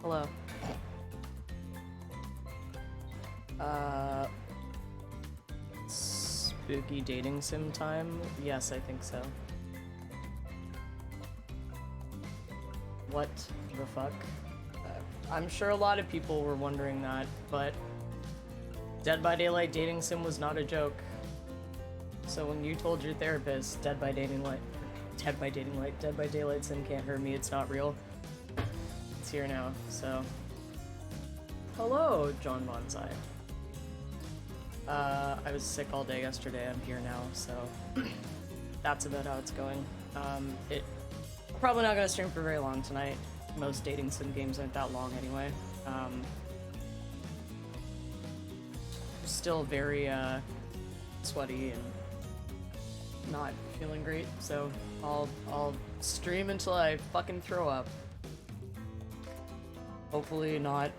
Hello. Spooky dating sim time? Yes, I think so. What the fuck? I'm sure a lot of people were wondering that, but Dead by Daylight dating sim was not a joke. So when you told your therapist Dead by Daylight sim can't hurt me, it's not real. It's here now, so. Hello, John Bonsai. I was sick all day yesterday, I'm here now, so that's about how it's going. I'm probably not gonna stream for very long tonight. Most dating sim games aren't that long anyway. Still very, sweaty and not feeling great, so I'll stream until I fucking throw up. Hopefully not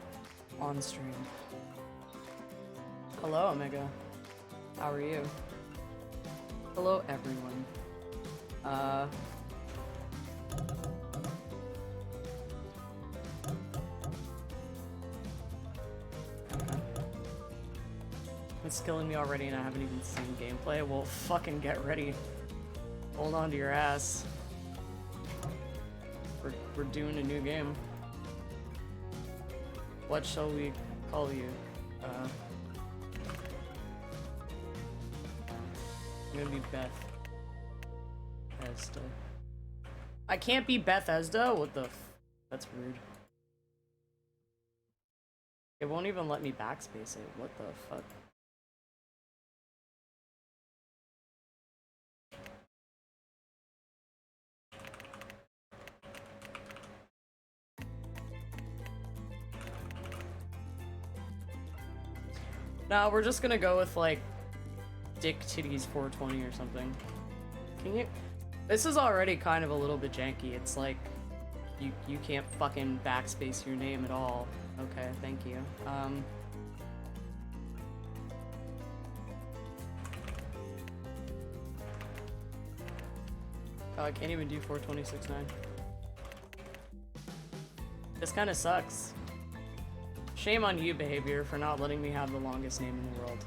on stream. Hello, Omega. How are you? Hello, everyone. It's killing me already and I haven't even seen gameplay. Well, fucking get ready. Hold on to your ass. We're doing a new game. What shall we call you? I'm gonna be Beth Esda. I can't be Beth Esda? What the f- That's rude. It won't even let me backspace it. What the fuck? No, we're just gonna go with like Dick Titties 420 or something. Can you? This is already kind of a little bit janky. It's like you can't fucking backspace your name at all. Okay, thank you. Oh, I can't even do 426.9. This kind of sucks. Shame on you, behavior, for not letting me have the longest name in the world.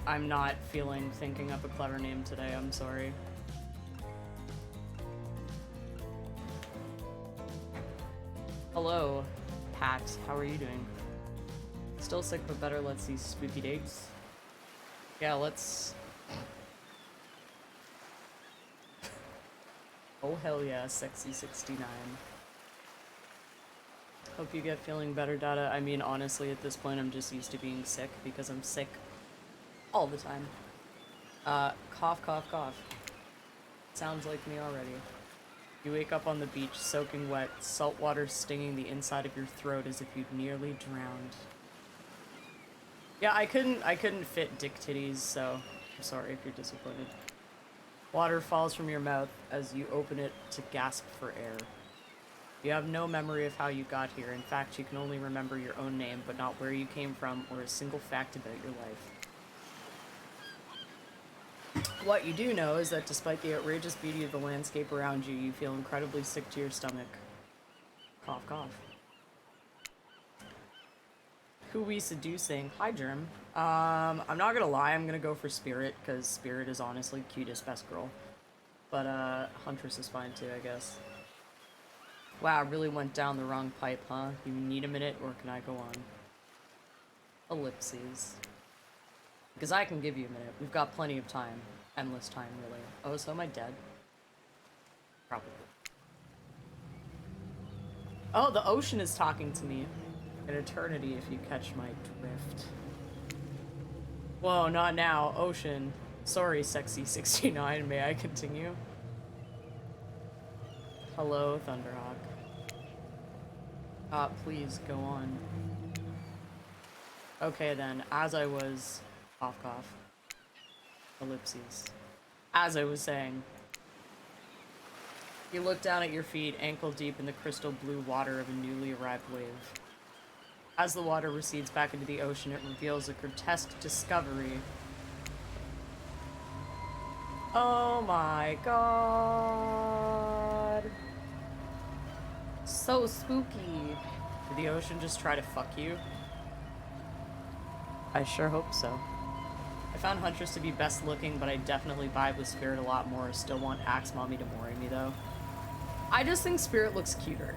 I'm not feeling thinking up a clever name today. I'm sorry. Hello, Pat. How are you doing? Still sick, but better. Let's see spooky dates. Yeah, let's. Oh hell yeah, sexy 69. Hope you get feeling better, Dada. I mean, honestly, at this point, I'm just used to being sick because I'm sick all the time. Cough, cough, cough. Sounds like me already. You wake up on the beach, soaking wet, salt water stinging the inside of your throat as if you'd nearly drowned. Yeah, I couldn't fit Dick Titties, so I'm sorry if you're disappointed. Water falls from your mouth as you open it to gasp for air. You have no memory of how you got here. In fact, you can only remember your own name, but not where you came from or a single fact about your life. What you do know is that despite the outrageous beauty of the landscape around you, you feel incredibly sick to your stomach. Cough, cough. Who we seducing? Hi, Germ. I'm not gonna lie, I'm gonna go for Spirit, because Spirit is honestly cutest best girl. But, Huntress is fine too, I guess. Wow, I really went down the wrong pipe, huh? You need a minute, or can I go on? Ellipses. Because I can give you a minute. We've got plenty of time. Endless time, really. Oh, so am I dead? Probably. Oh, the ocean is talking to me. An eternity if you catch my drift. Whoa, not now. Ocean. Sorry, sexy 69. May I continue? Hello, Thunderhawk. Please, go on. Okay then, as I was... Cough, cough. Ellipses. As I was saying. You look down at your feet, ankle deep in the crystal blue water of a newly arrived wave. As the water recedes back into the ocean, it reveals a grotesque discovery. Oh my god. So spooky. Did the ocean just try to fuck you? I sure hope so. I found Huntress to be best looking, but I definitely vibe with Spirit a lot more. Still want Axe Mommy to marry me though. I just think Spirit looks cuter.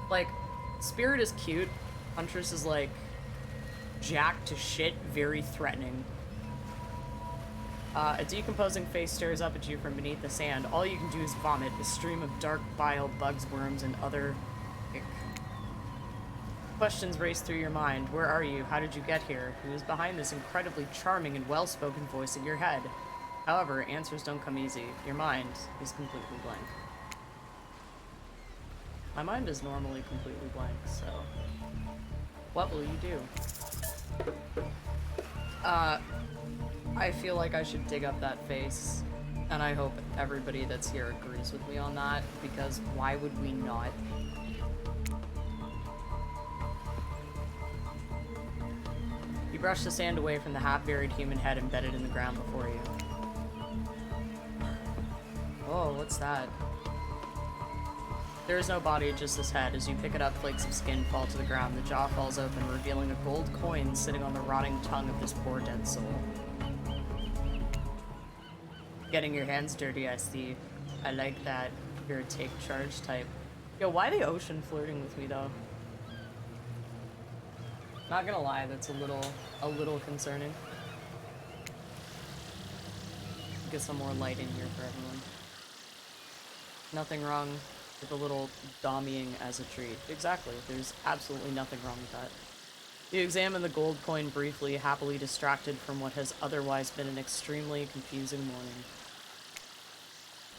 Like, Spirit is cute. Huntress is like jacked to shit, very threatening. A decomposing face stares up at you from beneath the sand. All you can do is vomit, a stream of dark bile, bugs, worms, and other ick. Questions race through your mind. Where are you? How did you get here? Who is behind this incredibly charming and well-spoken voice in your head? However, answers don't come easy. Your mind is completely blank. My mind is normally completely blank, so... What will you do? I feel like I should dig up that face, and I hope everybody that's here agrees with me on that, because why would we not? You brush the sand away from the half-buried human head embedded in the ground before you. Oh, what's that? There is no body, just this head. As you pick it up, flakes of skin fall to the ground. The jaw falls open, revealing a gold coin sitting on the rotting tongue of this poor dead soul. Getting your hands dirty, I see. I like that. You're a take charge type. Yo, why the ocean flirting with me, though? Not gonna lie, that's a little concerning. Get some more light in here for everyone. Nothing wrong with a little dommying as a treat. Exactly, there's absolutely nothing wrong with that. You examine the gold coin briefly, happily distracted from what has otherwise been an extremely confusing morning.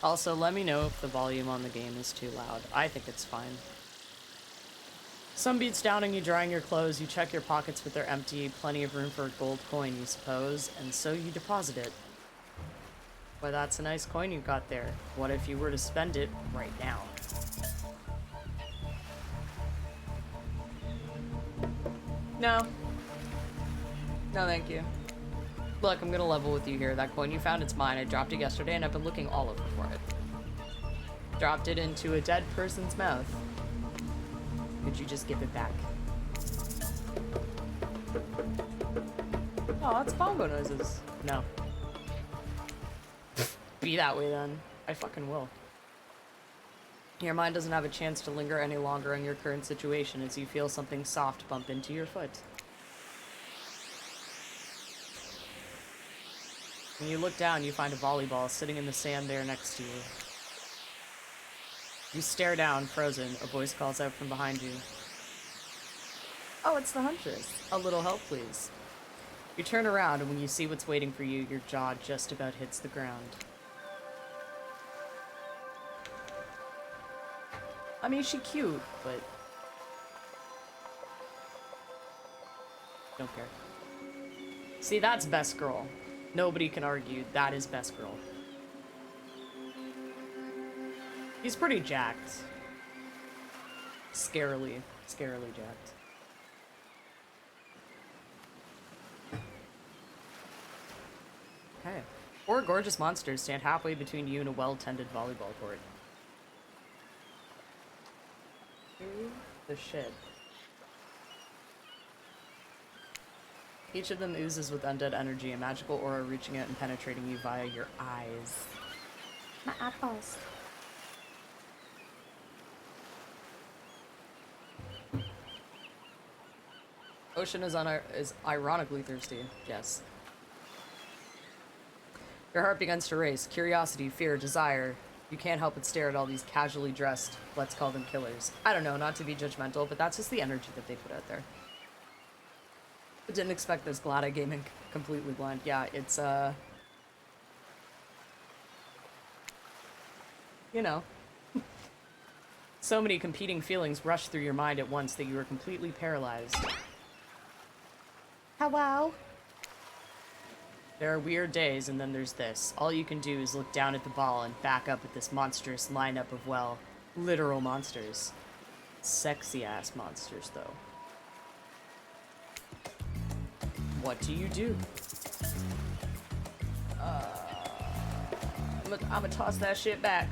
Also, let me know if the volume on the game is too loud. I think it's fine. Sun beats down on you drying your clothes. You check your pockets, but they're empty. Plenty of room for a gold coin, you suppose, and so you deposit it. Well, that's a nice coin you got there. What if you were to spend it right now? No. No, thank you. Look, I'm gonna level with you here. That coin you found, it's mine. I dropped it yesterday and I've been looking all over for it. Dropped it into a dead person's mouth. Could you just give it back? Oh, that's bongo noises. No. Be that way then. I fucking will. Your mind doesn't have a chance to linger any longer on your current situation as you feel something soft bump into your foot. When you look down, you find a volleyball sitting in the sand there next to you. You stare down, frozen. A voice calls out from behind you. Oh, it's the Huntress. A little help, please. You turn around, and when you see what's waiting for you, your jaw just about hits the ground. I mean, she's cute, but... don't care. See, that's best girl. Nobody can argue that is best girl. He's pretty jacked. Scarily jacked. Okay. 4 gorgeous monsters stand halfway between you and a well-tended volleyball court. The shit. Each of them oozes with undead energy, a magical aura reaching out and penetrating you via your eyes. My eyeballs. Ocean is ironically thirsty. Yes. Your heart begins to race. Curiosity, fear, desire. You can't help but stare at all these casually dressed, let's call them killers. I don't know, not to be judgmental, but that's just the energy that they put out there. I didn't expect this Glada Gaming completely blind. Yeah, it's, you know. So many competing feelings rush through your mind at once that you are completely paralyzed. Hello? There are weird days, and then there's this. All you can do is look down at the ball and back up at this monstrous lineup of, well, literal monsters. Sexy-ass monsters, though. What do you do? I'm gonna toss that shit back.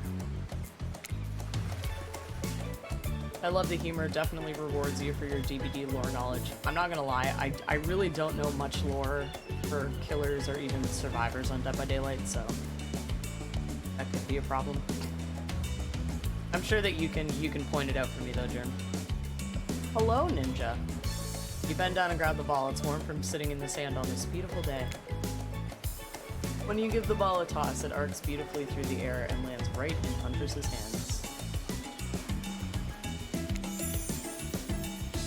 I love the humor. Definitely rewards you for your DBD lore knowledge. I'm not gonna lie, I really don't know much lore for killers or even survivors on Dead by Daylight, so that could be a problem. I'm sure that you can point it out for me though, Jern. Hello, Ninja. You bend down and grab the ball. It's warm from sitting in the sand on this beautiful day. When you give the ball a toss, it arcs beautifully through the air and lands right in Huntress's hands.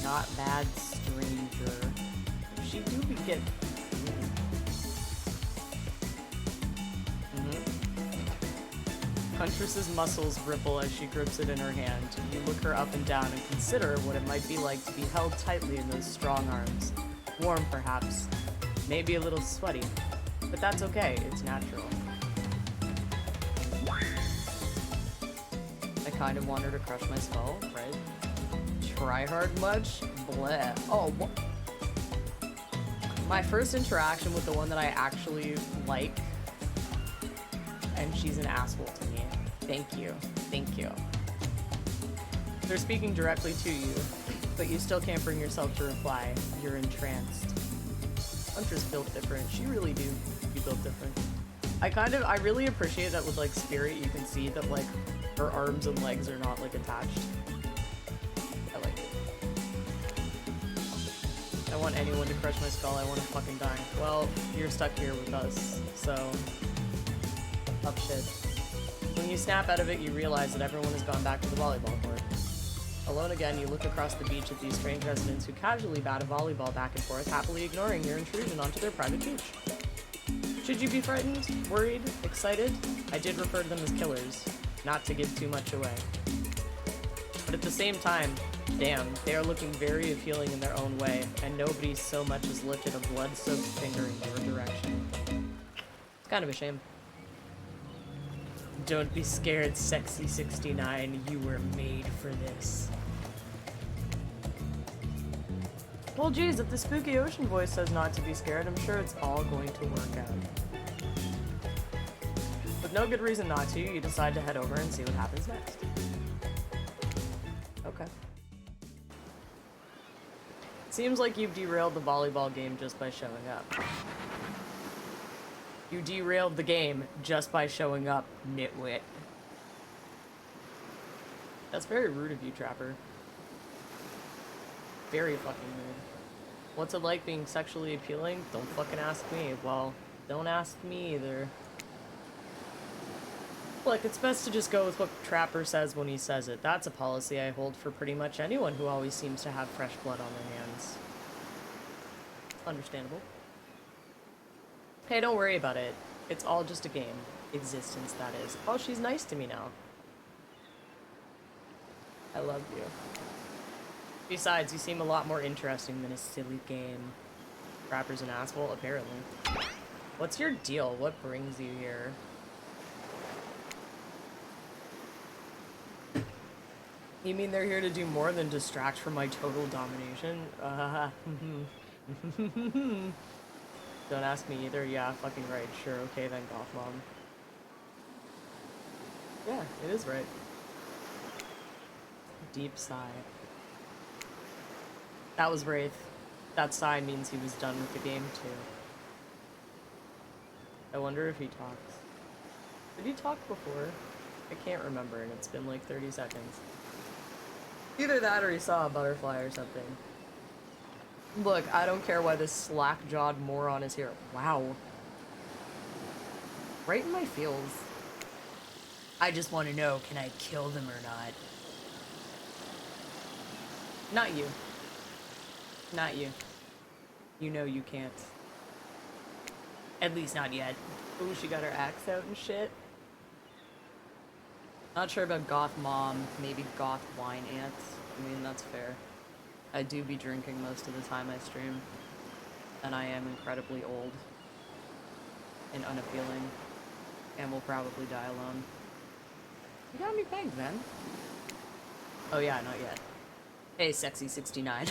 Not bad, stranger. She do be get. Huntress's muscles ripple as she grips it in her hand. You look her up and down and consider what it might be like to be held tightly in those strong arms. Warm, perhaps. Maybe a little sweaty. But that's okay, it's natural. I kind of want her to crush my skull, right? Try hard much? Bleh. Oh, my first interaction with the one that I actually like, and she's an asshole to me. Thank you. Thank you. They're speaking directly to you, but you still can't bring yourself to reply. You're entranced. Huntress built different. She really do be built different. I really appreciate that with, like, Spirit, you can see that, like, her arms and legs are not, like, attached. I like it. I want anyone to crush my skull. I want to fucking die. Well, you're stuck here with us, so... Up shit. When you snap out of it, you realize that everyone has gone back to the volleyball court. Alone again, you look across the beach at these strange residents who casually bat a volleyball back and forth, happily ignoring your intrusion onto their private beach. Should you be frightened, worried, excited? I did refer to them as killers, not to give too much away. But at the same time, damn, they are looking very appealing in their own way, and nobody so much as lifted a blood-soaked finger in your direction. It's kind of a shame. Don't be scared, Sexy 69. You were made for this. Well, geez, if the spooky ocean voice says not to be scared, I'm sure it's all going to work out. With no good reason not to, you decide to head over and see what happens next. Okay. Seems like you've derailed the volleyball game just by showing up. You derailed the game just by showing up, nitwit. That's very rude of you, Trapper. Very fucking rude. What's it like being sexually appealing? Don't fucking ask me. Well, don't ask me either. Look, it's best to just go with what Trapper says when he says it. That's a policy I hold for pretty much anyone who always seems to have fresh blood on their hands. Understandable. Hey, don't worry about it. It's all just a game. Existence, that is. Oh, she's nice to me now. I love you. Besides, you seem a lot more interesting than a silly game. Trapper's an asshole, apparently. What's your deal? What brings you here? You mean they're here to do more than distract from my total domination? Don't ask me either. Yeah, fucking right. Sure, okay then, Goth Mom. Yeah, it is right. Deep sigh. That was Wraith. That sigh means he was done with the game, too. I wonder if he talks. Did he talk before? I can't remember, and it's been like 30 seconds. Either that or he saw a butterfly or something. Look, I don't care why this slack-jawed moron is here. Wow. Right in my feels. I just want to know, can I kill them or not? Not you. Not you. You know you can't. At least not yet. Ooh, she got her axe out and shit. Not sure about Goth Mom. Maybe Goth Wine Ants. I mean, that's fair. I do be drinking most of the time I stream. And I am incredibly old. And unappealing. And will probably die alone. You got me pegged, man. Oh yeah, not yet. Hey, Sexy 69.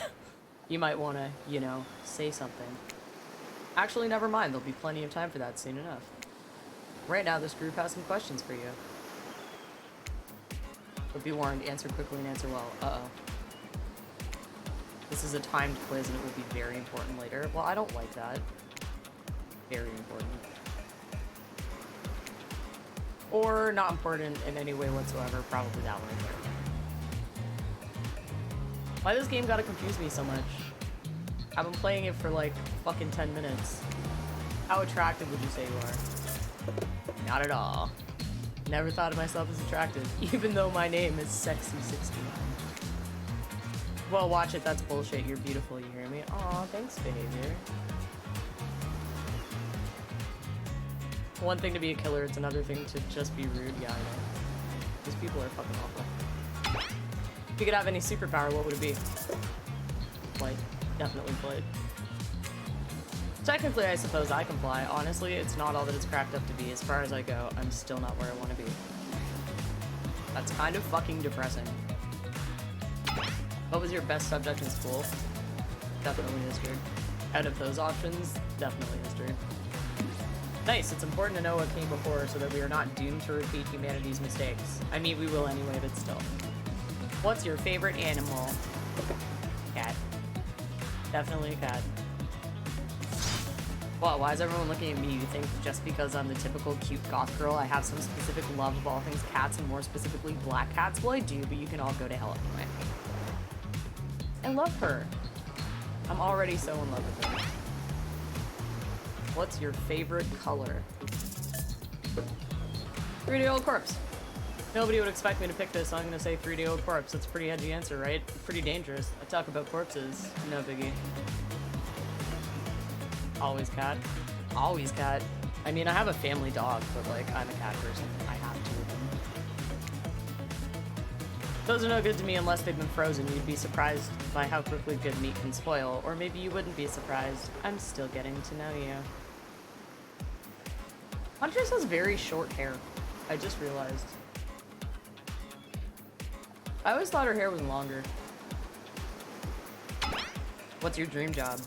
You might want to, you know, say something. Actually, never mind. There'll be plenty of time for that soon enough. Right now, this group has some questions for you. But be warned, answer quickly and answer well. Uh-oh. This is a timed quiz and it will be very important later. Well, I don't like that. Very important. Or not important in any way whatsoever, probably that one. Why this game gotta confuse me so much? I've been playing it for like fucking 10 minutes. How attractive would you say you are? Not at all. Never thought of myself as attractive, even though my name is Sexy69. Well, watch it, that's bullshit. You're beautiful, you hear me? Aw, thanks, behavior. One thing to be a killer, it's another thing to just be rude. Yeah, I know. These people are fucking awful. If you could have any superpower, what would it be? Flight. Definitely flight. Technically, I suppose I can fly. Honestly, it's not all that it's cracked up to be. As far as I go, I'm still not where I want to be. That's kind of fucking depressing. What was your best subject in school? Definitely history. Out of those options, definitely history. Nice, it's important to know what came before so that we are not doomed to repeat humanity's mistakes. I mean, we will anyway, but still. What's your favorite animal? Cat. Definitely a cat. Well, why is everyone looking at me? You think just because I'm the typical cute goth girl, I have some specific love of all things cats and more specifically black cats? Well, I do, but you can all go to hell anyway. I love her. I'm already so in love with her. What's your favorite color? 3D old corpse. Nobody would expect me to pick this, so I'm gonna say 3D old corpse. That's a pretty edgy answer, right? Pretty dangerous. I talk about corpses. No biggie. Always cat. Always cat. I mean, I have a family dog, but like, I'm a cat person. I have two of them. Those are no good to me unless they've been frozen. You'd be surprised by how quickly good meat can spoil, or maybe you wouldn't be surprised. I'm still getting to know you. Huntress has very short hair. I just realized. I always thought her hair was longer. What's your dream job?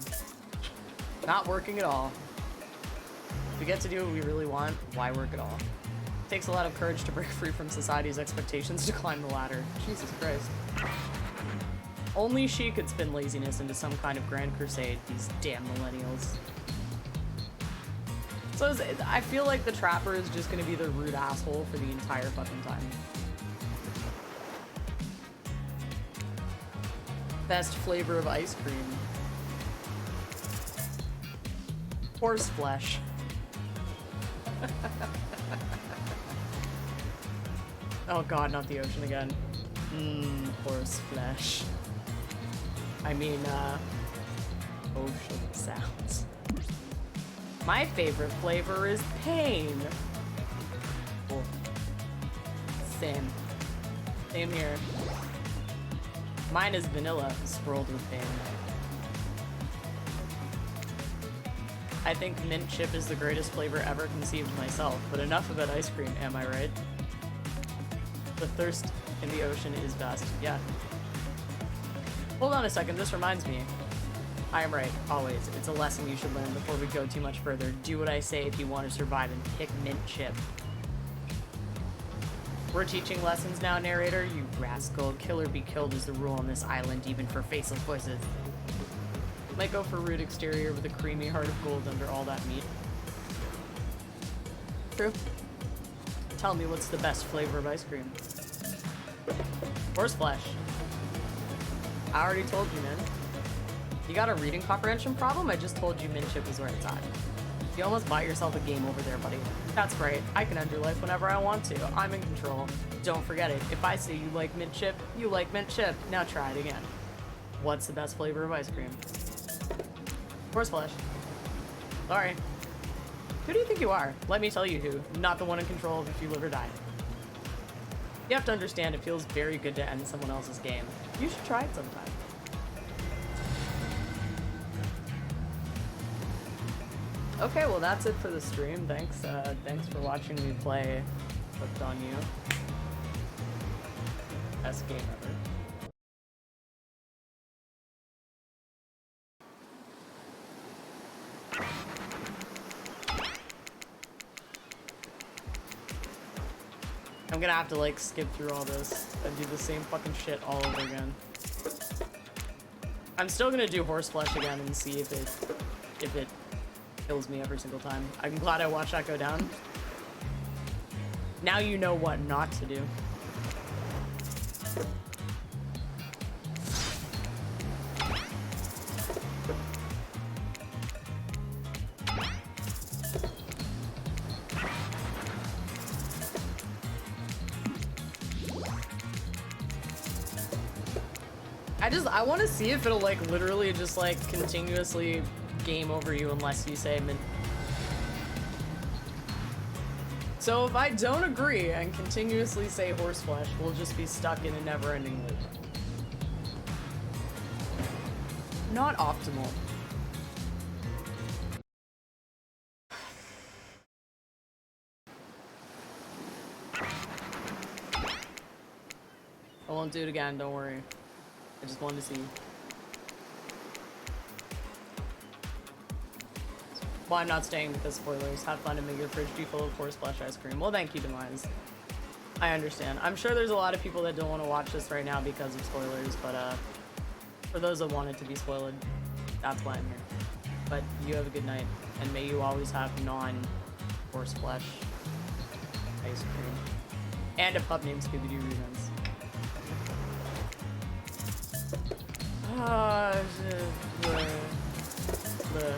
Not working at all. If we get to do what we really want, why work at all? It takes a lot of courage to break free from society's expectations to climb the ladder. Jesus Christ. Only she could spin laziness into some kind of grand crusade, these damn millennials. So I feel like the Trapper is just gonna be the rude asshole for the entire fucking time. Best flavor of ice cream. Horse flesh. Oh god, not the ocean again. Horse flesh. I mean, ocean sounds. My favorite flavor is pain. Oh. Same. Same here. Mine is vanilla, swirled with pain. I think mint chip is the greatest flavor ever conceived myself, but enough about ice cream, am I right? The thirst in the ocean is best. Yeah. Hold on a second, this reminds me. I am right, always. It's a lesson you should learn before we go too much further. Do what I say if you want to survive and pick mint chip. We're teaching lessons now, narrator, you rascal. Kill or be killed is the rule on this island, even for faceless voices. Might go for rude exterior with a creamy heart of gold under all that meat. True. Tell me what's the best flavor of ice cream? Horse flesh. I already told you, man. You got a reading comprehension problem? I just told you mint chip is where it's at. You almost bought yourself a game over there, buddy. That's right. I can end your life whenever I want to. I'm in control. Don't forget it. If I say you like mint chip, you like mint chip. Now try it again. What's the best flavor of ice cream? Horse flesh. Sorry. Who do you think you are? Let me tell you who. Not the one in control of if you live or die. You have to understand it feels very good to end someone else's game. You should try it sometime. Okay, well that's it for the stream. Thanks for watching me play Flipped on You. Best game ever. I'm gonna have to like skip through all this and do the same fucking shit all over again. I'm still gonna do horseflesh again and see if it kills me every single time. I'm glad I watched that go down. Now you know what not to do. I want to see if it'll like literally just like continuously game over you unless you say So if I don't agree and continuously say horseflesh, we'll just be stuck in a never-ending loop. Not optimal. I won't do it again, don't worry. I just wanted to see. Well, I'm not staying because spoilers. Have fun and make your fridge be full of horseflesh ice cream. Well, thank you, Demise. I understand. I'm sure there's a lot of people that don't want to watch this right now because of spoilers, but for those that want it to be spoiled, that's why I'm here. But you have a good night, and may you always have non-horseflesh ice cream. And a pup named Scooby-Doo reruns. The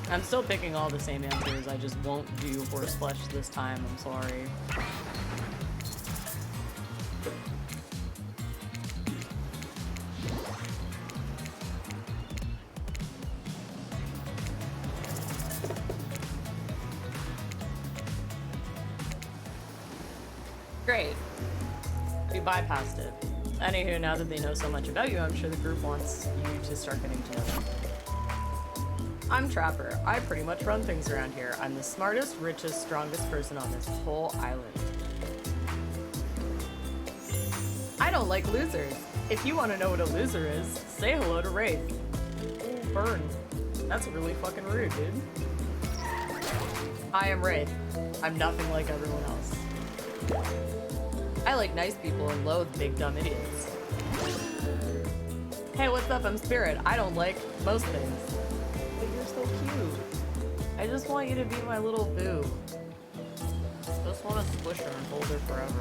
I'm still picking all the same answers. I just won't do horseflesh this time. I'm sorry. Great. We bypassed it. Anywho, now that they know so much about you, I'm sure the group wants you to start getting to know them. I'm Trapper. I pretty much run things around here. I'm the smartest, richest, strongest person on this whole island. I don't like losers. If you want to know what a loser is, say hello to Wraith. Ooh, burn. That's really fucking rude, dude. I am Wraith. I'm nothing like everyone else. I like nice people and loathe big dumb idiots. Hey, what's up? I'm Spirit. I don't like most things. But you're so cute. I just want you to be my little boo. Just want to squish her and hold her forever.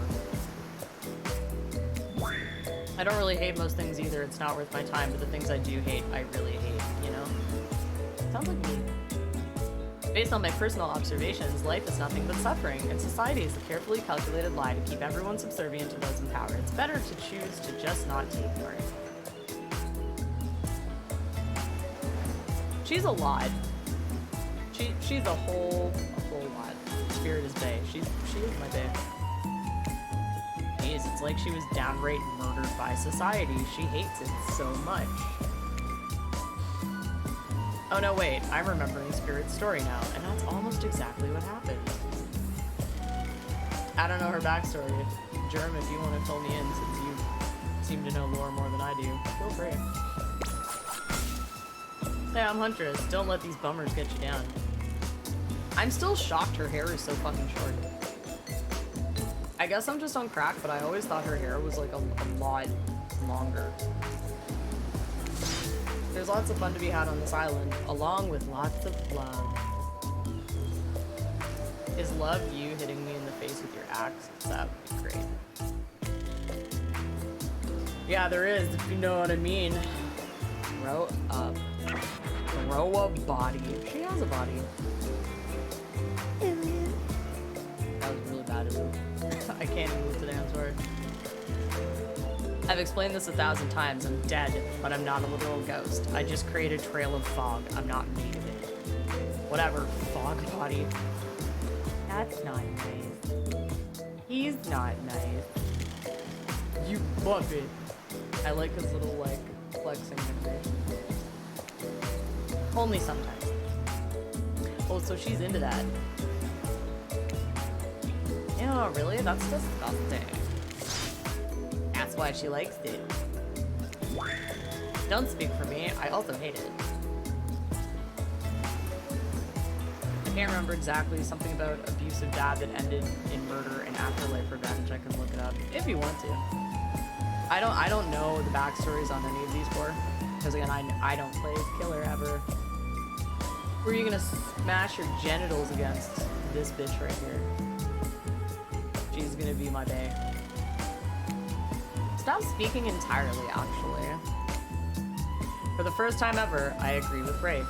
I don't really hate most things either. It's not worth my time, but the things I do hate, I really hate, you know? Sounds like me. Based on my personal observations, life is nothing but suffering, and society is a carefully calculated lie to keep everyone subservient to those in power. It's better to choose to just not take part. She's a lot. She's a whole lot. Spirit is bae. She is my bae. Jeez, it's like she was downright murdered by society. She hates it so much. Oh no, wait, I'm remembering Spirit's story now, and that's almost exactly what happened. I don't know her backstory. Germ, if you want to fill me in, since you seem to know lore more than I do, feel free. Hey, I'm Huntress. Don't let these bummers get you down. I'm still shocked her hair is so fucking short. I guess I'm just on crack, but I always thought her hair was like a lot longer. There's lots of fun to be had on this island, along with lots of love. Is love you hitting me in the face with your axe? That would be great. Yeah, there is, if you know what I mean. Grow up. Grow a body. She has a body. That was really bad of me. I can't even move today, I'm sorry. I've explained this 1,000 times. I'm dead, but I'm not a literal ghost. I just create a trail of fog. I'm not made of it. Whatever, fog body. That's not nice. He's not nice. You love it. I like his little, like, flexing animation. Only sometimes. Oh, so she's into that. Yeah, really? That's disgusting. That's why she likes it. Don't speak for me, I also hate it. I can't remember exactly, something about abusive dad that ended in murder and afterlife revenge. I can look it up if you want to. I don't know the backstories on any of these four, because again, I don't play killer ever. Who are you gonna smash your genitals against? This bitch right here. She's gonna be my bae. Stop speaking entirely, actually. For the first time ever, I agree with Ray.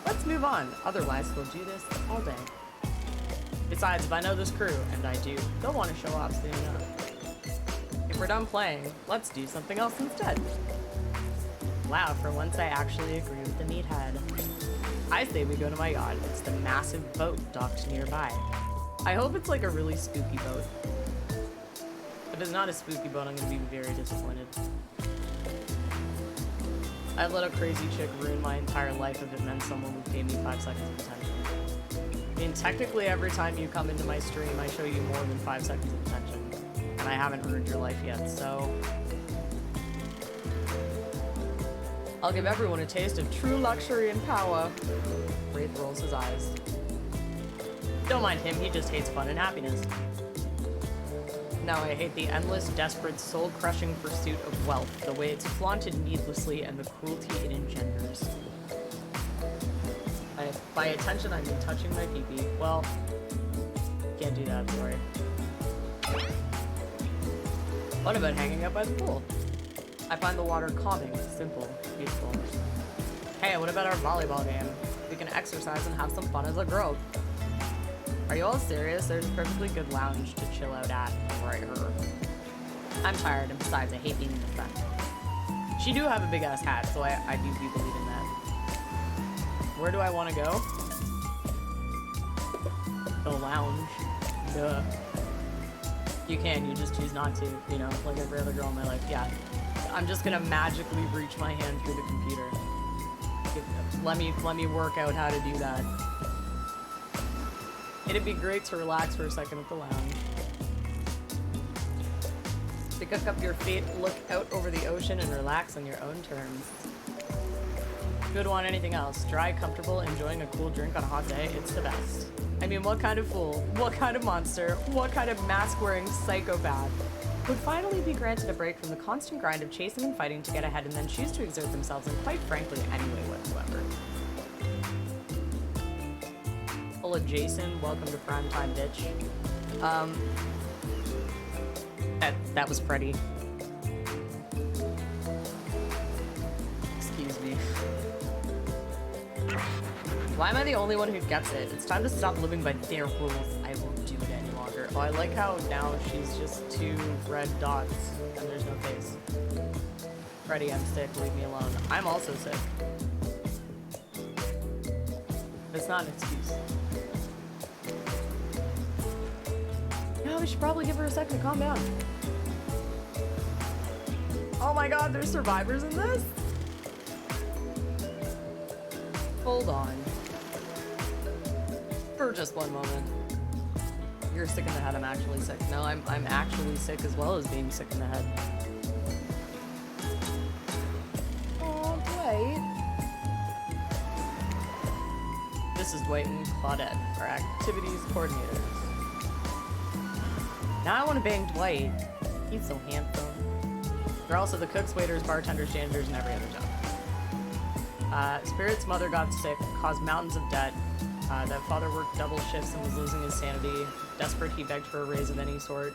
Let's move on, otherwise we'll do this all day. Besides, if I know this crew, and I do, they'll want to show off soon enough. If we're done playing, let's do something else instead. Wow, for once I actually agree with the meathead. I say we go to my yacht. It's the massive boat docked nearby. I hope it's like a really spooky boat. If it's not a spooky boat, I'm gonna be very disappointed. I'd let a crazy chick ruin my entire life if it meant someone would pay me 5 seconds of attention. I mean, technically every time you come into my stream, I show you more than 5 seconds of attention. And I haven't ruined your life yet, so... I'll give everyone a taste of true luxury and power. Wraith rolls his eyes. Don't mind him, he just hates fun and happiness. Now I hate the endless, desperate, soul-crushing pursuit of wealth, the way it's flaunted needlessly, and the cruelty it engenders. By attention, I mean touching my pee-pee. Well, can't do that, sorry. What about hanging out by the pool? I find the water calming, simple, beautiful. Hey, what about our volleyball game? We can exercise and have some fun as a group. Are you all serious? There's a perfectly good lounge to chill out at right here. I'm tired, and besides, I hate being in the front. She do have a big-ass hat, so I do believe in that. Where do I want to go? The lounge. Duh. You can, you just choose not to, you know, like every other girl in my life. Yeah. I'm just gonna magically reach my hand through the computer. Let me work out how to do that. It'd be great to relax for a second at the lounge. To cook up your feet, look out over the ocean, and relax on your own terms. If you'd want anything else, dry, comfortable, enjoying a cool drink on a hot day, it's the best. I mean, what kind of fool, what kind of monster, what kind of mask-wearing psychopath would finally be granted a break from the constant grind of chasing and fighting to get ahead and then choose to exert themselves in, quite frankly, any way whatsoever? Full of Jason, welcome to primetime, bitch. That was Freddy. Excuse me. Why am I the only one who gets it? It's time to stop living by their rules. I won't do it any longer. Oh, I like how now she's just 2 red dots and there's no face. Freddy, I'm sick. Leave me alone. I'm also sick. It's not an excuse. No, we should probably give her a second to calm down. Oh my god, there's survivors in this? Hold on. For just one moment. You're sick in the head, I'm actually sick. No, I'm actually sick as well as being sick in the head. Oh, Dwight. This is Dwight and Claudette, our activities coordinators. Now I want to bang Dwight. He's so handsome. They're also the cooks, waiters, bartenders, janitors, and every other job. Spirit's mother got sick, caused mountains of debt. That father worked double shifts and was losing his sanity. Desperate, he begged for a raise of any sort,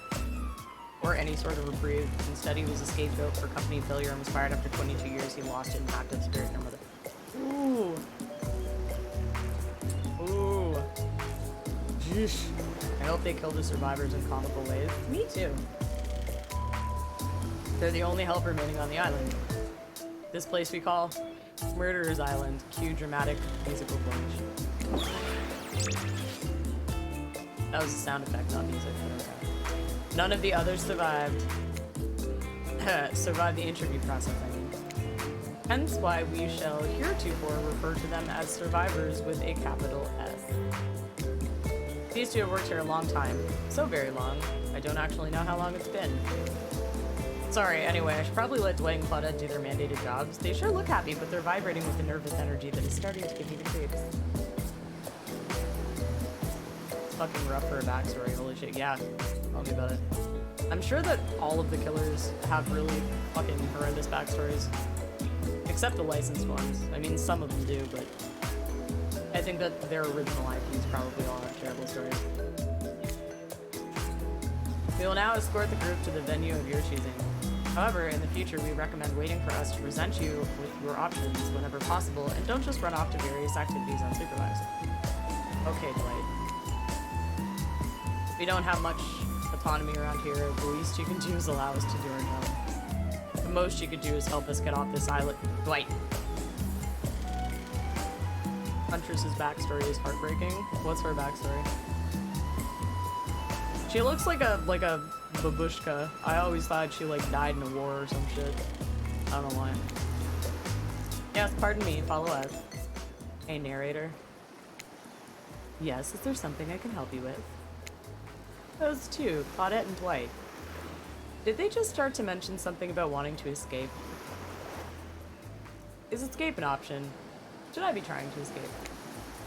or any sort of reprieve. Instead, he was a scapegoat for company failure and was fired after 22 years. He lost it in active Spirit and her mother. Ooh. Ooh. Jeez. I hope they kill the survivors in comical ways. Me too. They're the only help remaining on the island. This place we call Murderer's Island. Cue dramatic musical formation. That was a sound effect, not music. Okay. None of the others survived. Survived the interview process, I mean. Hence why we shall heretofore refer to them as survivors with a capital S. These two have worked here a long time. So very long. I don't actually know how long it's been. Sorry, anyway, I should probably let Dwight and Claudette do their mandated jobs. They sure look happy, but they're vibrating with the nervous energy that is starting to give me the creeps. It's fucking rough for a backstory, holy shit. Yeah, tell me about it. I'm sure that all of the killers have really fucking horrendous backstories. Except the licensed ones. I mean, some of them do, but I think that their original IPs probably all have terrible stories. We will now escort the group to the venue of your choosing. However, in the future, we recommend waiting for us to present you with your options whenever possible, and don't just run off to various activities unsupervised. Okay, Dwight. We don't have much autonomy around here. The least you can do is allow us to do our job. The most you could do is help us get off this island. Dwight. Huntress's backstory is heartbreaking. What's her backstory? She looks like a babushka. I always thought she like died in a war or some shit. I don't know why. Yes, pardon me, follow us. Hey, narrator. Yes, is there something I can help you with? Those two, Claudette and Dwight. Did they just start to mention something about wanting to escape? Is escape an option? Should I be trying to escape?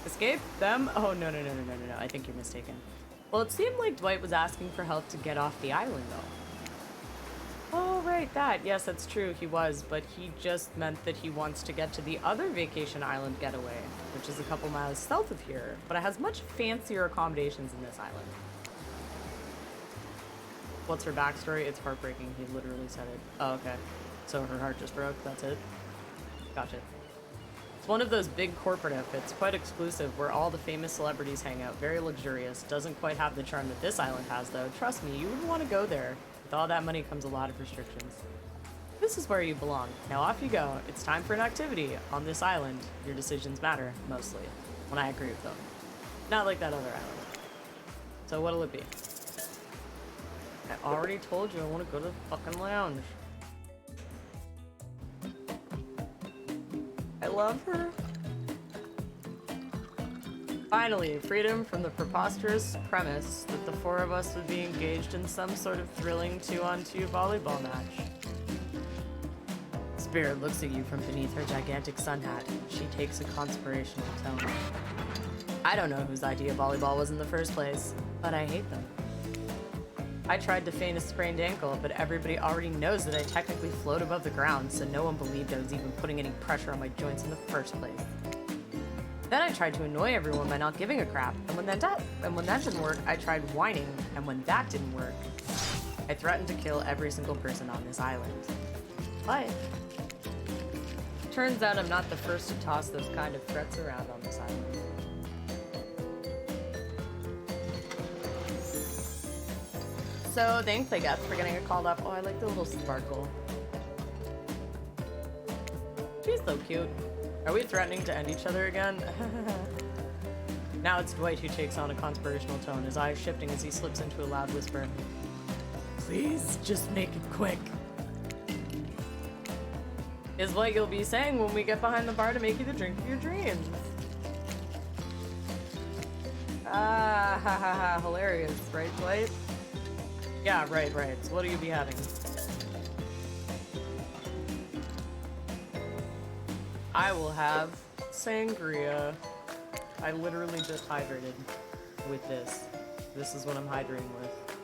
Escape? Them? Oh, no. I think you're mistaken. Well, it seemed like Dwight was asking for help to get off the island, though. Oh, right, that. Yes, that's true, he was, but he just meant that he wants to get to the other vacation island getaway, which is a couple miles south of here, but it has much fancier accommodations in this island. What's her backstory? It's heartbreaking. He literally said it. Oh, okay. So her heart just broke. That's it. Gotcha. It's one of those big corporate outfits, quite exclusive, where all the famous celebrities hang out. Very luxurious. Doesn't quite have the charm that this island has, though. Trust me, you wouldn't want to go there. With all that money comes a lot of restrictions. This is where you belong. Now off you go. It's time for an activity. On this island, your decisions matter, mostly. When I agree with them. Not like that other island. So what'll it be? I already told you I want to go to the fucking lounge. I love her. Finally, freedom from the preposterous premise that the four of us would be engaged in some sort of thrilling 2-on-2 volleyball match. Spirit looks at you from beneath her gigantic sun hat. She takes a conspirational tone. I don't know whose idea volleyball was in the first place, but I hate them. I tried to feign a sprained ankle, but everybody already knows that I technically float above the ground, so no one believed I was even putting any pressure on my joints in the first place. Then I tried to annoy everyone by not giving a crap, and when that didn't work, I tried whining, and when that didn't work, I threatened to kill every single person on this island. But turns out I'm not the first to toss those kind of threats around on this island. So thanks, I guess, for getting it called up. Oh, I like the little sparkle. She's so cute. Are we threatening to end each other again? Now it's Dwight who takes on a conspirational tone, his eyes shifting as he slips into a loud whisper. Please, just make it quick. Is what you'll be saying when we get behind the bar to make you the drink of your dreams. Ah, ha ha ha, hilarious, right, Dwight? Yeah, right. So what do you be having? I will have sangria. I literally just hydrated with this. This is what I'm hydrating with.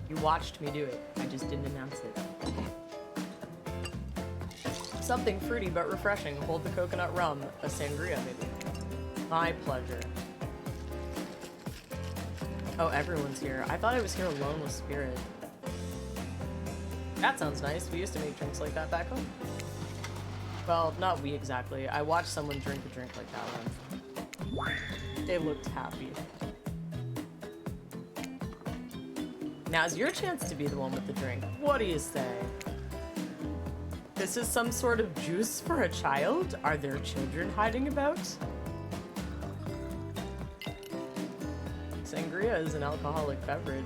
You watched me do it. I just didn't announce it. Something fruity but refreshing. Hold the coconut rum. A sangria, maybe. My pleasure. Oh, everyone's here. I thought I was here alone with Spirit. That sounds nice. We used to make drinks like that back home. Well, not we exactly. I watched someone drink a drink like that once. They looked happy. Now's your chance to be the one with the drink. What do you say? This is some sort of juice for a child? Are there children hiding about? Sangria is an alcoholic beverage.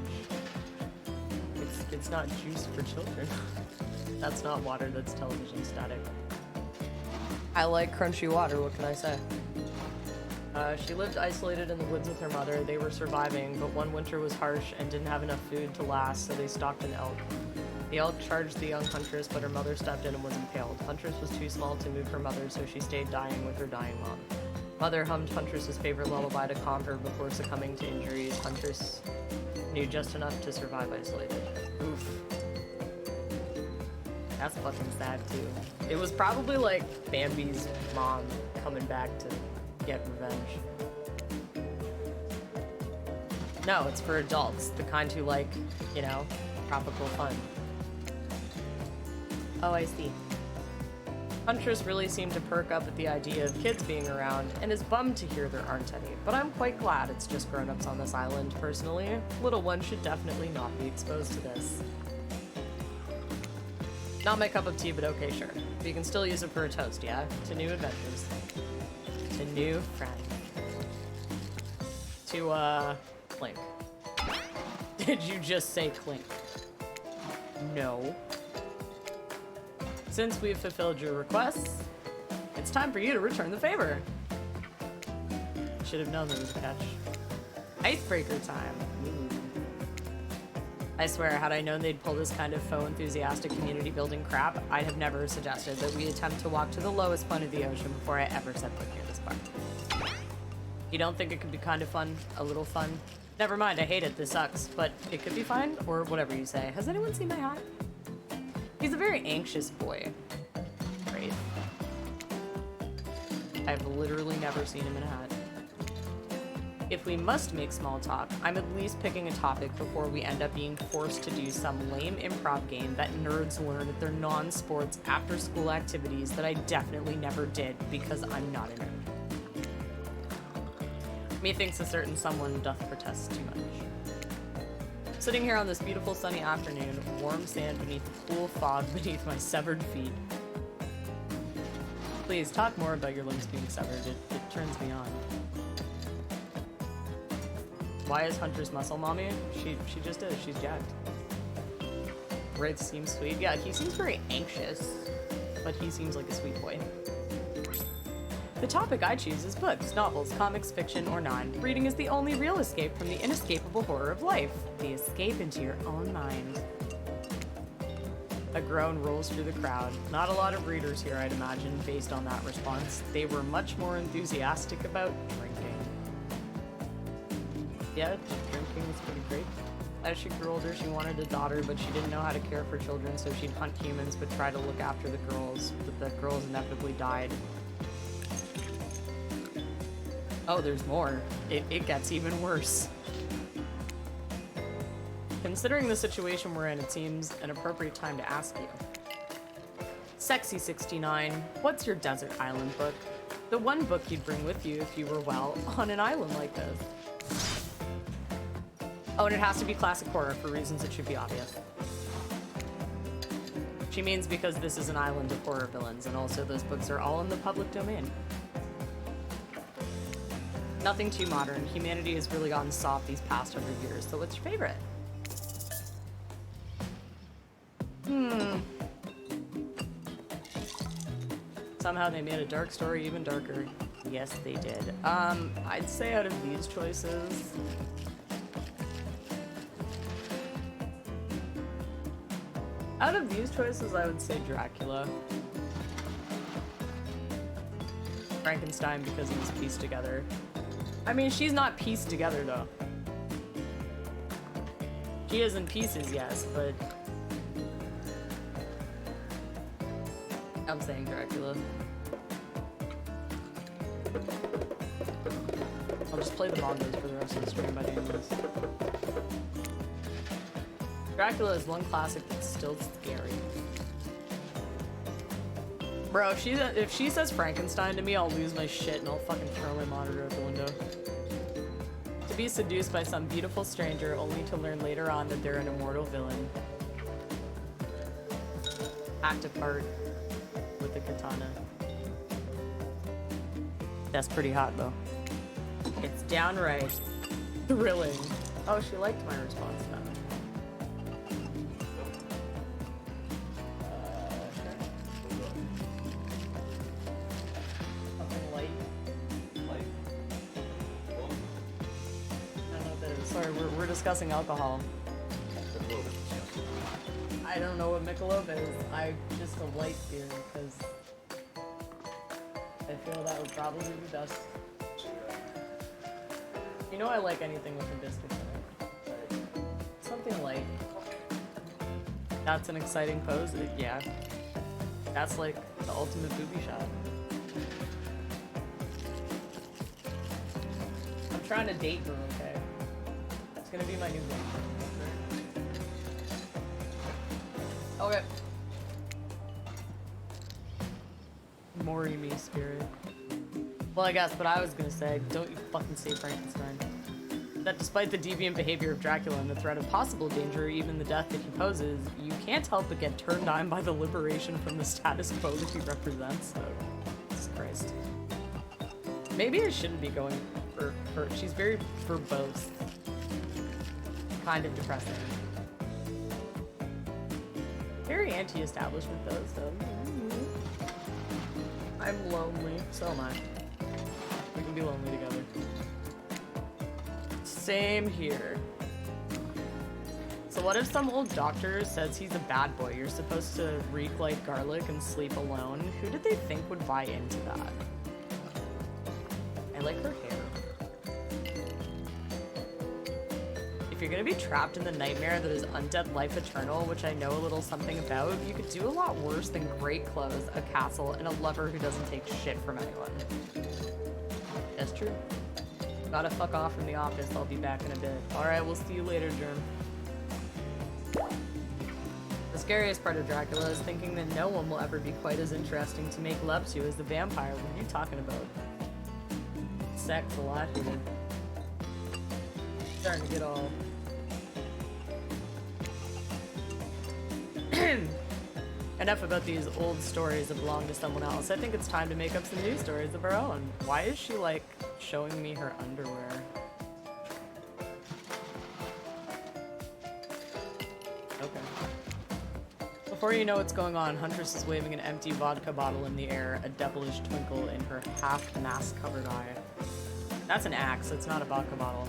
It's not juice for children. That's not water, that's television static. I like crunchy water, what can I say? She lived isolated in the woods with her mother. They were surviving, but one winter was harsh and didn't have enough food to last, so they stalked an elk. The The elk charged the young Huntress, but her mother stepped in and was impaled. Huntress was too small to move her mother, so she stayed dying with her dying mom. Mother hummed Huntress's favorite lullaby to calm her before succumbing to injuries. Huntress knew just enough to survive isolated. Oof. That's fucking sad, too. It was probably like Bambi's mom coming back to get revenge. No, it's for adults. The kind who like, you know, tropical fun. Oh, I see. Huntress really seemed to perk up at the idea of kids being around, and is bummed to hear there aren't any, but I'm quite glad it's just grown-ups on this island, personally. Little ones should definitely not be exposed to this. Not my cup of tea, but okay, sure. But you can still use it for a toast, yeah? To new adventures. To new friends. To, Clink. Did you just say Clink? No. Since we've fulfilled your requests, it's time for you to return the favor. Should have known there was a catch. Icebreaker time. Ooh. I swear, had I known they'd pull this kind of faux enthusiastic community building crap, I'd have never suggested that we attempt to walk to the lowest point of the ocean before I ever set foot near this park. You don't think it could be kind of fun? A little fun? Never mind, I hate it, this sucks. But it could be fine, or whatever you say. Has anyone seen my hat? He's a very anxious boy. Great. I've literally never seen him in a hat. If we must make small talk, I'm at least picking a topic before we end up being forced to do some lame improv game that nerds learn at their non-sports after-school activities that I definitely never did because I'm not a nerd. Methinks a certain someone doth protest too much. Sitting here on this beautiful sunny afternoon, warm sand beneath cool fog beneath my severed feet. Please, talk more about your limbs being severed. It turns me on. Why is Hunter's muscle mommy? She just is. She's jacked. Red seems sweet. Yeah, he seems very anxious, but he seems like a sweet boy. The topic I choose is books, novels, comics, fiction, or non. Reading is the only real escape from the inescapable horror of life. The escape into your own mind. A groan rolls through the crowd. Not a lot of readers here, I'd imagine, based on that response. They were much more enthusiastic about drinking. Yeah, drinking was pretty great. As she grew older, she wanted a daughter, but she didn't know how to care for children, so she'd hunt humans but try to look after the girls. But the girls inevitably died. Oh, there's more. It gets even worse. Considering the situation we're in, it seems an appropriate time to ask you. Sexy 69, what's your desert island book? The one book you'd bring with you if you were, well, on an island like this. Oh, and it has to be classic horror for reasons that should be obvious. She means because this is an island of horror villains, and also those books are all in the public domain. Nothing too modern. Humanity has really gotten soft these past 100 years, so what's your favorite? Somehow they made a dark story even darker. Yes, they did. I'd say out of these choices... Out of these choices, I would say Dracula. Frankenstein because it was pieced together. I mean, she's not pieced together, though. She is in pieces, yes, but... I'm saying Dracula. I'll just play the bongos for the rest of the stream by doing this. Dracula is one classic that's still scary. Bro, if she says Frankenstein to me, I'll lose my shit and I'll fucking throw my monitor out the window. To be seduced by some beautiful stranger only to learn later on that they're an immortal villain. Act apart with the katana. That's pretty hot though. It's downright thrilling. Oh, she liked my response now. Sorry, we're discussing alcohol. I don't know what Michelob is. I just a light beer because I feel that would probably be best. You know I like anything with a biscuit in it, but something light. That's an exciting pose. Yeah. That's like the ultimate booby shot. I'm trying to date her, okay? That's gonna be my new name. Okay. Mori me, spirit. Well, I guess, but I was gonna say, don't you fucking say Frankenstein. That despite the deviant behavior of Dracula and the threat of possible danger or even the death that he poses, you can't help but get turned on by the liberation from the status quo that he represents. So, Jesus Christ. Maybe I shouldn't be going for she's very verbose. Kind of depressing. Very anti-establishment though, so. I'm lonely. So am I. We can be lonely together. Same here. So what if some old doctor says he's a bad boy? You're supposed to reek like garlic and sleep alone. Who did they think would buy into that? I like her hair. If you're gonna be trapped in the nightmare that is undead life eternal, which I know a little something about, you could do a lot worse than great clothes, a castle, and a lover who doesn't take shit from anyone. That's true. Gotta fuck off from the office, I'll be back in a bit. Alright, we'll see you later, Germ. The scariest part of Dracula is thinking that no one will ever be quite as interesting to make love to as the vampire. What are you talking about? Sex a lot here. Starting to get all... Enough about these old stories that belong to someone else. I think it's time to make up some new stories of our own. Why is she, like, showing me her underwear? Okay. Before you know what's going on, Huntress is waving an empty vodka bottle in the air, a devilish twinkle in her half-mask-covered eye. That's an axe, it's not a vodka bottle.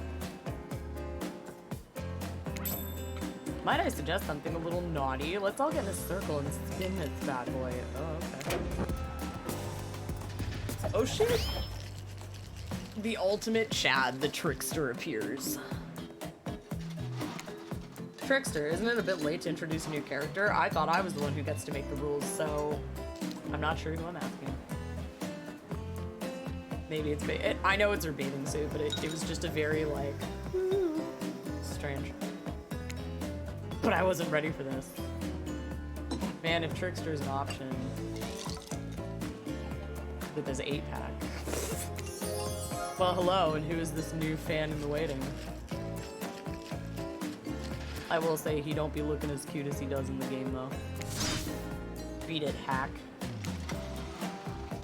Might I suggest something a little naughty? Let's all get in a circle and spin this bad boy. Oh, okay. Oh shit! The ultimate Chad, the trickster, appears. Trickster, isn't it a bit late to introduce a new character? I thought I was the one who gets to make the rules, so I'm not sure who I'm asking. Maybe it's I know it's her bathing suit, but it was just a very, like, strange. But I wasn't ready for this. Man, if Trickster is an option with this 8-pack. Well, hello, and who is this new fan in the waiting? I will say he don't be looking as cute as he does in the game, though. Beat it, hack.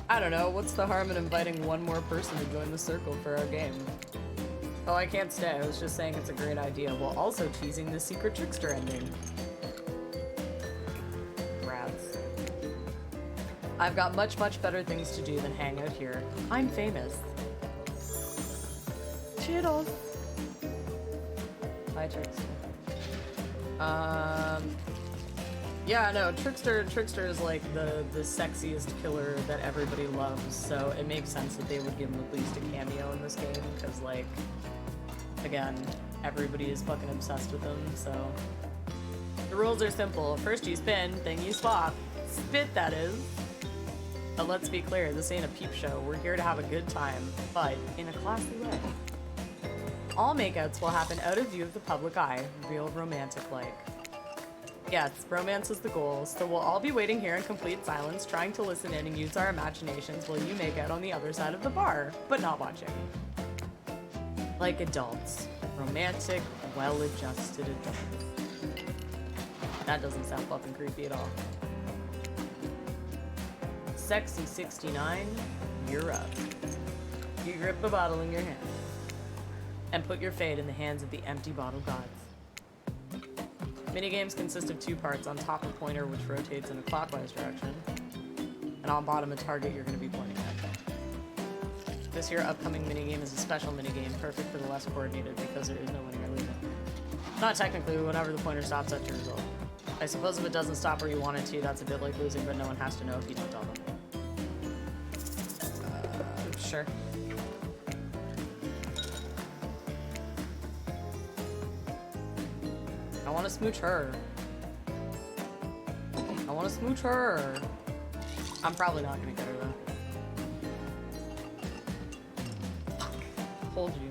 I don't know, what's the harm in inviting one more person to join the circle for our game? Oh, I can't stay. I was just saying it's a great idea, while also teasing the secret Trickster ending. Rats. I've got much, much better things to do than hang out here. I'm famous. Chittles. Bye, Trickster. Yeah, no, Trickster is like the sexiest killer that everybody loves, so it makes sense that they would give him at least a cameo in this game, because, like, again, everybody is fucking obsessed with him, so. The rules are simple. First you spin, then you swap. Spit, that is. But let's be clear, this ain't a peep show. We're here to have a good time, but in a classy way. All makeouts will happen out of view of the public eye, real romantic-like. Yes, romance is the goal, so we'll all be waiting here in complete silence, trying to listen in and use our imaginations while you make out on the other side of the bar, but not watching. Like adults. Romantic, well-adjusted adults. That doesn't sound fucking creepy at all. Sexy 69, you're up. You grip the bottle in your hand and put your fate in the hands of the empty bottle gods. Minigames consist of 2 parts: on top a pointer which rotates in a clockwise direction, and on bottom a target you're going to be pointing at. This here upcoming minigame is a special minigame, perfect for the less coordinated because there is no winning or losing. Not technically, whenever the pointer stops, that's your result. I suppose if it doesn't stop where you want it to, that's a bit like losing, but no one has to know if you don't tell them. Sure. I want to smooch her. I want to smooch her. I'm probably not going to get her, though. Fuck. Hold you.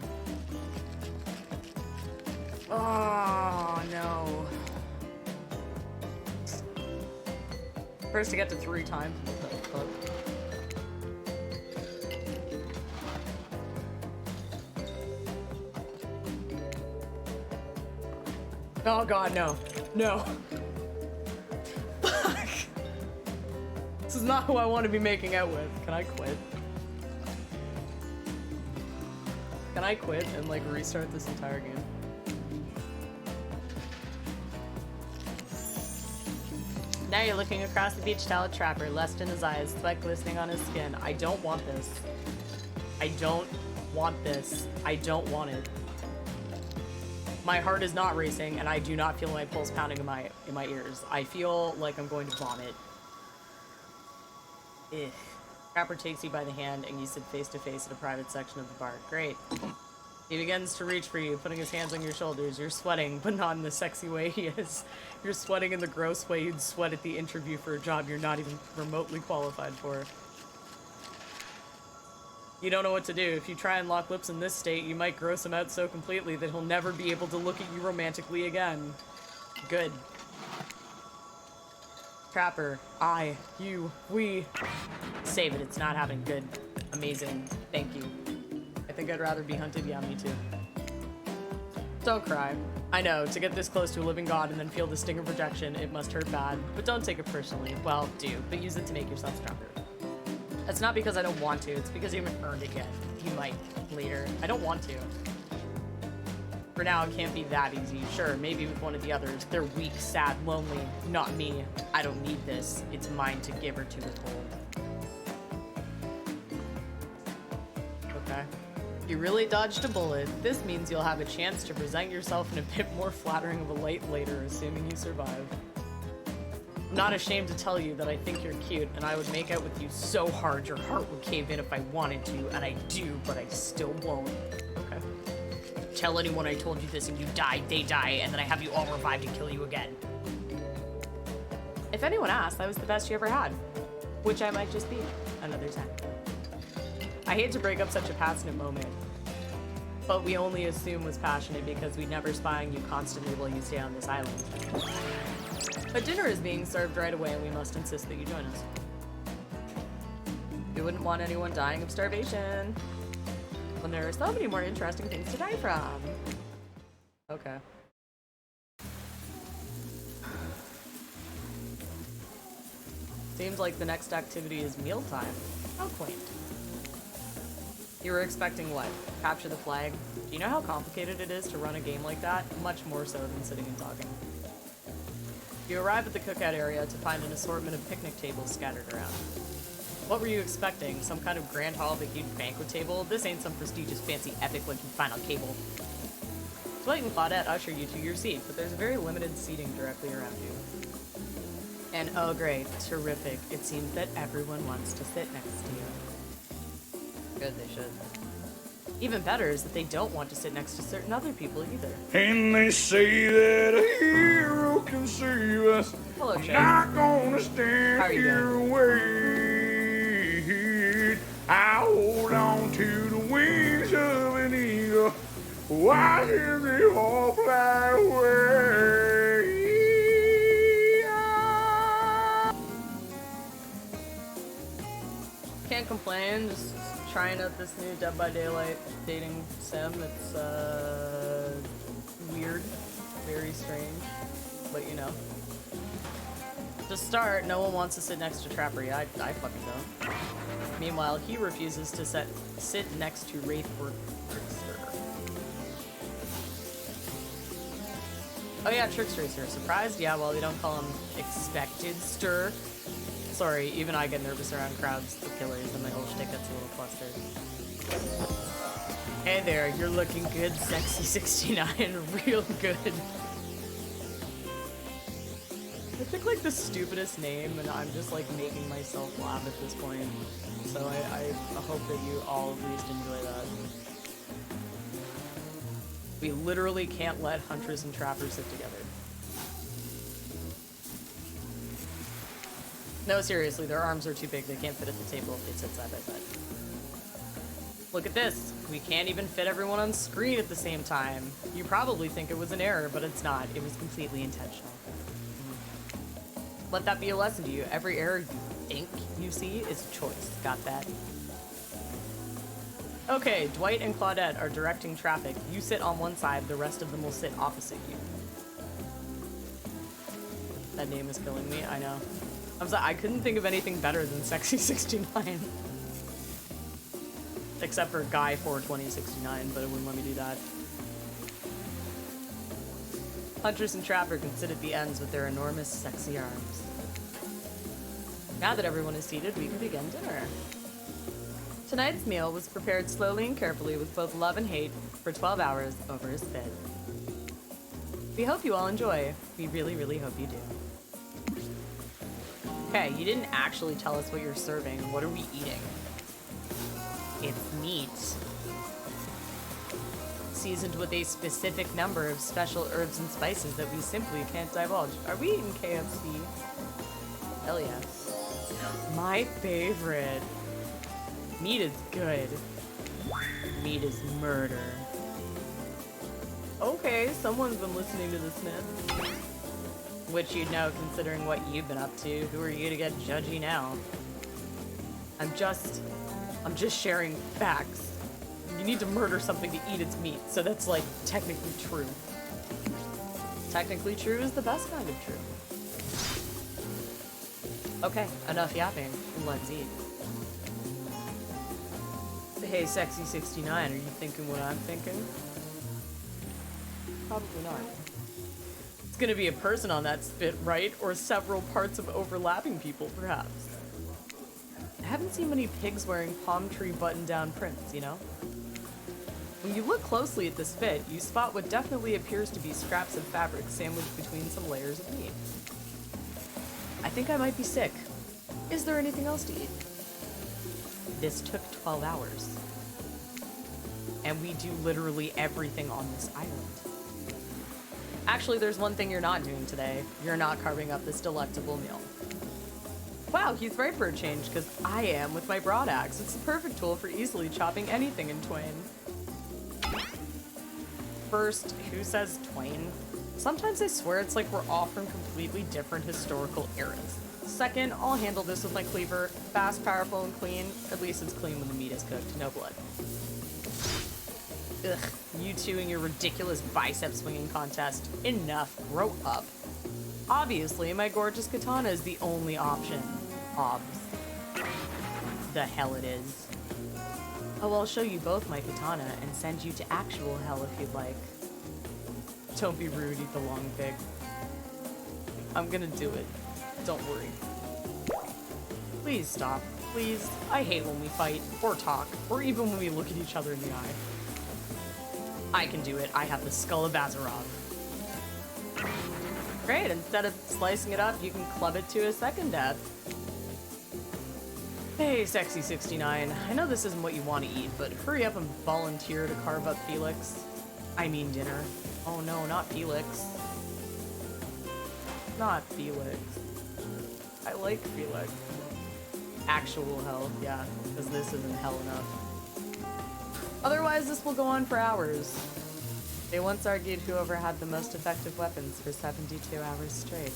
Oh, no. First to get to 3 times. What the fuck? Oh god, no. No. Fuck. This is not who I want to be making out with. Can I quit? Can I quit and like restart this entire game? Now you're looking across the beach to a trapper, lust in his eyes, sweat glistening on his skin. I don't want this. I don't want this. I don't want it. My heart is not racing, and I do not feel my pulse pounding in my ears. I feel like I'm going to vomit. Ugh. Trapper takes you by the hand, and you sit face to face in a private section of the bar. Great. He begins to reach for you, putting his hands on your shoulders. You're sweating, but not in the sexy way he is. You're sweating in the gross way you'd sweat at the interview for a job you're not even remotely qualified for. You don't know what to do. If you try and lock lips in this state, you might gross him out so completely that he'll never be able to look at you romantically again. Good. Trapper, I, you, we. Save it, it's not happening. Good. Amazing. Thank you. I think I'd rather be hunted. Yeah, me too. Don't cry. I know, to get this close to a living god and then feel the sting of rejection, it must hurt bad. But don't take it personally. Well, do, but use it to make yourself stronger. That's not because I don't want to, it's because you haven't earned it yet. You might, later. I don't want to. For now, it can't be that easy. Sure, maybe with one of the others. They're weak, sad, lonely. Not me. I don't need this. It's mine to give or to withhold. Okay. You really dodged a bullet. This means you'll have a chance to present yourself in a bit more flattering of a light later, assuming you survive. I'm not ashamed to tell you that I think you're cute, and I would make out with you so hard your heart would cave in if I wanted to, and I do, but I still won't. Okay. Tell anyone I told you this and you die, they die, and then I have you all revived and kill you again. If anyone asked, I was the best you ever had. Which I might just be another time. I hate to break up such a passionate moment, but we only assume was passionate because we never spy on you constantly while you stay on this island. But dinner is being served right away, and we must insist that you join us. We wouldn't want anyone dying of starvation when there are so many more interesting things to die from. Okay. Seems like the next activity is mealtime. How quaint. You were expecting what? Capture the flag? Do you know how complicated it is to run a game like that? Much more so than sitting and talking. You arrive at the cookout area to find an assortment of picnic tables scattered around. What were you expecting? Some kind of grand hall vacation banquet table? This ain't some prestigious fancy epic like you find on cable. Dwight and Claudette usher you to your seat, but there's very limited seating directly around you. And oh great, terrific. It seems that everyone wants to sit next to you. Good, they should. Even better is that they don't want to sit next to certain other people either. And they say that a hero can save us. Hello, I'm Shay. not gonna How stand are you here and wait. I hold on to the wings of an eagle. Why does it all fly away? Can't complain, just trying out this new Dead by Daylight dating sim. It's weird, very strange, but you know. To start, no one wants to sit next to Trapper. I fucking don't. Meanwhile, he refuses to sit next to Wraith or Trickster. Oh yeah, Trickster is here. Surprised? Yeah, well, they don't call him Expected Stir. Sorry, even I get nervous around crowds, the killers, and my whole shtick gets a little flustered. Hey there, you're looking good, sexy 69, real good. I pick like the stupidest name and I'm just like making myself laugh at this point. So I hope that you all at least enjoy that. We literally can't let hunters and trappers sit together. No, seriously, their arms are too big. They can't fit at the table if they sit side by side. Look at this. We can't even fit everyone on screen at the same time. You probably think it was an error, but it's not. It was completely intentional. Let that be a lesson to you. Every error you think you see is a choice. Got that? Okay, Dwight and Claudette are directing traffic. You sit on one side, the rest of them will sit opposite you. That name is killing me, I know. I'm sorry, I couldn't think of anything better than Sexy 69. Except for Guy 42069, but it wouldn't let me do that. Hunters and Trapper can sit at the ends with their enormous, sexy arms. Now that everyone is seated, we can begin dinner. Tonight's meal was prepared slowly and carefully with both love and hate for 12 hours over a spit. We hope you all enjoy. We really, really hope you do. Okay, you didn't actually tell us what you're serving. What are we eating? It's meat. Seasoned with a specific number of special herbs and spices that we simply can't divulge. Are we eating KFC? Hell yeah. My favorite. Meat is good. Meat is murder. Okay, someone's been listening to the Smiths. Which you'd know considering what you've been up to. Who are you to get judgy now? I'm just sharing facts. You need to murder something to eat its meat, so that's like technically true. Technically true is the best kind of true. Okay, enough yapping. Let's eat. Hey, Sexy 69, are you thinking what I'm thinking? Probably not. It's gonna be a person on that spit, right? Or several parts of overlapping people, perhaps. I haven't seen many pigs wearing palm tree button-down prints, you know? When you look closely at the spit, you spot what definitely appears to be scraps of fabric sandwiched between some layers of meat. I think I might be sick. Is there anything else to eat? This took 12 hours. And we do literally everything on this island. Actually, there's one thing you're not doing today. You're not carving up this delectable meal. Wow, he's right for a change, because I am with my broad axe. It's the perfect tool for easily chopping anything in twain. First, who says twain? Sometimes I swear it's like we're all from completely different historical eras. Second, I'll handle this with my cleaver. Fast, powerful, and clean. At least it's clean when the meat is cooked. No blood. Ugh, you two and your ridiculous bicep swinging contest. Enough. Grow up. Obviously, my gorgeous katana is the only option. Obs. The hell it is. Oh, I'll show you both my katana and send you to actual hell if you'd like. Don't be rude, eat the long pig. I'm gonna do it. Don't worry. Please stop. Please. I hate when we fight, or talk, or even when we look at each other in the eye. I can do it. I have the skull of Azeroth. Great, instead of slicing it up, you can club it to a second death. Hey, Sexy 69. I know this isn't what you want to eat, but hurry up and volunteer to carve up Felix. I mean dinner. Oh no, not Felix. Not Felix. I like Felix. Actual hell, yeah, because this isn't hell enough. Otherwise, this will go on for hours. They once argued whoever had the most effective weapons for 72 hours straight.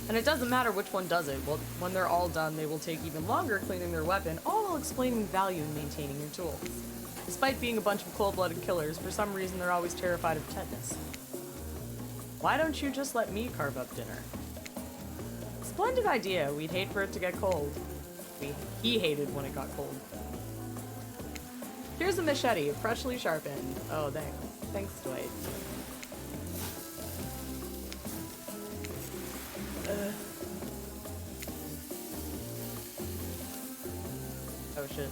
And it doesn't matter which one does it. Well, when they're all done, they will take even longer cleaning their weapon, all while explaining value in maintaining your tools. Despite being a bunch of cold-blooded killers, for some reason they're always terrified of tetanus. Why don't you just let me carve up dinner? Splendid idea. We'd hate for it to get cold. He hated when it got cold. Here's a machete, freshly sharpened. Oh, thanks. Thanks, Dwight. Oh, shit.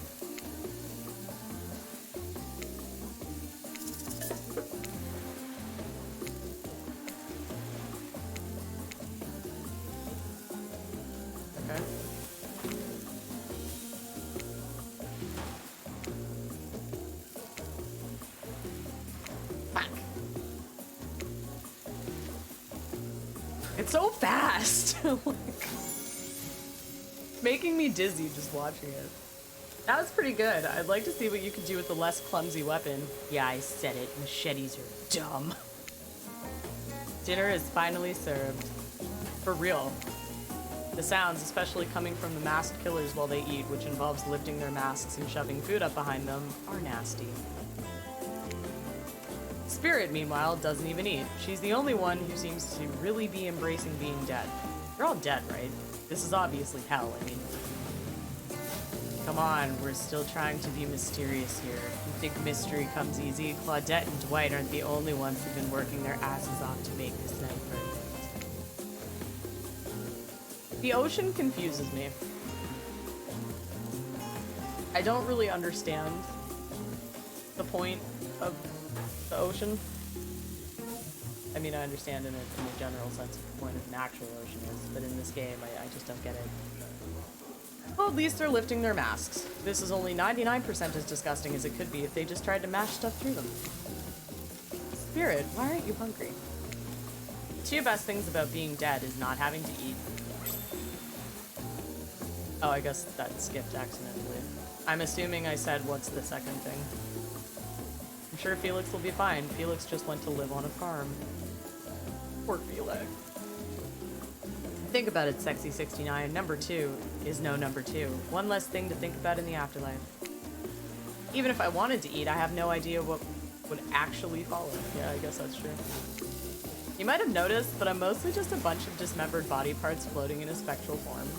It's so fast. Like, making me dizzy just watching it. That was pretty good. I'd like to see what you could do with the less clumsy weapon. Yeah, I said it. Machetes are dumb. Dinner is finally served. For real. The sounds, especially coming from the masked killers while they eat, which involves lifting their masks and shoving food up behind them, are nasty. Spirit, meanwhile, doesn't even eat. She's the only one who seems to really be embracing being dead. You're all dead, right? This is obviously hell, I mean. Come on, we're still trying to be mysterious here. You think mystery comes easy? Claudette and Dwight aren't the only ones who've been working their asses off to make this night perfect. The ocean confuses me. I don't really understand the point of the ocean. I mean, I understand in a general sense what the point of an actual ocean is, but in this game, I just don't get it. Well, at least they're lifting their masks. This is only 99% as disgusting as it could be if they just tried to mash stuff through them. Spirit, why aren't you hungry? Two best things about being dead is not having to eat. Oh, I guess that skipped accidentally. I'm assuming I said what's the second thing. I'm sure Felix will be fine. Felix just went to live on a farm. Poor Felix. Think about it, Sexy 69. Number 2 is no number 2. One less thing to think about in the afterlife. Even if I wanted to eat, I have no idea what would actually follow. Yeah, I guess that's true. You might have noticed, but I'm mostly just a bunch of dismembered body parts floating in a spectral form.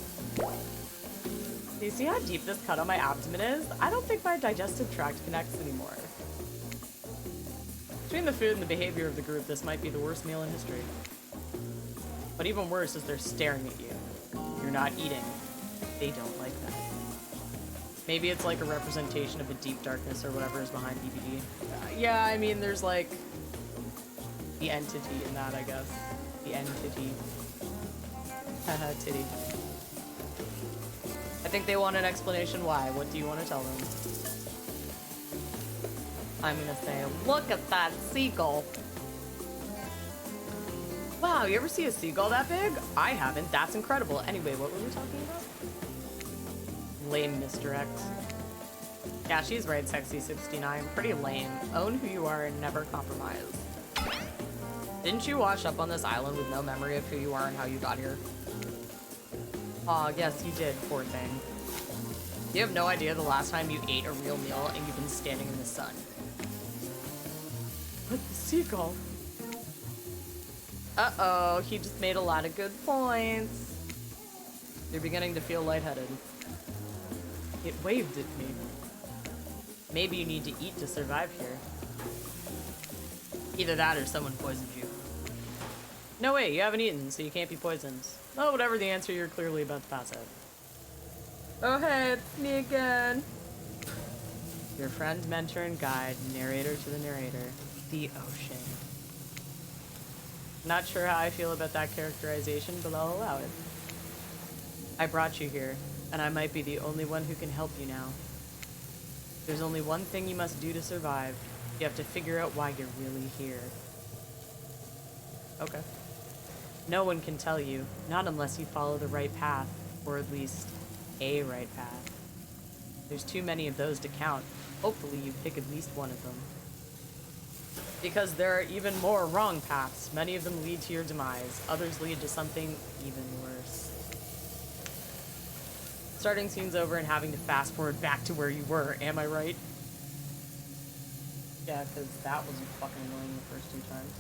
Do you see how deep this cut on my abdomen is? I don't think my digestive tract connects anymore. Between the food and the behavior of the group, this might be the worst meal in history. But even worse is they're staring at you. You're not eating. They don't like that. Maybe it's like a representation of a deep darkness or whatever is behind BBD. Yeah, I mean, there's like the entity in that, I guess. The entity. Haha, titty. I think they want an explanation why. What do you want to tell them? I'm gonna say, look at that seagull. Wow, you ever see a seagull that big? I haven't. That's incredible. Anyway, what were we talking about? Lame Mr. X. Yeah, she's right, Sexy 69. Pretty lame. Own who you are and never compromise. Didn't you wash up on this island with no memory of who you are and how you got here? Aw, yes, you did, poor thing. You have no idea the last time you ate a real meal and you've been standing in the sun. But the seagull. Uh-oh, he just made a lot of good points. You're beginning to feel lightheaded. It waved at me. Maybe you need to eat to survive here. Either that or someone poisoned you. No way, you haven't eaten, so you can't be poisoned. Oh, whatever the answer, you're clearly about to pass out. Oh hey, it's me again. Your friend, mentor, and guide, narrator to the narrator, the ocean. Not sure how I feel about that characterization, but I'll allow it. I brought you here, and I might be the only one who can help you now. There's only one thing you must do to survive. You have to figure out why you're really here. Okay. No one can tell you, not unless you follow the right path, or at least a right path. There's too many of those to count. Hopefully you pick at least one of them. Because there are even more wrong paths. Many of them lead to your demise. Others lead to something even worse. Starting scene's over and having to fast forward back to where you were. Am I right? Yeah, because that was fucking annoying the first 2 times.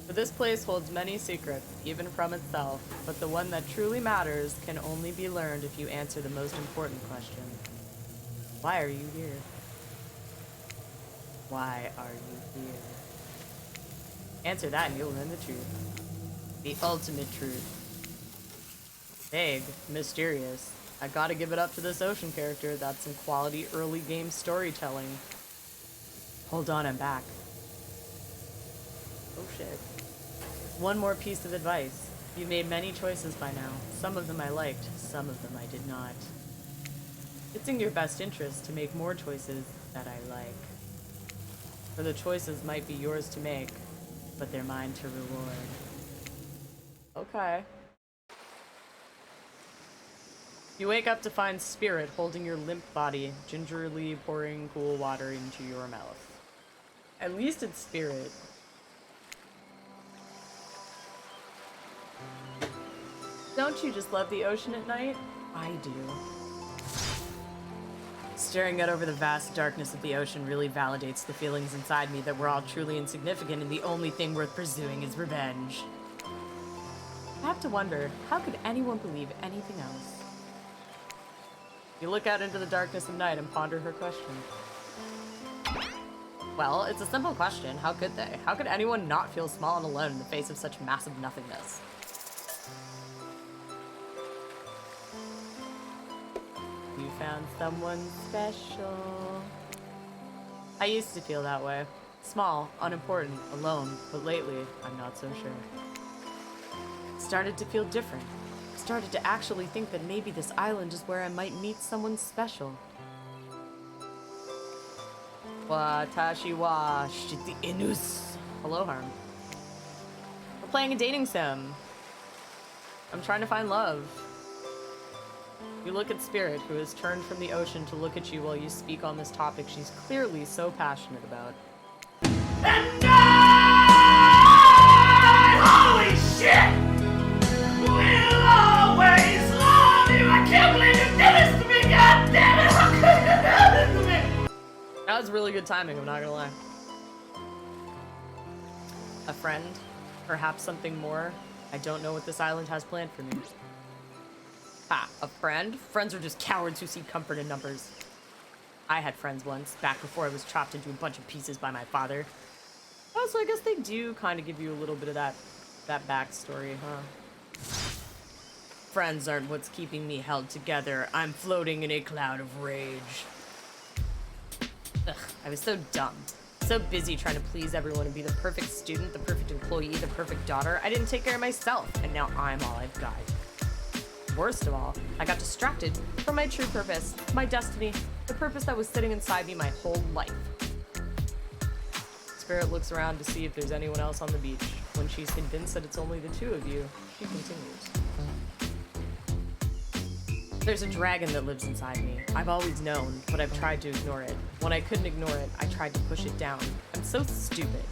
For this place holds many secrets, even from itself, but the one that truly matters can only be learned if you answer the most important question. Why are you here? Why are you here? Answer that and you'll learn the truth. The ultimate truth. Vague, mysterious. I gotta give it up to this ocean character. That's some quality early game storytelling. Hold on, I'm back. Oh shit. One more piece of advice. You made many choices by now. Some of them I liked, some of them I did not. It's in your best interest to make more choices that I like. For the choices might be yours to make, but they're mine to reward. Okay. You wake up to find Spirit holding your limp body, gingerly pouring cool water into your mouth. At least it's Spirit. Don't you just love the ocean at night? I do. Staring out over the vast darkness of the ocean really validates the feelings inside me that we're all truly insignificant and the only thing worth pursuing is revenge. I have to wonder, how could anyone believe anything else? You look out into the darkness of night and ponder her question. Well, it's a simple question. How could they? How could anyone not feel small and alone in the face of such massive nothingness? You found someone special. I used to feel that way. Small, unimportant, alone, but lately, I'm not so sure. Started to feel different. Started to actually think that maybe this island is where I might meet someone special. Watashi wa shite inus. Hello, Harm. We're playing a dating sim. I'm trying to find love. You look at Spirit, who has turned from the ocean to look at you while you speak on this topic she's clearly so passionate about. And holy shit! We'll always love you. I can't believe you did this to me. God damn it! How could you do this to me? That was really good timing, I'm not gonna lie. A friend? Perhaps something more? I don't know what this island has planned for me. Ha, a friend? Friends are just cowards who seek comfort in numbers. I had friends once, back before I was chopped into a bunch of pieces by my father. Oh, so I guess they do kind of give you a little bit of that backstory, huh? Friends aren't what's keeping me held together. I'm floating in a cloud of rage. Ugh, I was so dumb. So busy trying to please everyone and be the perfect student, the perfect employee, the perfect daughter. I didn't take care of myself, and now I'm all I've got. Worst of all, I got distracted from my true purpose, my destiny, the purpose that was sitting inside me my whole life. Spirit looks around to see if there's anyone else on the beach. When she's convinced that it's only the two of you, she continues. There's a dragon that lives inside me. I've always known, but I've tried to ignore it. When I couldn't ignore it, I tried to push it down. I'm so stupid.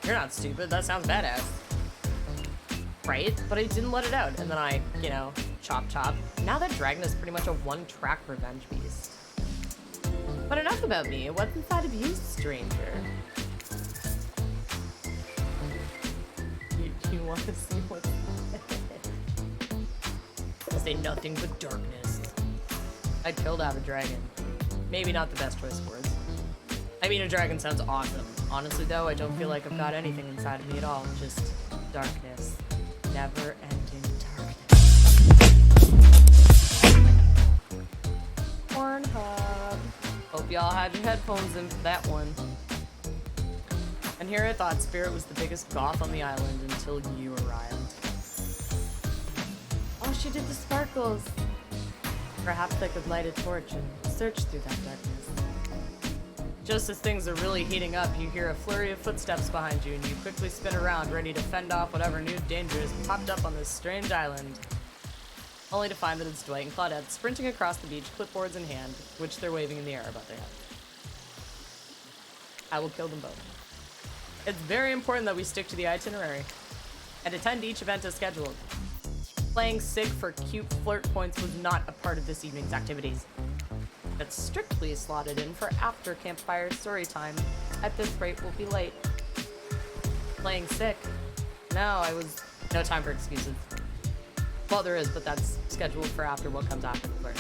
You're not stupid, that sounds badass. Right? But I didn't let it out, and then I, you know, chop chop. Now that dragon is pretty much a one-track revenge beast. But enough about me. What's inside of you, stranger? You want to see what's... I say nothing but darkness. I'd kill to have a dragon. Maybe not the best choice of words. I mean, a dragon sounds awesome. Honestly, though, I don't feel like I've got anything inside of me at all. Just darkness. Never-ending darkness. Pornhub. Hope y'all had your headphones in for that one. And here I thought Spirit was the biggest goth on the island until you arrived. Oh, she did the sparkles. Perhaps I could light a torch and search through that darkness. Just as things are really heating up, you hear a flurry of footsteps behind you, and you quickly spin around, ready to fend off whatever new danger has popped up on this strange island. Only to find that it's Dwight and Claudette sprinting across the beach, clipboards in hand, which they're waving in the air above their heads. I will kill them both. It's very important that we stick to the itinerary and attend each event as scheduled. Playing Sig for cute flirt points was not a part of this evening's activities. That's strictly slotted in for after campfire story time. At this rate, we'll be late. Playing sick? No time for excuses. Well, there is, but that's scheduled for after what comes after the flirt.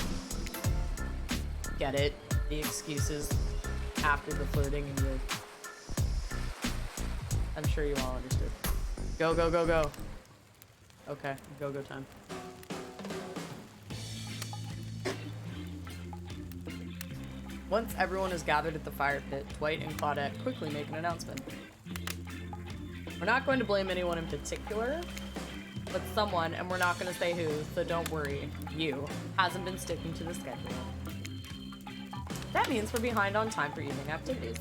Get it? The excuses after the flirting and the... I'm sure you all understood. Go, go, go, go. Okay, go time. Once everyone is gathered at the fire pit, Dwight and Claudette quickly make an announcement. We're not going to blame anyone in particular, but someone, and we're not going to say who, so don't worry, you, hasn't been sticking to the schedule. That means we're behind on time for evening activities.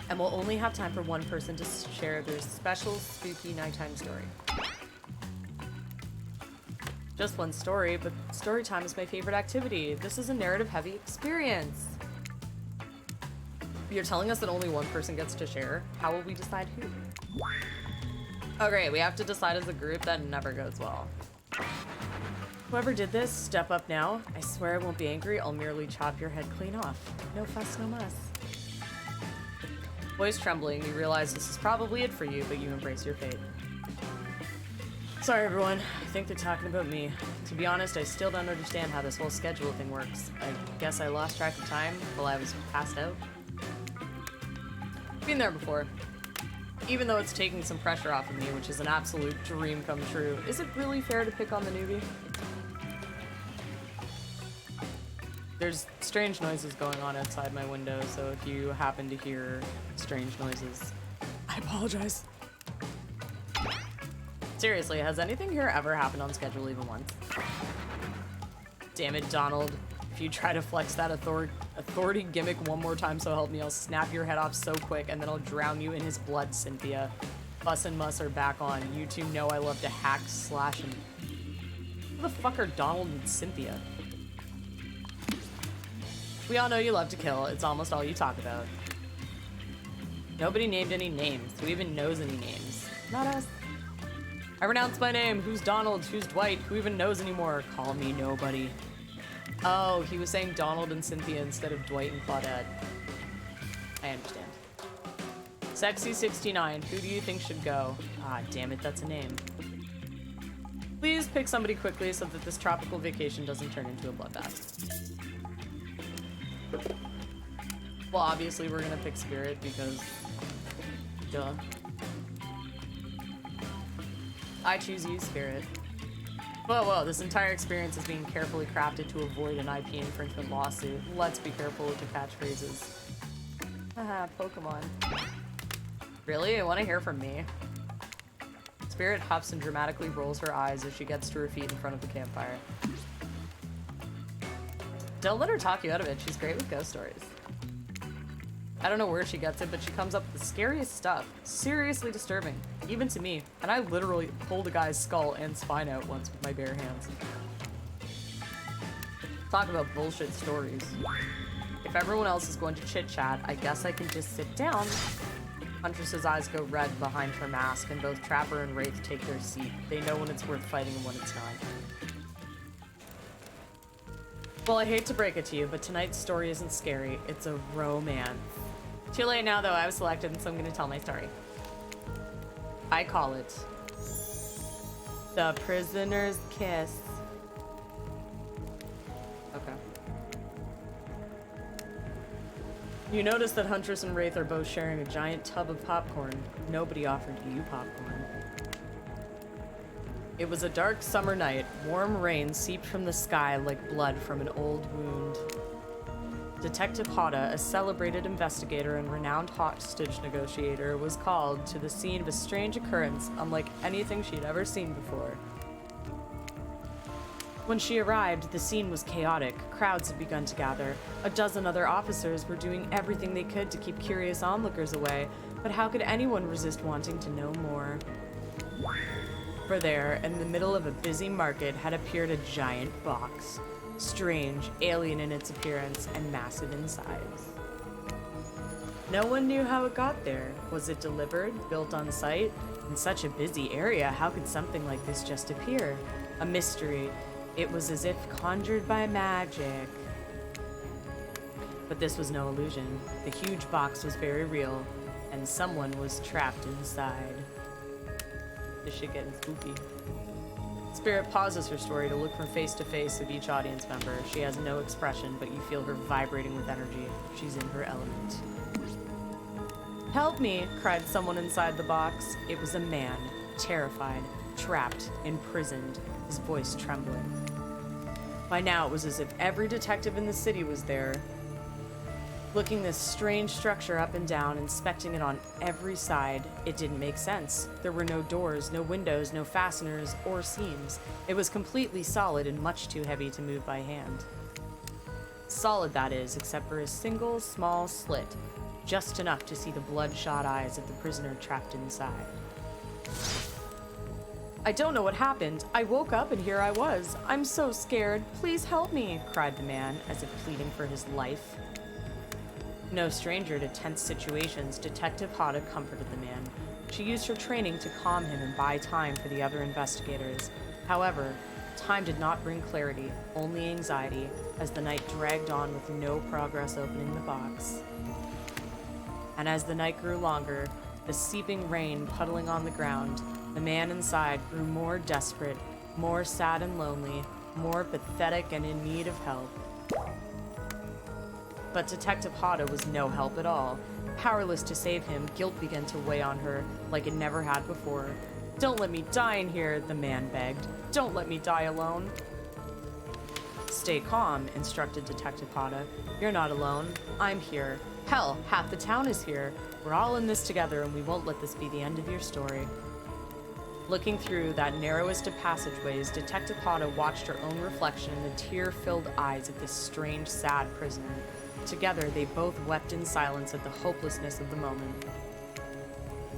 And we'll only have time for one person to share their special spooky nighttime story. Just one story, but story time is my favorite activity. This is a narrative-heavy experience. You're telling us that only one person gets to share? How will we decide who? Okay, we have to decide as a group. That never goes well. Whoever did this, step up now. I swear I won't be angry. I'll merely chop your head clean off. No fuss, no muss. Voice trembling, you realize this is probably it for you, but you embrace your fate. Sorry, everyone. I think they're talking about me. To be honest, I still don't understand how this whole schedule thing works. I guess I lost track of time while I was passed out. Been there before. Even though it's taking some pressure off of me, which is an absolute dream come true, is it really fair to pick on the newbie? There's strange noises going on outside my window, so if you happen to hear strange noises, I apologize. Seriously, has anything here ever happened on schedule even once? Damn it, Donald. If you try to flex that authority gimmick one more time, so help me, I'll snap your head off so quick and then I'll drown you in his blood, Cynthia. Fuss and Muss are back on. You two know I love to hack, slash, and... Who the fuck are Donald and Cynthia? We all know you love to kill. It's almost all you talk about. Nobody named any names. Who even knows any names? Not us. I renounce my name. Who's Donald? Who's Dwight? Who even knows anymore? Call me nobody. Oh, he was saying Donald and Cynthia instead of Dwight and Claudette. I understand. Sexy69, who do you think should go? Ah, damn it, that's a name. Please pick somebody quickly so that this tropical vacation doesn't turn into a bloodbath. Well, obviously we're gonna pick Spirit because... duh. I choose you, Spirit. Whoa, whoa, this entire experience is being carefully crafted to avoid an IP infringement lawsuit. Let's be careful with the catchphrases. Haha, Pokemon. Really? I want to hear from me. Spirit huffs and dramatically rolls her eyes as she gets to her feet in front of the campfire. Don't let her talk you out of it. She's great with ghost stories. I don't know where she gets it, but she comes up with the scariest stuff. Seriously disturbing. Even to me. And I literally pulled a guy's skull and spine out once with my bare hands. Talk about bullshit stories. If everyone else is going to chit-chat, I guess I can just sit down. Huntress's eyes go red behind her mask, and both Trapper and Wraith take their seat. They know when it's worth fighting and when it's not. Well, I hate to break it to you, but tonight's story isn't scary. It's a romance. Too late now, though. I was selected, so I'm going to tell my story. I call it The Prisoner's Kiss. Okay. You notice that Huntress and Wraith are both sharing a giant tub of popcorn. Nobody offered you popcorn. It was a dark summer night. Warm rain seeped from the sky like blood from an old wound. Detective Hada, a celebrated investigator and renowned hostage negotiator, was called to the scene of a strange occurrence unlike anything she'd ever seen before. When she arrived, the scene was chaotic. Crowds had begun to gather. A dozen other officers were doing everything they could to keep curious onlookers away, but how could anyone resist wanting to know more? For there, in the middle of a busy market, had appeared a giant box. Strange, alien in its appearance, and massive in size. No one knew how it got there. Was it delivered, built on site? In such a busy area, how could something like this just appear? A mystery. It was as if conjured by magic. But this was no illusion. The huge box was very real, and someone was trapped inside. This shit getting spooky. Spirit pauses her story to look from face to face of each audience member. She has no expression, but you feel her vibrating with energy. She's in her element. Help me, cried someone inside the box. It was a man, terrified, trapped, imprisoned, his voice trembling. By now it was as if every detective in the city was there, looking this strange structure up and down, inspecting it on every side. It didn't make sense. There were no doors, no windows, no fasteners or seams. It was completely solid and much too heavy to move by hand. Solid, that is, except for a single small slit, just enough to see the bloodshot eyes of the prisoner trapped inside. I don't know what happened. I woke up and here I was. I'm so scared. Please help me, cried the man, as if pleading for his life. No stranger to tense situations, Detective Hada comforted the man. She used her training to calm him and buy time for the other investigators. However, time did not bring clarity, only anxiety, as the night dragged on with no progress opening the box. And as the night grew longer, the seeping rain puddling on the ground, the man inside grew more desperate, more sad and lonely, more pathetic and in need of help. But Detective Hada was no help at all. Powerless to save him, guilt began to weigh on her like it never had before. Don't let me die in here, the man begged. Don't let me die alone. Stay calm, instructed Detective Hada. You're not alone. I'm here. Hell, half the town is here. We're all in this together and we won't let this be the end of your story. Looking through that narrowest of passageways, Detective Hada watched her own reflection in the tear-filled eyes of this strange, sad prisoner. Together, they both wept in silence at the hopelessness of the moment.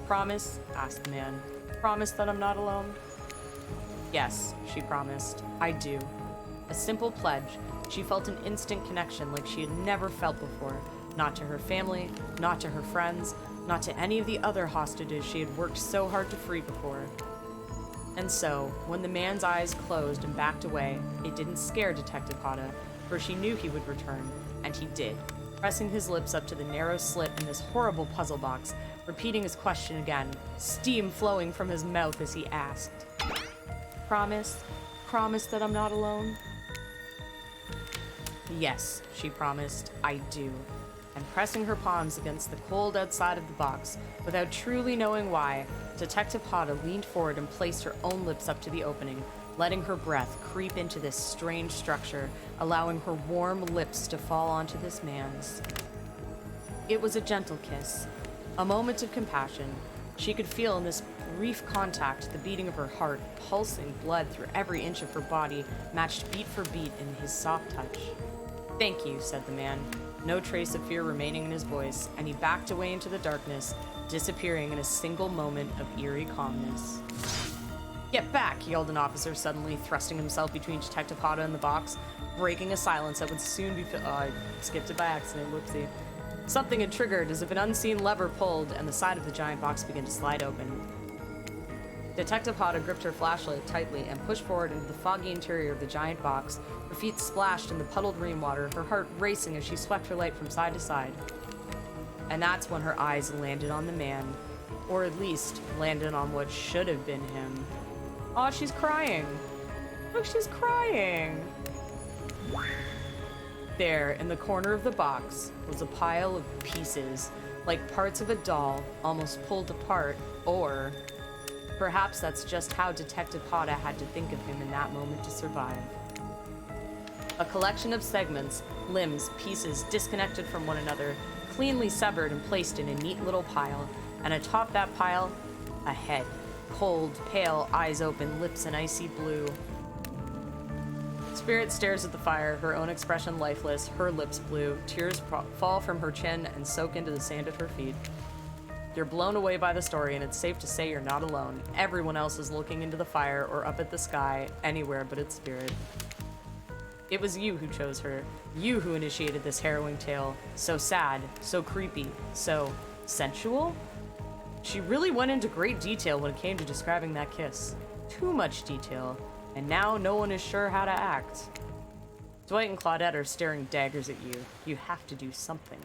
Promise? Asked the man. Promise that I'm not alone? Yes, she promised. I do. A simple pledge. She felt an instant connection like she had never felt before. Not to her family, not to her friends, not to any of the other hostages she had worked so hard to free before. And so, when the man's eyes closed and backed away, it didn't scare Detective Hada, for she knew he would return, and he did, pressing his lips up to the narrow slit in this horrible puzzle box, repeating his question again, steam flowing from his mouth as he asked, Promise? Promise that I'm not alone? Yes, she promised, I do. And pressing her palms against the cold outside of the box, without truly knowing why, Detective Hada leaned forward and placed her own lips up to the opening, letting her breath creep into this strange structure, allowing her warm lips to fall onto this man's. It was a gentle kiss, a moment of compassion. She could feel in this brief contact the beating of her heart, pulsing blood through every inch of her body, matched beat for beat in his soft touch. Thank you, said the man, no trace of fear remaining in his voice, and he backed away into the darkness, disappearing in a single moment of eerie calmness. Get back, yelled an officer suddenly, thrusting himself between Detective Hada and the box, breaking a silence that would soon be I skipped it by accident, whoopsie. Something had triggered as if an unseen lever pulled, and the side of the giant box began to slide open. Detective Hada gripped her flashlight tightly and pushed forward into the foggy interior of the giant box, her feet splashed in the puddled rainwater, her heart racing as she swept her light from side to side. And that's when her eyes landed on the man, or at least landed on what should have been him. Aw, she's crying. Look, she's crying. There, in the corner of the box, was a pile of pieces, like parts of a doll, almost pulled apart, or perhaps that's just how Detective Hada had to think of him in that moment to survive. A collection of segments, limbs, pieces disconnected from one another, cleanly severed and placed in a neat little pile, and atop that pile, a head. Cold, pale, eyes open, lips an icy blue. Spirit stares at the fire, her own expression lifeless, her lips blue. Tears fall from her chin and soak into the sand at her feet. You're blown away by the story, and it's safe to say you're not alone. Everyone else is looking into the fire or up at the sky, anywhere but its spirit. It was you who chose her. You who initiated this harrowing tale. So sad, so creepy, so sensual? She really went into great detail when it came to describing that kiss. Too much detail, and now no one is sure how to act. Dwight and Claudette are staring daggers at you. You have to do something.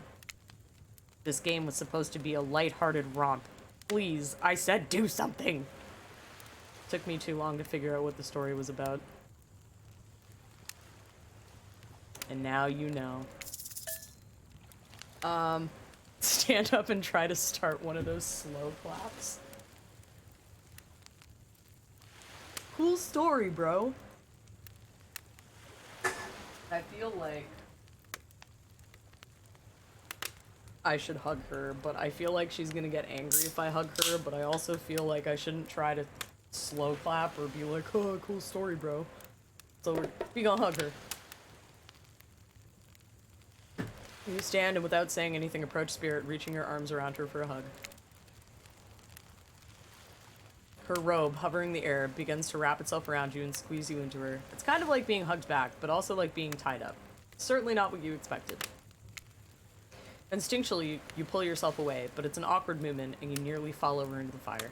This game was supposed to be a light-hearted romp. Please, I said do something! Took me too long to figure out what the story was about. And now you know. Stand up and try to start one of those slow claps. Cool story, bro. I feel like I should hug her, but I feel like she's gonna get angry if I hug her, but I also feel like I shouldn't try to slow clap or be like, oh, cool story, bro. So we gonna hug her. You stand and without saying anything approach Spirit, reaching your arms around her for a hug. Her robe, hovering in the air, begins to wrap itself around you and squeeze you into her. It's kind of like being hugged back, but also like being tied up. Certainly not what you expected. Instinctually, you pull yourself away, but it's an awkward movement and you nearly fall over into the fire.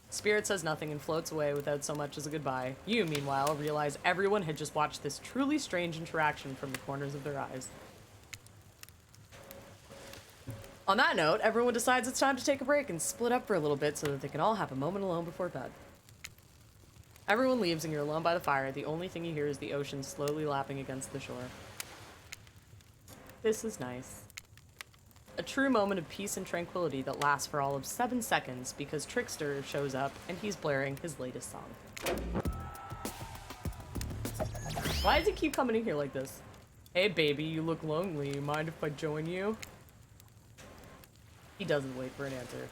Spirit says nothing and floats away without so much as a goodbye. You, meanwhile, realize everyone had just watched this truly strange interaction from the corners of their eyes. On that note, everyone decides it's time to take a break and split up for a little bit so that they can all have a moment alone before bed. Everyone leaves and you're alone by the fire. The only thing you hear is the ocean slowly lapping against the shore. This is nice. A true moment of peace and tranquility that lasts for all of 7 seconds because Trickster shows up and he's blaring his latest song. Why does he keep coming in here like this? Hey baby, you look lonely. You mind if I join you? He doesn't wait for an answer.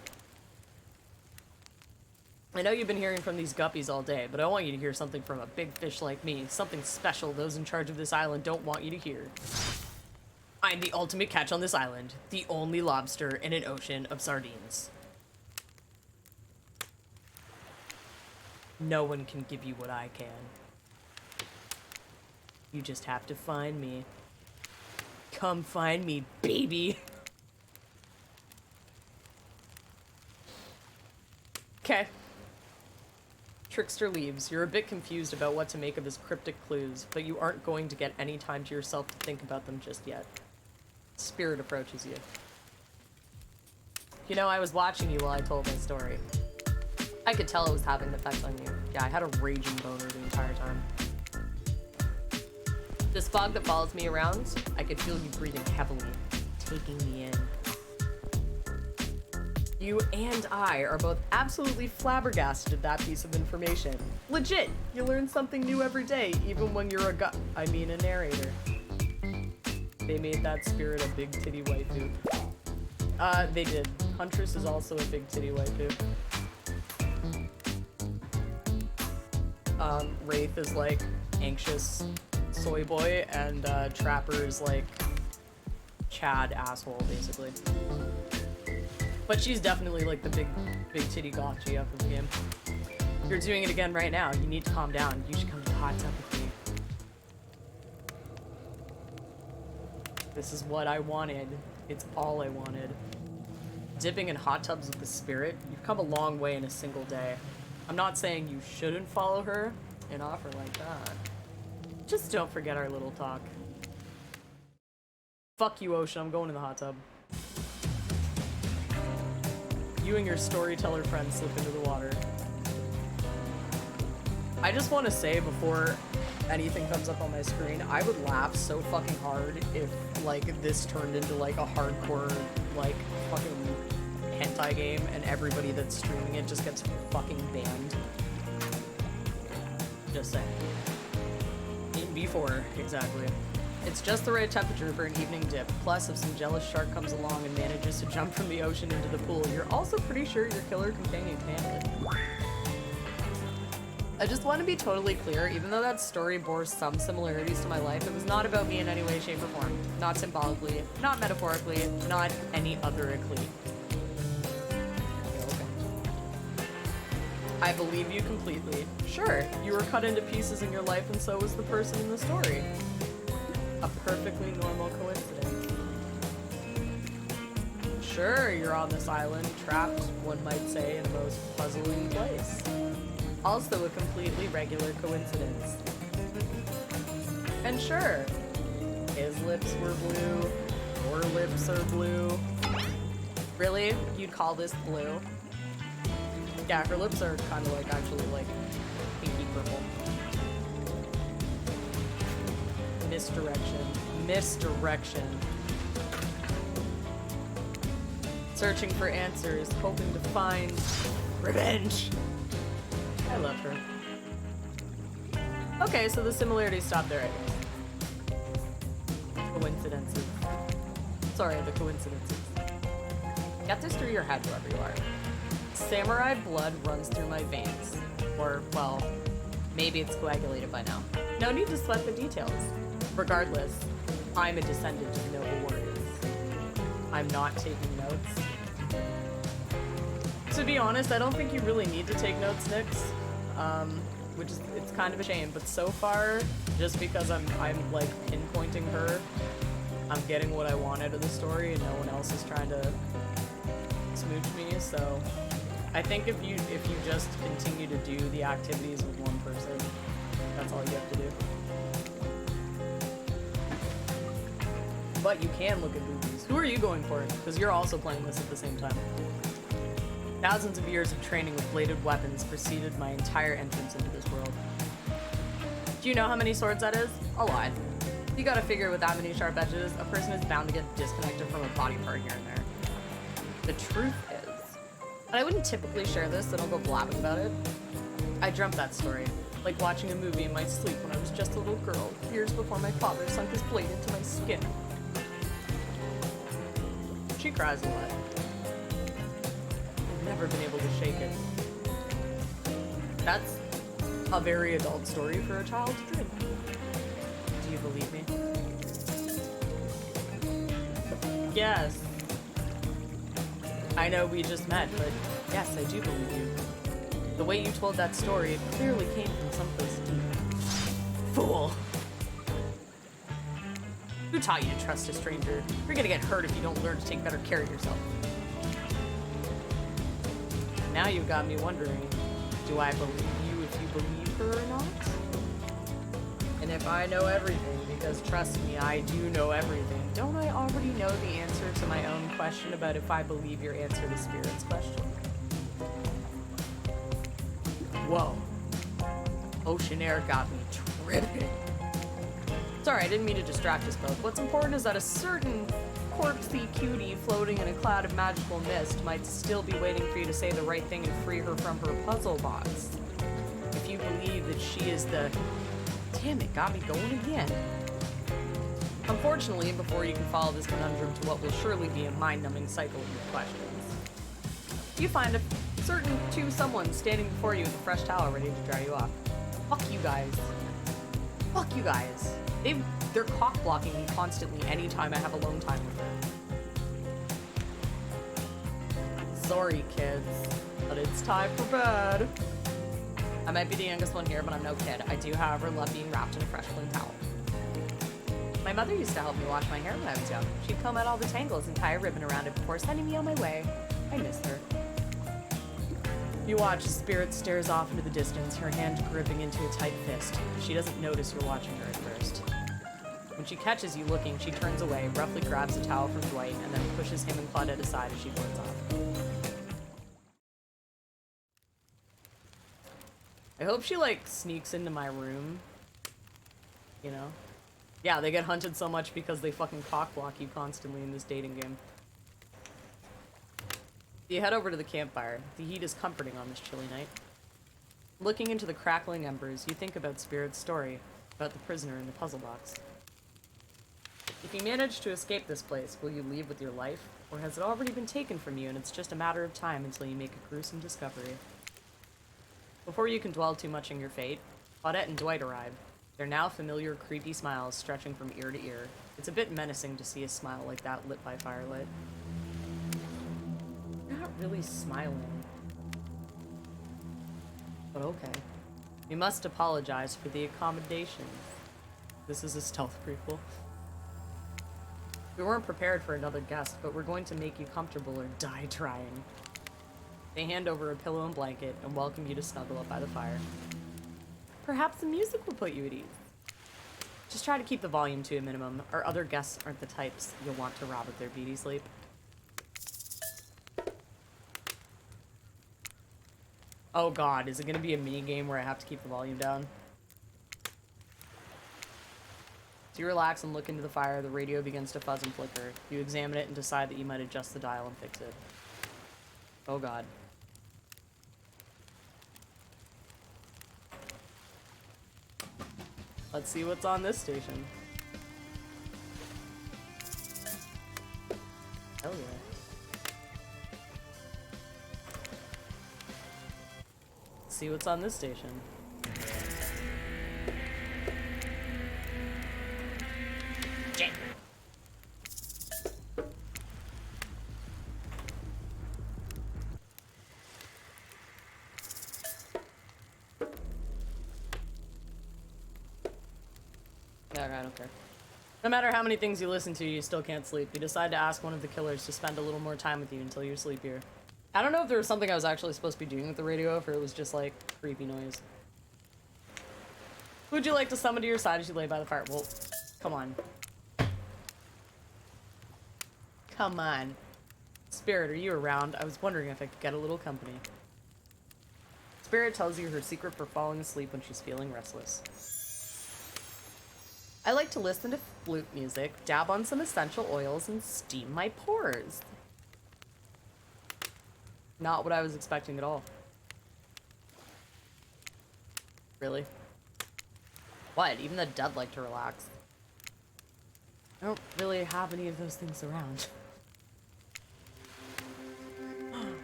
I know you've been hearing from these guppies all day, but I want you to hear something from a big fish like me. Something special those in charge of this island don't want you to hear. I'm the ultimate catch on this island. The only lobster in an ocean of sardines. No one can give you what I can. You just have to find me. Come find me, baby. Okay. Trickster leaves. You're a bit confused about what to make of his cryptic clues, but you aren't going to get any time to yourself to think about them just yet. Spirit approaches you. You know, I was watching you while I told my story. I could tell it was having an effect on you. Yeah, I had a raging boner the entire time. This fog that follows me around, I could feel you breathing heavily, taking me in. You and I are both absolutely flabbergasted at that piece of information. Legit, you learn something new every day, even when you're a narrator. They made that Spirit a big titty waifu. They did. Huntress is also a big titty waifu. Wraith is like anxious soy boy, and Trapper is like Chad asshole, basically. But she's definitely like the big titty goth GF of the game. You're doing it again right now. You need to calm down. You should come to the hot tub with me. This is what I wanted. It's all I wanted. Dipping in hot tubs with the Spirit, you've come a long way in a single day. I'm not saying you shouldn't follow her and offer like that. Just don't forget our little talk. Fuck you, Ocean. I'm going in the hot tub. You and your storyteller friend slip into the water. I just want to say before anything comes up on my screen, I would laugh so fucking hard if, like, this turned into, like, a hardcore, like, fucking hentai game and everybody that's streaming it just gets fucking banned. Just saying. In B4, exactly. It's just the right temperature for an evening dip. Plus, if some jealous shark comes along and manages to jump from the ocean into the pool, you're also pretty sure your killer companion can handle it. I just want to be totally clear, even though that story bore some similarities to my life, it was not about me in any way, shape, or form. Not symbolically, not metaphorically, not any otherically. Okay. I believe you completely. Sure, you were cut into pieces in your life and so was the person in the story. A perfectly normal coincidence. Sure, you're on this island, trapped, one might say, in a most puzzling place. Also a completely regular coincidence. And sure, his lips were blue, your lips are blue. Really? You'd call this blue? Yeah, her lips are kind of like, actually, like, pinky purple. Misdirection. Misdirection. Searching for answers, hoping to find revenge. I love her. Okay, so the similarities stop there, I guess. Coincidences. Sorry, the coincidences. Get this through your head wherever you are. Samurai blood runs through my veins. Or, well, maybe it's coagulated by now. No need to sweat the details. Regardless, I'm a descendant of noble warriors. I'm not taking notes. To be honest, I don't think you really need to take notes, Nyx. Which is, it's kind of a shame, but so far, just because I'm like pinpointing her, I'm getting what I want out of the story and no one else is trying to smooch me, so I think if you just continue to do the activities with one person, that's all you have to do. But you can look at movies. Who are you going for? Because you're also playing this at the same time. Thousands of years of training with bladed weapons preceded my entire entrance into this world. Do you know how many swords that is? A lot. You gotta figure with that many sharp edges, a person is bound to get disconnected from a body part here and there. The truth is, and I wouldn't typically share this, so don't go blabbing about it. I dreamt that story, like watching a movie in my sleep when I was just a little girl, years before my father sunk his blade into my skin. She cries a lot. I've never been able to shake it. That's a very adult story for a child to dream. Do you believe me? Yes. I know we just met, but yes, I do believe you. The way you told that story, it clearly came from someplace deep. Fool! Who taught you to trust a stranger? You're gonna get hurt if you don't learn to take better care of yourself. Now you've got me wondering, do I believe you if you believe her or not? And if I know everything, because trust me, I do know everything, don't I already know the answer to my own question about if I believe your answer to Spirit's question? Whoa. Ocean air got me tripping. Sorry, I didn't mean to distract us both. What's important is that a certain corpsey cutie floating in a cloud of magical mist might still be waiting for you to say the right thing and free her from her puzzle box. If you believe that she is the... Damn it, got me going again. Unfortunately, before you can follow this conundrum to what will surely be a mind-numbing cycle of questions, you find a certain someone standing before you with a fresh towel ready to dry you off. Fuck you guys. Fuck you guys. They're cock-blocking me constantly anytime I have alone time with her. Sorry, kids, but it's time for bed. I might be the youngest one here, but I'm no kid. I do, however, love being wrapped in a fresh, clean towel. My mother used to help me wash my hair when I was young. She'd comb out all the tangles and tie a ribbon around it before sending me on my way. I miss her. You watch as Spirit stares off into the distance, her hand gripping into a tight fist. She doesn't notice you're watching her at first. When she catches you looking, she turns away, roughly grabs a towel from Dwight, and then pushes him and Claudette aside as she boards off. I hope she, like, sneaks into my room. You know? Yeah, they get hunted so much because they fucking cock-block you constantly in this dating game. You head over to the campfire. The heat is comforting on this chilly night. Looking into the crackling embers, you think about Spirit's story, about the prisoner in the puzzle box. If you manage to escape this place, will you leave with your life? Or has it already been taken from you and it's just a matter of time until you make a gruesome discovery? Before you can dwell too much on your fate, Claudette and Dwight arrive. Their now familiar creepy smiles stretching from ear to ear. It's a bit menacing to see a smile like that lit by firelight. You're not really smiling. But okay. We must apologize for the accommodations. This is a stealth prequel. We weren't prepared for another guest, but we're going to make you comfortable or die trying. They hand over a pillow and blanket and welcome you to snuggle up by the fire. Perhaps the music will put you at ease. Just try to keep the volume to a minimum. Our other guests aren't the types you'll want to rob of their beauty sleep. Oh god, is it gonna be a mini game where I have to keep the volume down? So you relax and look into the fire, the radio begins to fuzz and flicker. You examine it and decide that you might adjust the dial and fix it. Oh god. Let's see what's on this station. Hell yeah. Let's see what's on this station. Jake. Okay, I don't care. No matter how many things you listen to, you still can't sleep. You decide to ask one of the killers to spend a little more time with you until you're sleepier. I don't know if there was something I was actually supposed to be doing with the radio, if it was just like creepy noise. Who would you like to summon to your side as you lay by the fire? Well, come on. Come on. Spirit, are you around? I was wondering if I could get a little company. Spirit tells you her secret for falling asleep when she's feeling restless. I like to listen to flute music, dab on some essential oils, and steam my pores. Not what I was expecting at all. Really? What? Even the dead like to relax. I don't really have any of those things around.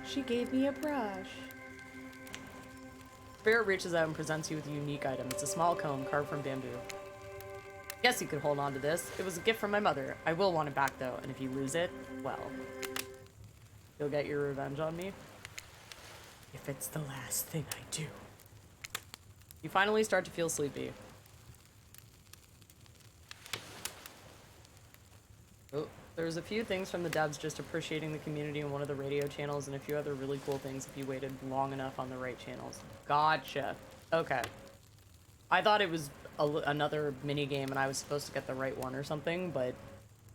She gave me a brush. Spirit reaches out and presents you with a unique item. It's a small comb carved from bamboo. Guess you could hold on to this. It was a gift from my mother. I will want it back though, and if you lose it, well, you'll get your revenge on me. If it's the last thing I do. You finally start to feel sleepy. Oh, there's a few things from the devs just appreciating the community on one of the radio channels and a few other really cool things if you waited long enough on the right channels. Gotcha. Okay. I thought it was another mini game and I was supposed to get the right one or something, but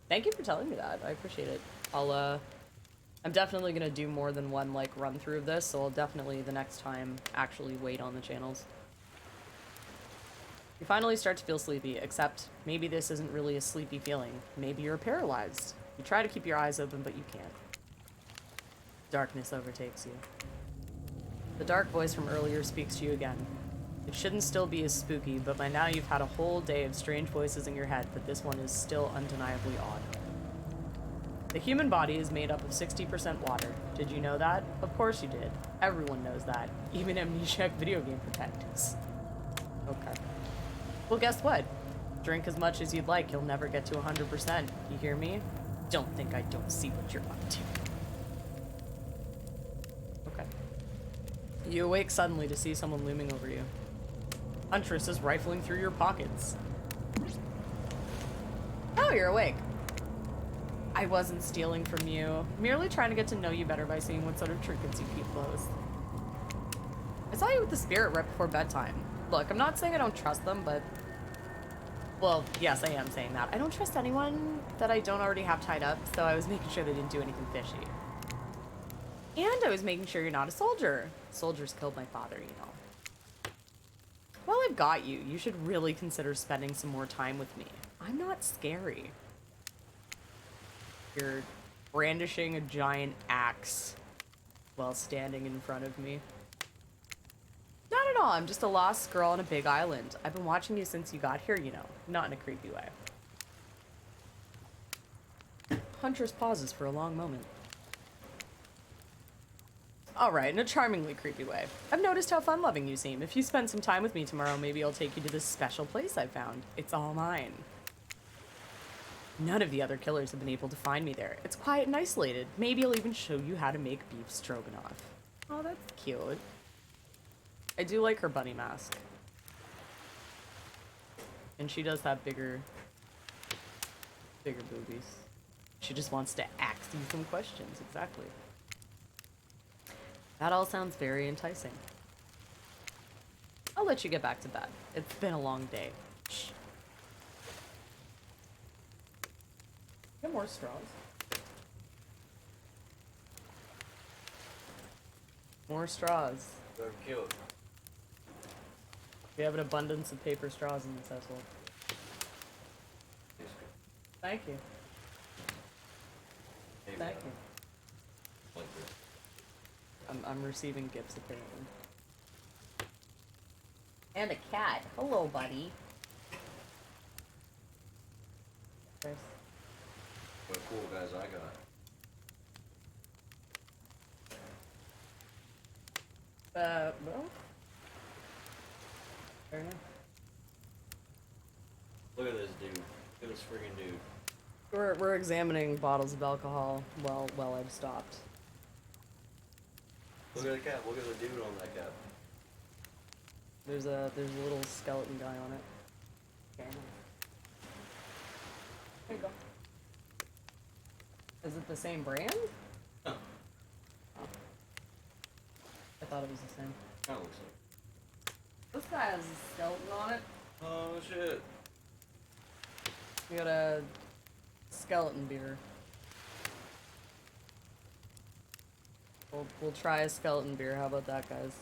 thank you for telling me that. I appreciate it. I'm definitely gonna do more than one like run through of this, so I'll definitely the next time actually wait on the channels. You finally start to feel sleepy, except maybe this isn't really a sleepy feeling. Maybe you're paralyzed. You try to keep your eyes open, but you can't. Darkness overtakes you. The dark voice from earlier speaks to you again. It shouldn't still be as spooky, but by now you've had a whole day of strange voices in your head, but this one is still undeniably odd. The human body is made up of 60% water. Did you know that? Of course you did. Everyone knows that. Even amnesiac video game detectives. Okay. Well, guess what? Drink as much as you'd like, you'll never get to 100%. You hear me? Don't think I don't see what you're up to. Okay. You awake suddenly to see someone looming over you. Huntress is rifling through your pockets. Oh, you're awake. I wasn't stealing from you. Merely trying to get to know you better by seeing what sort of trinkets you keep close. I saw you with the spirit right before bedtime. Look, I'm not saying I don't trust them, but... Well, yes, I am saying that. I don't trust anyone that I don't already have tied up, so I was making sure they didn't do anything fishy. And I was making sure you're not a soldier. Soldiers killed my father, you know. Well, I've got you. You should really consider spending some more time with me. I'm not scary. You're brandishing a giant axe while standing in front of me. Not at all. I'm just a lost girl on a big island. I've been watching you since you got here, you know. Not in a creepy way. Huntress pauses for a long moment. Alright, in a charmingly creepy way. I've noticed how fun-loving you seem. If you spend some time with me tomorrow, maybe I'll take you to this special place I found. It's all mine. None of the other killers have been able to find me there. It's quiet and isolated. Maybe I'll even show you how to make beef stroganoff. Oh, that's cute. I do like her bunny mask. And she does have bigger boobies. She just wants to ask you some questions, exactly. That all sounds very enticing. I'll let you get back to bed. It's been a long day. Shh. Get more straws. More straws. They're cute. We have an abundance of paper straws in this household. Thank you. Maybe Thank not. you. Like this. I'm receiving gifts apparently. And a cat. Hello, buddy. Nice. What cool guys I got. Well. Fair enough. Look at this dude. Look at this freaking dude. We're examining bottles of alcohol while I've stopped. Look at the cap. Look at the dude on that cap. There's a little skeleton guy on it. Fair enough. There you go. Is it the same brand? No. Oh. I thought it was the same. Kinda looks like. This guy has a skeleton on it. Oh shit. We got a skeleton beer. We'll try a skeleton beer. How about that, guys?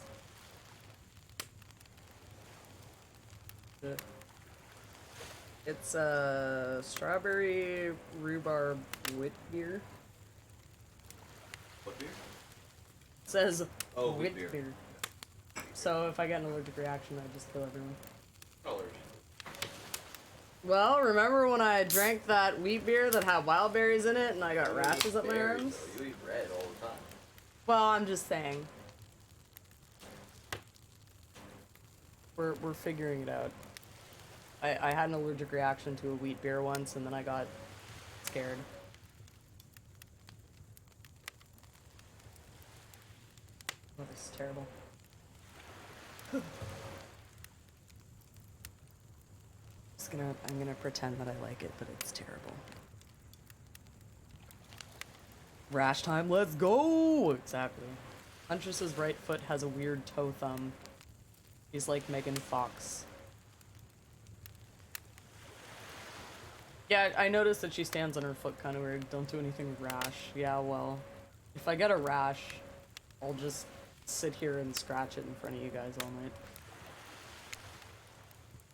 It's a strawberry rhubarb wheat beer. What beer? It says Oh, wheat wheat beer. beer. So if I get an allergic reaction, I just kill everyone. Colors. Well, remember when I drank that wheat beer that had wild berries in it and I got You rashes eat up my berries, arms? though. You eat red all the time. Well, I'm just saying. We're figuring it out. I had an allergic reaction to a wheat beer once and then I got scared. Oh, this is terrible. I'm gonna pretend that I like it, but it's terrible. Rash time, let's go! Exactly. Huntress's right foot has a weird toe thumb. He's like Megan Fox. Yeah, I noticed that she stands on her foot kind of weird. Don't do anything rash. Yeah, well, if I get a rash, I'll just sit here and scratch it in front of you guys all night.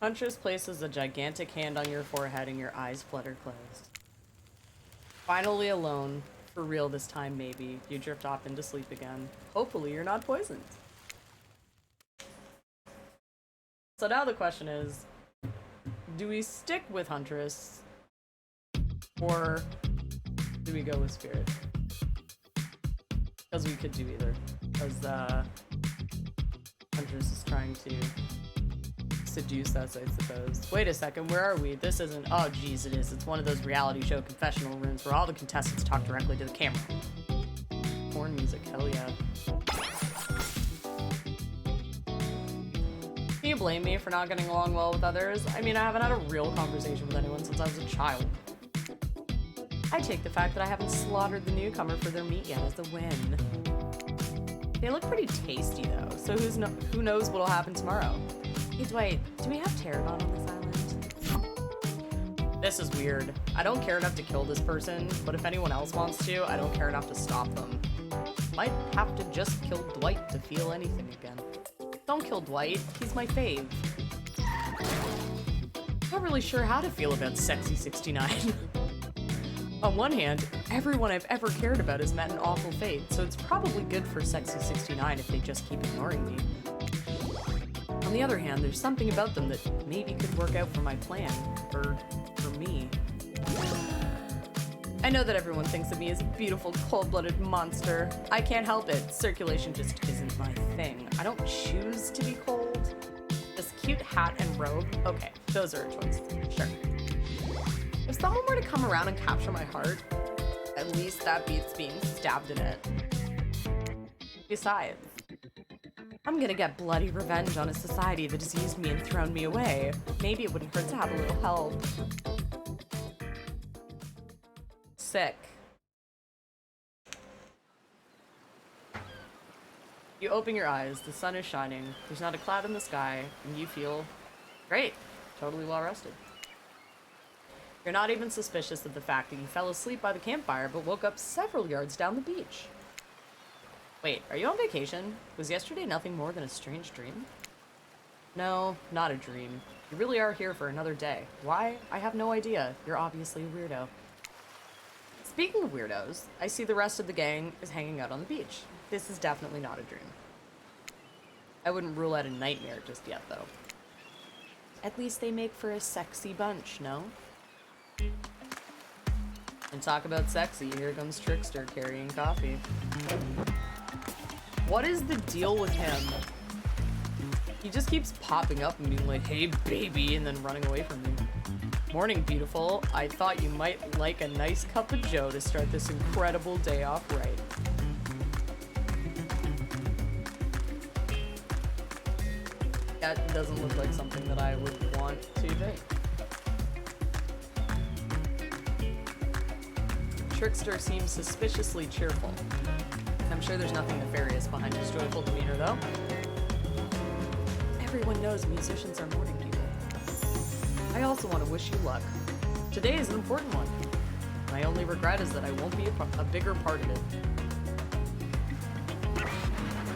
Huntress places a gigantic hand on your forehead and your eyes flutter closed. Finally alone, for real this time maybe, you drift off into sleep again. Hopefully you're not poisoned. So now the question is, do we stick with Huntress, or do we go with Spirit? Because we could do either. Because Huntress is trying to seduce us, I suppose. Wait a second, where are we? This isn't... Oh, jeez, it is. It's one of those reality show confessional rooms where all the contestants talk directly to the camera. Porn music, hell yeah. Can you blame me for not getting along well with others? I mean, I haven't had a real conversation with anyone since I was a child. I take the fact that I haven't slaughtered the newcomer for their meat yet as a win. They look pretty tasty, though, so who knows what'll happen tomorrow. Hey, Dwight, do we have tarragon on this island? This is weird. I don't care enough to kill this person, but if anyone else wants to, I don't care enough to stop them. Might have to just kill Dwight to feel anything again. Don't kill Dwight, he's my fave. Not really sure how to feel about Sexy 69. On one hand, everyone I've ever cared about has met an awful fate, so it's probably good for Sexy 69 if they just keep ignoring me. On the other hand, there's something about them that maybe could work out for my plan, or for me. I know that everyone thinks of me as a beautiful, cold-blooded monster. I can't help it. Circulation just isn't my thing. I don't choose to be cold. This cute hat and robe, okay, those are a choice, sure. If someone were to come around and capture my heart, at least that beats being stabbed in it. Besides, I'm gonna get bloody revenge on a society that has used me and thrown me away. Maybe it wouldn't hurt to have a little help. Sick. You open your eyes, the sun is shining, there's not a cloud in the sky, and you feel great, totally well rested. You're not even suspicious of the fact that you fell asleep by the campfire but woke up several yards down the beach. Wait, are you on vacation? Was yesterday nothing more than a strange dream? No, not a dream. You really are here for another day. Why? I have no idea. You're obviously a weirdo. Speaking of weirdos, I see the rest of the gang is hanging out on the beach. This is definitely not a dream. I wouldn't rule out a nightmare just yet, though. At least they make for a sexy bunch, no? And talk about sexy, here comes Trickster carrying coffee. What is the deal with him? He just keeps popping up and being like, hey baby, and then running away from me. Morning, beautiful. I thought you might like a nice cup of joe to start this incredible day off right. That doesn't look like something that I would want to think. Trickster seems suspiciously cheerful. I'm sure there's nothing nefarious behind his joyful demeanor, though. Everyone knows musicians are morning people. I also want to wish you luck. Today is an important one. My only regret is that I won't be a bigger part of it.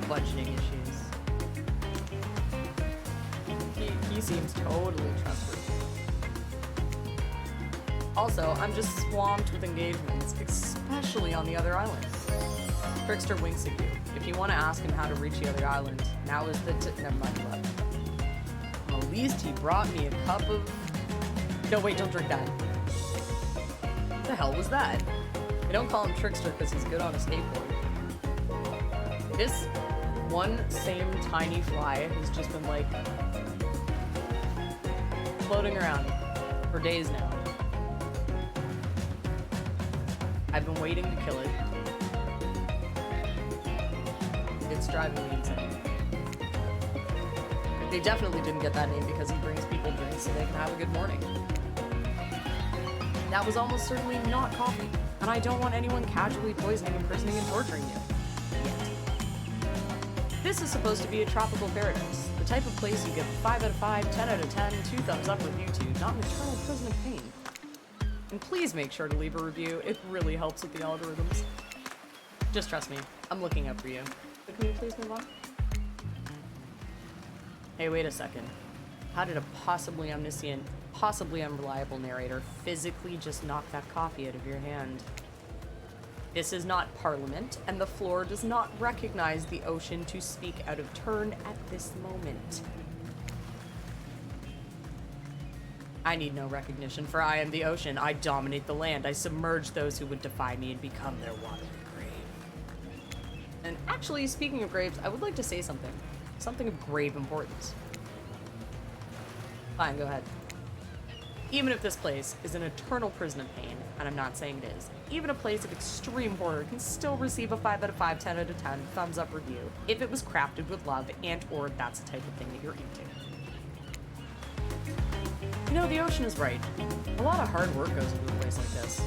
Budgeting issues. He seems totally trustworthy. Also, I'm just swamped with engagements, especially on the other islands. Trickster winks at you. If you want to ask him how to reach the other island, now is the never mind, he left. Well, at least he brought me a cup of... No, wait, don't drink that. What the hell was that? I don't call him Trickster because he's good on a skateboard. This one same tiny fly has just been, like, floating around for days now. I've been waiting to kill it. It's driving me insane. They definitely didn't get that name because he brings people drinks so they can have a good morning. That was almost certainly not coffee, and I don't want anyone casually poisoning, imprisoning, and torturing you. Yet. This is supposed to be a tropical paradise, the type of place you give 5 out of 5, 10 out of 10, 2 thumbs up review to, not an eternal prison of pain. And please make sure to leave a review, it really helps with the algorithms. Just trust me, I'm looking up for you. So can we please move on? Hey, wait a second. How did a possibly omniscient, possibly unreliable narrator physically just knock that coffee out of your hand? This is not Parliament, and the floor does not recognize the ocean to speak out of turn at this moment. I need no recognition, for I am the ocean. I dominate the land. I submerge those who would defy me and become their watery grave. And actually, speaking of graves, I would like to say something. Something of grave importance. Fine, go ahead. Even if this place is an eternal prison of pain, and I'm not saying it is, even a place of extreme horror can still receive a 5 out of 5, 10 out of 10 thumbs up review if it was crafted with love and or that's the type of thing that you're into. You know, the ocean is right. A lot of hard work goes into a place like this.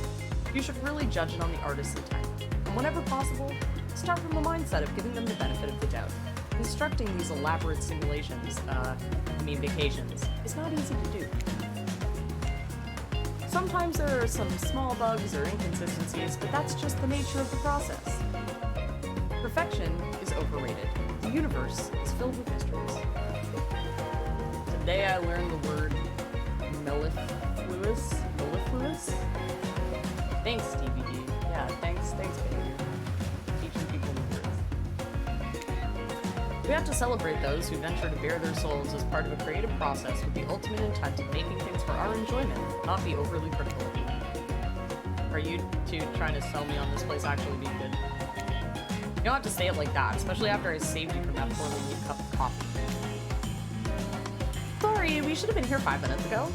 You should really judge it on the artist's intent. And whenever possible, start from the mindset of giving them the benefit of the doubt. Constructing these elaborate simulations, vacations, is not easy to do. Sometimes there are some small bugs or inconsistencies, but that's just the nature of the process. Perfection is overrated. The universe is filled with mysteries. Today I learned the word mellifluous. Mellifluous? Thanks, DVD. Yeah, thanks, baby. Teaching people new words. We have to celebrate those who venture to bare their souls as part of a creative process with the ultimate intent of making things for our enjoyment, not be overly critical. Are you two trying to sell me on this place actually being good? You don't have to say it like that, especially after I saved you from that poorly made cup of coffee. Sorry, we should have been here 5 minutes ago.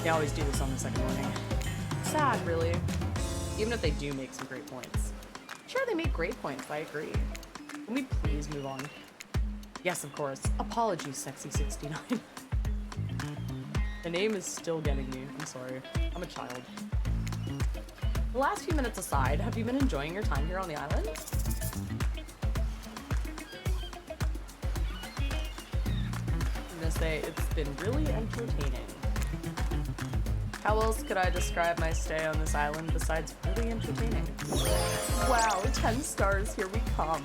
They always do this on the second morning. Sad, really. Even if they do make some great points. Sure, they make great points, I agree. Can we please move on? Yes, of course. Apologies, Sexy69. The name is still getting me. I'm sorry. I'm a child. The last few minutes aside, have you been enjoying your time here on the island? I'm gonna say it's been really entertaining. How else could I describe my stay on this island besides really entertaining? Wow, 10 stars, here we come.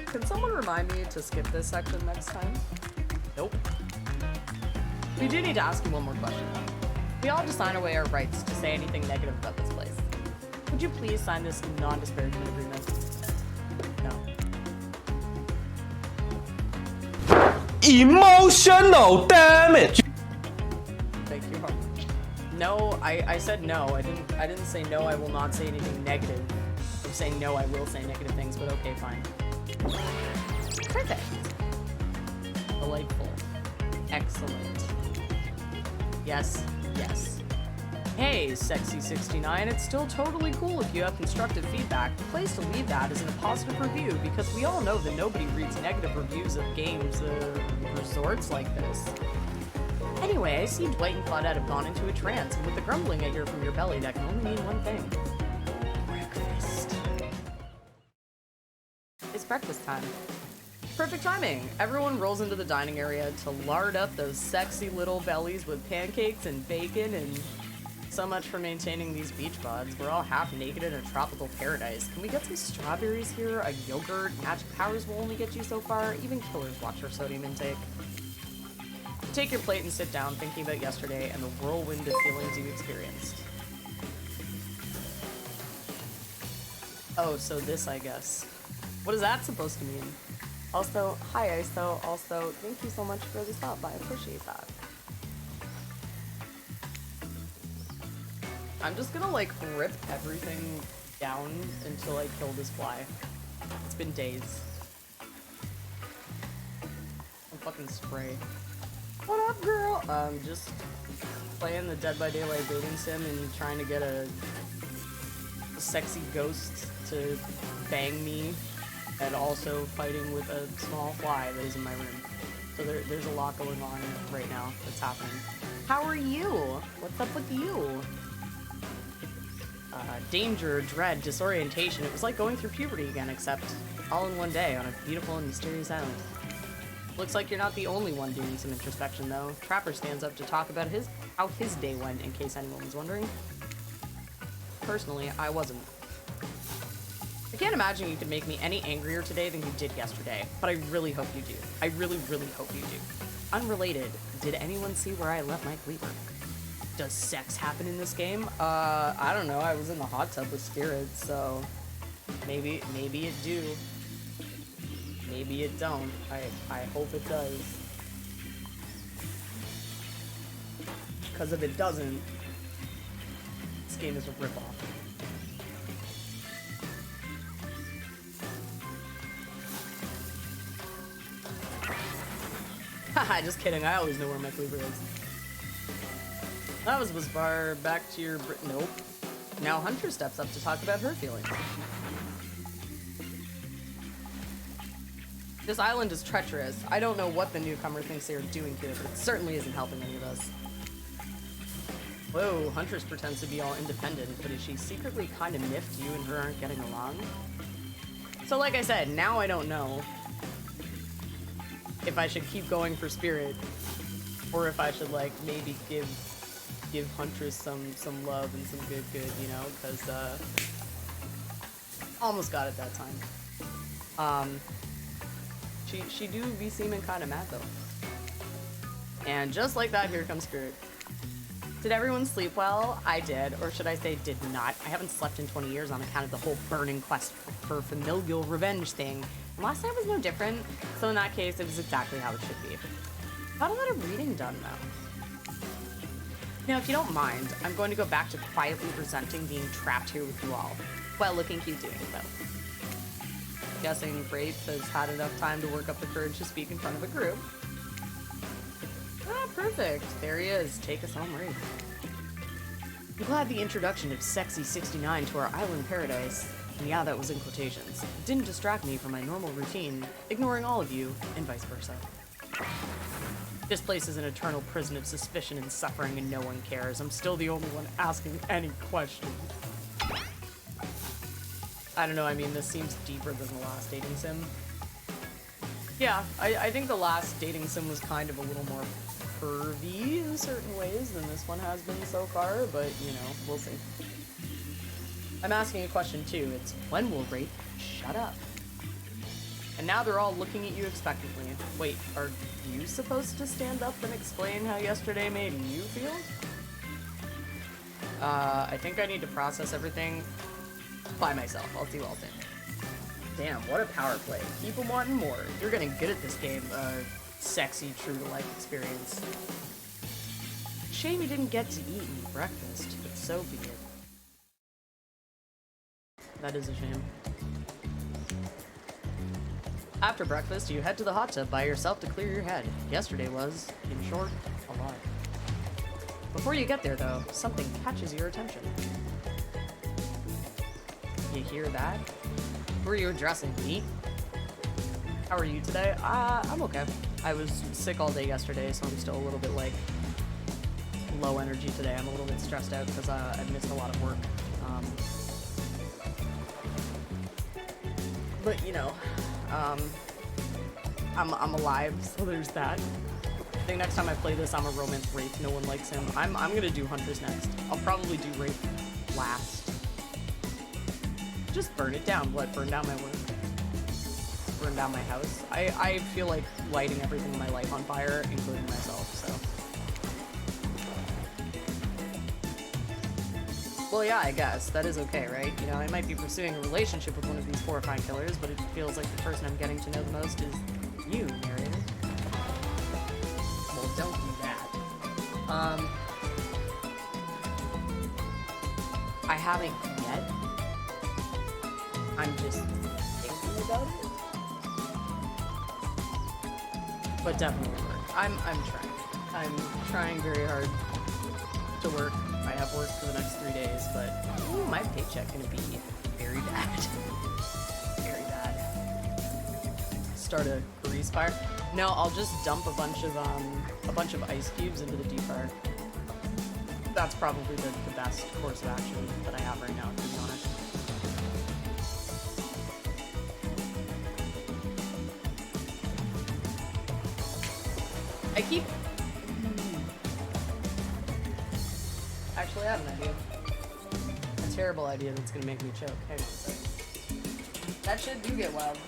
Can someone remind me to skip this section next time? Nope. We do need to ask you one more question. We all just sign away our rights to say anything negative about this place. Would you please sign this non-disparagement agreement? No. Emotional damage. Thank you. No, I said no. I didn't say no, I will not say anything negative. I'm saying no, I will say negative things, but okay, fine. Perfect. Delightful. Excellent. Yes, yes. Hey, Sexy69, it's still totally cool if you have constructive feedback. The place to leave that is in a positive review, because we all know that nobody reads negative reviews of games, resorts like this. Anyway, I see Dwight and Claudette have gone into a trance, and with the grumbling I hear from your belly, that can only mean one thing. breakfast time. Perfect timing. Everyone rolls into the dining area to lard up those sexy little bellies with pancakes and bacon and so much for maintaining these beach buds. We're all half naked in a tropical paradise. Can we get some strawberries here? A yogurt? Magic powers will only get you so far. Even killers watch our sodium intake. Take your plate and sit down thinking about yesterday and the whirlwind of feelings you experienced. Oh, so this, I guess. What is that supposed to mean? Also, hi Iso. Also, thank you so much for the stop. I appreciate that. I'm just gonna like rip everything down until I kill this fly. It's been days. I'm fucking spray. What up, girl? Just playing the Dead by Daylight dating sim and trying to get a sexy ghost to bang me, and also fighting with a small fly that is in my room. So there's a lot going on right now that's happening. How are you? What's up with you? Danger, dread, disorientation. It was like going through puberty again, except all in one day on a beautiful and mysterious island. Looks like you're not the only one doing some introspection, though. Trapper stands up to talk about how his day went, in case anyone was wondering. Personally, I wasn't. I can't imagine you could make me any angrier today than you did yesterday, but I really hope you do. I really, really hope you do. Unrelated, did anyone see where I left my cleaver? Does sex happen in this game? I don't know. I was in the hot tub with Spirit, so maybe it do. Maybe it don't. I hope it does. Because if it doesn't, this game is a ripoff. Haha, just kidding. I always know where my cleaver is. That was bizarre. Back to your... Nope. Now Hunter steps up to talk about her feelings. This island is treacherous. I don't know what the newcomer thinks they are doing here, but it certainly isn't helping any of us. Whoa, Huntress pretends to be all independent, but is she secretly kind of miffed you and her aren't getting along? So like I said, now I don't know if I should keep going for Spirit, or if I should like maybe give Huntress some love and some good, you know, because almost got it that time. She do be seeming kind of mad though. And just like that, here comes Spirit. Did everyone sleep well? I did, or should I say did not. I haven't slept in 20 years on account of the whole burning quest for familial revenge thing. And last night was no different, so in that case, it was exactly how it should be. Got a lot of reading done though. Now, if you don't mind, I'm going to go back to quietly resenting being trapped here with you all, while looking cute doing it though. Guessing Wraith has had enough time to work up the courage to speak in front of a group. Ah, perfect. There he is. Take us home, Wraith. I'm glad the introduction of Sexy 69 to our island paradise, and yeah, that was in quotations, didn't distract me from my normal routine, ignoring all of you, and vice versa. This place is an eternal prison of suspicion and suffering, and no one cares. I'm still the only one asking any questions. I don't know, I mean, this seems deeper than the last dating sim. Yeah, I think the last dating sim was kind of a little more pervy in certain ways than this one has been so far, but, you know, we'll see. I'm asking a question too. It's, when will Wraith shut up? And now they're all looking at you expectantly. Wait, are you supposed to stand up and explain how yesterday made you feel? I think I need to process everything by myself. I'll do all things. Damn, what a power play. Keep them wanting more. You're getting good at this game. Sexy, true-to-life experience. Shame you didn't get to eat any breakfast, but so be it. That is a shame. After breakfast, you head to the hot tub by yourself to clear your head. Yesterday was, in short, a lot. Before you get there, though, something catches your attention. You hear that? Who are you addressing? Me? How are you today? I'm okay. I was sick all day yesterday, so I'm still a little bit, like, low energy today. I'm a little bit stressed out because I missed a lot of work. But, you know, I'm alive, so there's that. I think next time I play this, I'm a romance Wraith. No one likes him. I'm gonna do Hunters next. I'll probably do Wraith last. Just burn it down. What? Burn down my work? Burn down my house? I feel like lighting everything in my life on fire, including myself, so. Well, yeah, I guess. That is okay, right? You know, I might be pursuing a relationship with one of these horrifying killers, but it feels like the person I'm getting to know the most is you, narrator. Well, don't do that. I haven't yet. I'm just thinking about it. But definitely work. I'm trying. I'm trying very hard to work. I have work for the next 3 days, but ooh, my paycheck gonna be very bad. Very bad. Start a grease fire. No, I'll just dump a bunch of ice cubes into the deep fryer. That's probably the best course of action that I have right now, to be honest. I keep... Actually, I have an idea. A terrible idea that's gonna make me choke. Hang on a sec. That shit do get wild.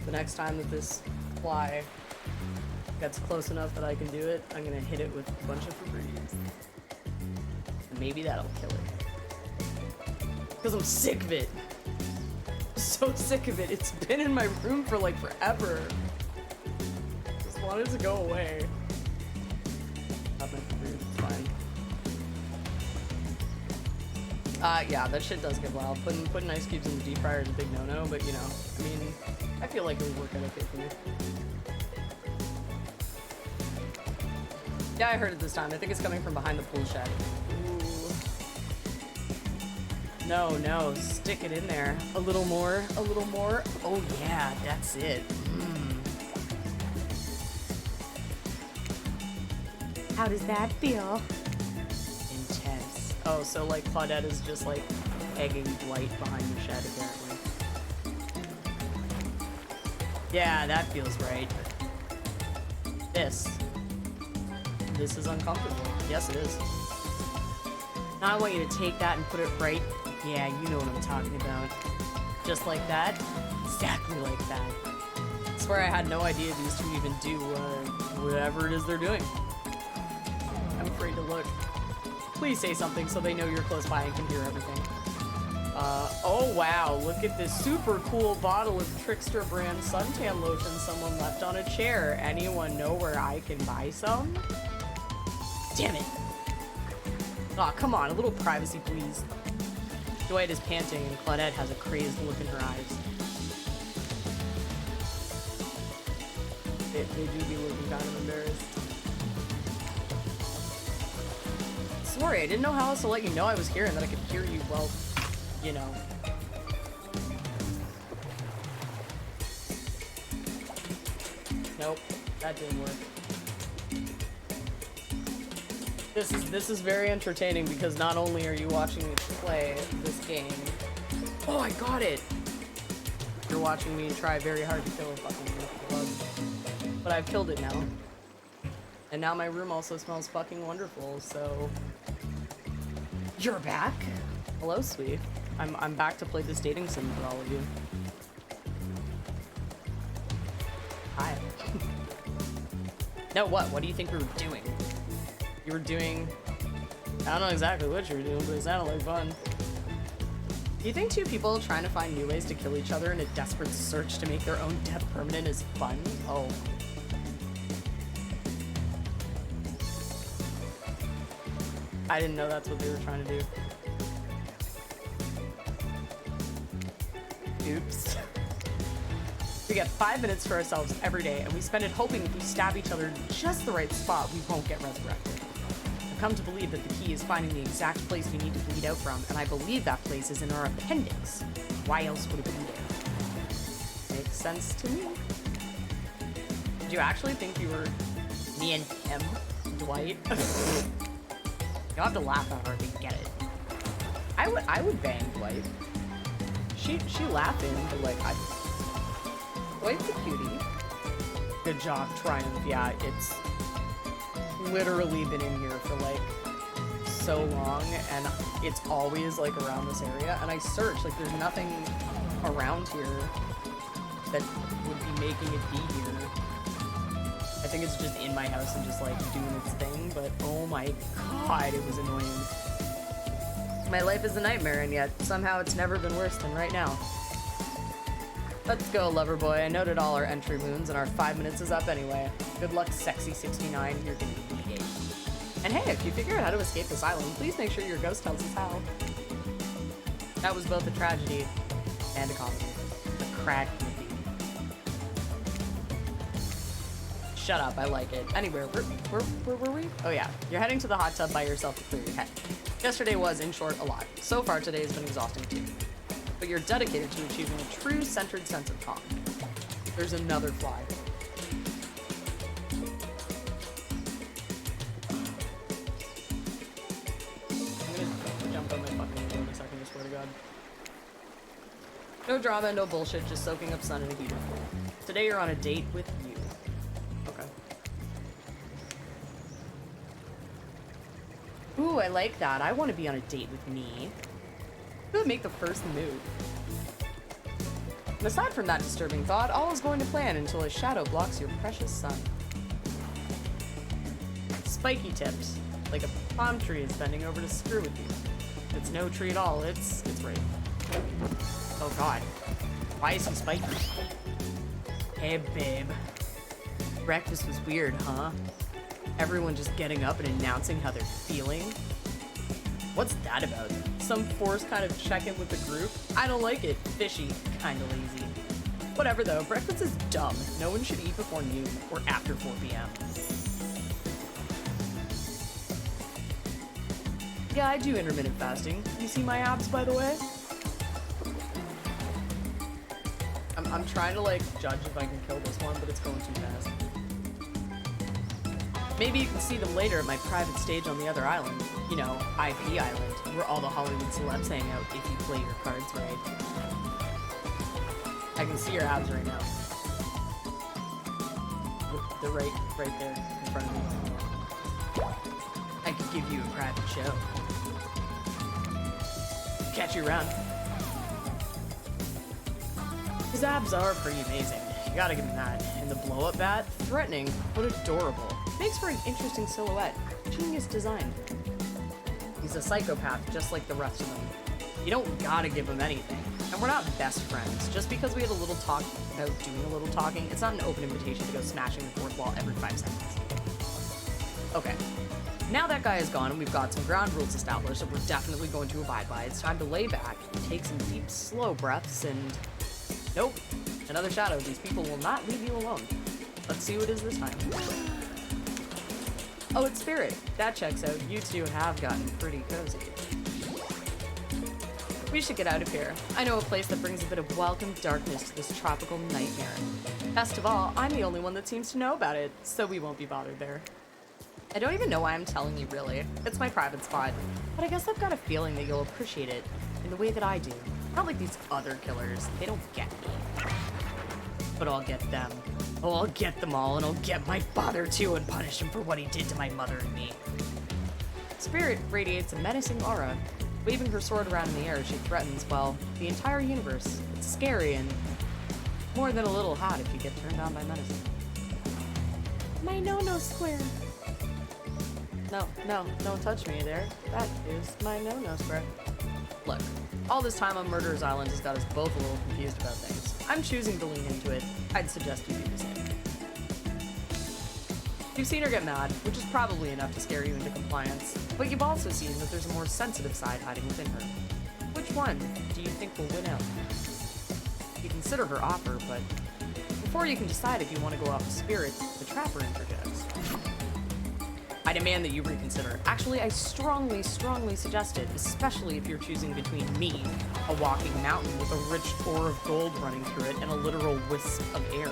The next time that this fly gets close enough that I can do it, I'm gonna hit it with a bunch of Febreze. And maybe that'll kill it. Because I'm sick of it. So sick of it. It's been in my room for like forever. Just wanted to go away. Have my Febreze, it's fine. Yeah, that shit does get wild. Putting ice cubes in the deep fryer is a big no-no, but you know, I mean, I feel like it would work out okay for me. Yeah, I heard it this time. I think it's coming from behind the pool shed. Ooh. No, stick it in there. A little more, a little more. Oh yeah, that's it. How does that feel? Intense. Oh, so like Claudette is just like egging Blight behind the shed apparently. Yeah, that feels right. This is uncomfortable. Yes, it is. Now I want you to take that and put it right. Yeah, you know what I'm talking about. Just like that. Exactly like that. I swear I had no idea these two even do whatever it is they're doing. I'm afraid to look. Please say something so they know you're close by and can hear everything. Oh wow, look at this super cool bottle of Trickster brand suntan lotion someone left on a chair. Anyone know where I can buy some? Damn it. Aw, come on, a little privacy, please. Dwight is panting and Claudette has a crazed look in her eyes. They do be looking kind of embarrassed. Sorry, I didn't know how else to let you know I was here and that I could hear you, well, you know. Nope, that didn't work. This is very entertaining because not only are you watching me play this game. Oh, I got it! You're watching me try very hard to kill a fucking bug. But I've killed it now. And now my room also smells fucking wonderful, so... You're back? Hello, sweet. I'm back to play this dating sim for all of you. Hi. No, what? What do you think we were doing? You were doing... I don't know exactly what you were doing, but it sounded like fun. Do you think two people trying to find new ways to kill each other in a desperate search to make their own death permanent is fun? Oh. I didn't know that's what they were trying to do. Oops. We get 5 minutes for ourselves every day, and we spend it hoping if we stab each other in just the right spot, we won't get resurrected. I've come to believe that the key is finding the exact place we need to bleed out from, and I believe that place is in our appendix. Why else would it be there? Makes sense to me. Did you actually think you were me and him, Dwight? You'll have to laugh that hard to get it. I would bang Dwight. She laughing, but like Dwight's a cutie. Good job, Triumph. Yeah, it's literally been in here for like so long, and it's always like around this area. And I search, like there's nothing around here that would be making it be here. I think it's just in my house and just like doing its thing, but oh my god, it was annoying. My life is a nightmare, and yet somehow it's never been worse than right now. Let's go, lover boy. I noted all our entry moons, and our 5 minutes is up anyway. Good luck, sexy69. You're gonna be gay. And hey, if you figure out how to escape this island, please make sure your ghost tells us how. That was both a tragedy and a comedy. The crack movie. Shut up, I like it. Anyway, where were we? Oh yeah, you're heading to the hot tub by yourself to clear your head. Yesterday was, in short, a lot. So far, today has been exhausting too. But you're dedicated to achieving a true centered sense of calm. There's another fly. I'm gonna jump on my fucking window in a second, I swear to God. No drama, no bullshit, just soaking up sun in a heater. Today you're on a date with you. Okay. Ooh, I like that. I want to be on a date with me. Who would make the first move? And aside from that disturbing thought, all is going to plan until a shadow blocks your precious sun. Spiky tips, like a palm tree is bending over to screw with you. It's no tree at all, it's rape. Oh god. Why is he spiky? Hey babe. Breakfast was weird, huh? Everyone just getting up and announcing how they're feeling? What's that about? Some forced kind of check-in with the group? I don't like it. Fishy. Kinda lazy. Whatever though, breakfast is dumb. No one should eat before noon or after 4 p.m. Yeah, I do intermittent fasting. You see my abs, by the way? I'm trying to like judge if I can kill this one, but it's going too fast. Maybe you can see them later at my private stage on the other island. You know, IP Island, where all the Hollywood celebs hang out if you play your cards right. I can see your abs right now. They're right there in front of me. I could give you a private show. Catch you around. His abs are pretty amazing. You gotta give him that. And the blow-up bat, threatening, but adorable. Makes for an interesting silhouette. Genius design. He's a psychopath, just like the rest of them. You don't gotta give him anything. And we're not best friends. Just because we had a little talk about doing a little talking, it's not an open invitation to go smashing the fourth wall every 5 seconds. Okay. Now that guy is gone and we've got some ground rules established that we're definitely going to abide by, it's time to lay back, take some deep, slow breaths, and... Nope. Another shadow. These people will not leave you alone. Let's see who it is this time. Oh, it's Spirit. That checks out. You two have gotten pretty cozy. We should get out of here. I know a place that brings a bit of welcome darkness to this tropical nightmare. Best of all, I'm the only one that seems to know about it, so we won't be bothered there. I don't even know why I'm telling you, really. It's my private spot. But I guess I've got a feeling that you'll appreciate it in the way that I do. Not like these other killers. They don't get me. But I'll get them. Oh, I'll get them all, and I'll get my father too and punish him for what he did to my mother and me. Spirit radiates a menacing aura. Waving her sword around in the air, she threatens, well, the entire universe. It's scary and more than a little hot if you get turned on by medicine. My no-no square. No, don't touch me there. That is my no-no square. Look, all this time on Murderer's Island has got us both a little confused about things. I'm choosing to lean into it. I'd suggest you do the same. You've seen her get mad, which is probably enough to scare you into compliance, but you've also seen that there's a more sensitive side hiding within her. Which one do you think will win out? You consider her offer, but before you can decide if you want to go off with Spirit, the Trapper interjects. I I demand that you reconsider. Actually, I strongly, strongly suggest it, especially if you're choosing between me, a walking mountain with a rich ore of gold running through it, and a literal wisp of air.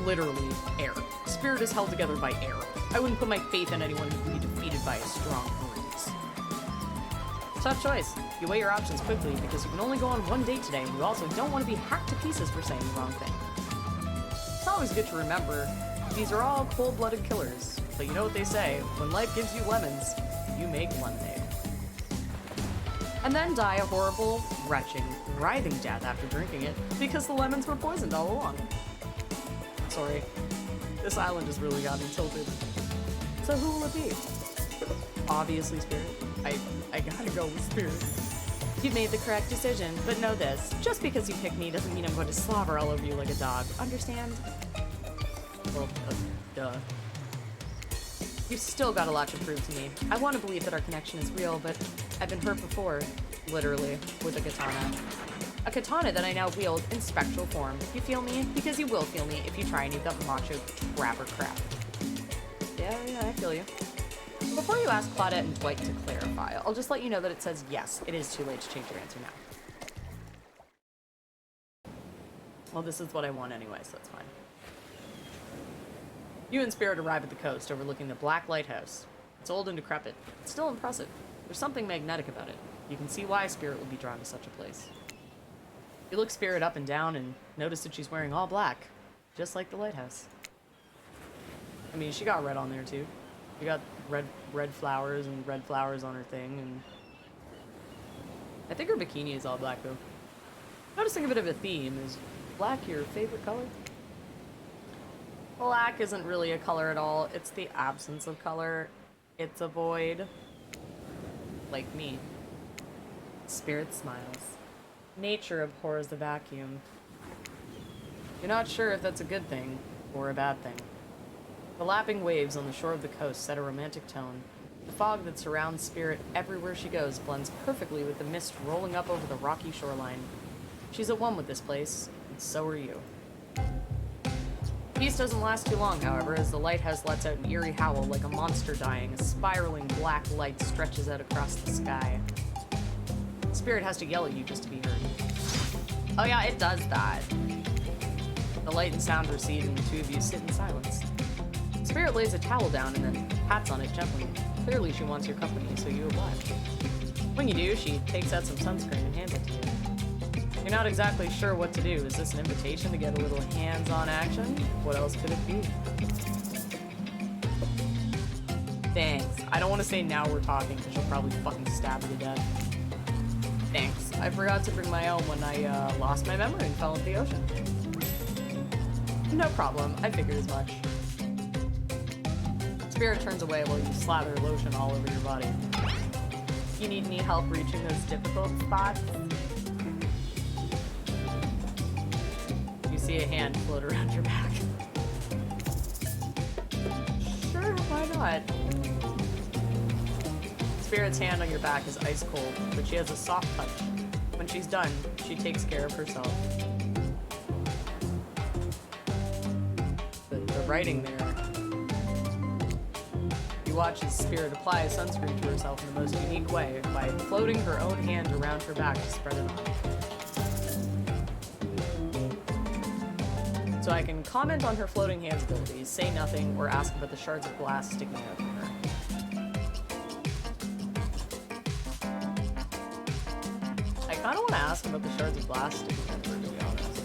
Literally, air. Spirit is held together by air. I wouldn't put my faith in anyone who can be defeated by a strong breeze. Tough choice. You weigh your options quickly because you can only go on one date today, and you also don't want to be hacked to pieces for saying the wrong thing. It's always good to remember, these are all cold-blooded killers. But you know what they say, when life gives you lemons, you make lemonade. And then die a horrible, retching, writhing death after drinking it, because the lemons were poisoned all along. Sorry. This island has really got me tilted. So who will it be? Obviously Spirit. I gotta go with Spirit. You've made the correct decision, but know this. Just because you pick me doesn't mean I'm going to slobber all over you like a dog. Understand? Well, duh. You've still got a lot to prove to me. I want to believe that our connection is real, but I've been hurt before. Literally. With a katana. A katana that I now wield in spectral form. You feel me? Because you will feel me if you try and you've got macho trapper crap. Yeah, I feel you. Before you ask Claudette and Dwight to clarify, I'll just let you know that it says yes, it is too late to change your answer now. Well, this is what I want anyway, so that's fine. You and Spirit arrive at the coast overlooking the Black Lighthouse. It's old and decrepit. It's still impressive. There's something magnetic about it. You can see why Spirit would be drawn to such a place. You look Spirit up and down and notice that she's wearing all black, just like the lighthouse. I mean, she got red on there too. You got red flowers and red flowers on her thing, and I think her bikini is all black though. Noticing a bit of a theme. Is black your favorite color? Black isn't really a color at all. It's the absence of color. It's a void. Like me. Spirit smiles. Nature abhors the vacuum. You're not sure if that's a good thing or a bad thing. The lapping waves on the shore of the coast set a romantic tone. The fog that surrounds Spirit everywhere she goes blends perfectly with the mist rolling up over the rocky shoreline. She's at one with this place, and so are you. Peace doesn't last too long, however, as the lighthouse lets out an eerie howl like a monster dying. A spiraling black light stretches out across the sky. Spirit has to yell at you just to be heard. Oh yeah, it does that. The light and sound recede, and the two of you sit in silence. Spirit lays a towel down and then pats on it gently. Clearly she wants your company, so you oblige. When you do, she takes out some sunscreen and hands it to you. You're not exactly sure what to do. Is this an invitation to get a little hands-on action? What else could it be? Thanks. I don't want to say now we're talking, because she'll probably fucking stab me to death. Thanks. I forgot to bring my own when I lost my memory and fell into the ocean. No problem. I figured as much. Spirit turns away while you slather lotion all over your body. You need any help reaching those difficult spots? You see a hand float around your back. Sure, why not? Spirit's hand on your back is ice cold, but she has a soft touch. When she's done, she takes care of herself. The writing there. You watch as Spirit apply sunscreen to herself in the most unique way by floating her own hand around her back to spread it on. So I can comment on her floating hands abilities, say nothing, or ask about the shards of glass sticking out from her. I kind of want to ask about the shards of glass sticking out of her, to be honest.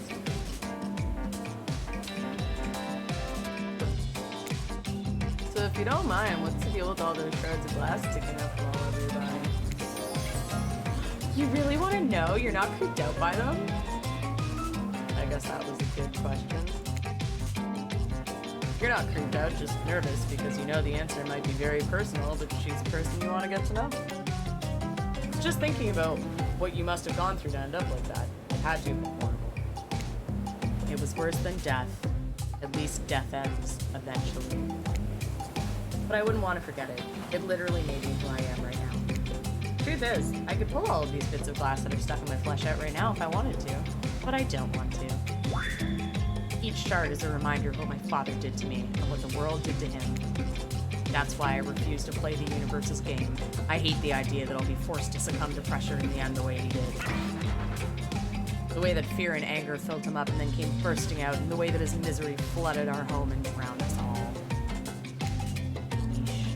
So if you don't mind, what's the deal with all those shards of glass sticking up from all over your body? You really want to know? You're not creeped out by them? I guess that was a good question. You're not creeped out, just nervous because you know the answer might be very personal, but she's a person you want to get to know. Just thinking about what you must have gone through to end up like that. It had to have been horrible. It was worse than death. At least death ends, eventually. But I wouldn't want to forget it. It literally made me who I am right now. Truth is, I could pull all of these bits of glass that are stuck in my flesh out right now if I wanted to, but I don't want to. Each shard is a reminder of what my father did to me and what the world did to him. That's why I refuse to play the universe's game. I hate the idea that I'll be forced to succumb to pressure in the end the way he did. The way that fear and anger filled him up and then came bursting out, and the way that his misery flooded our home and drowned us all. Yeesh.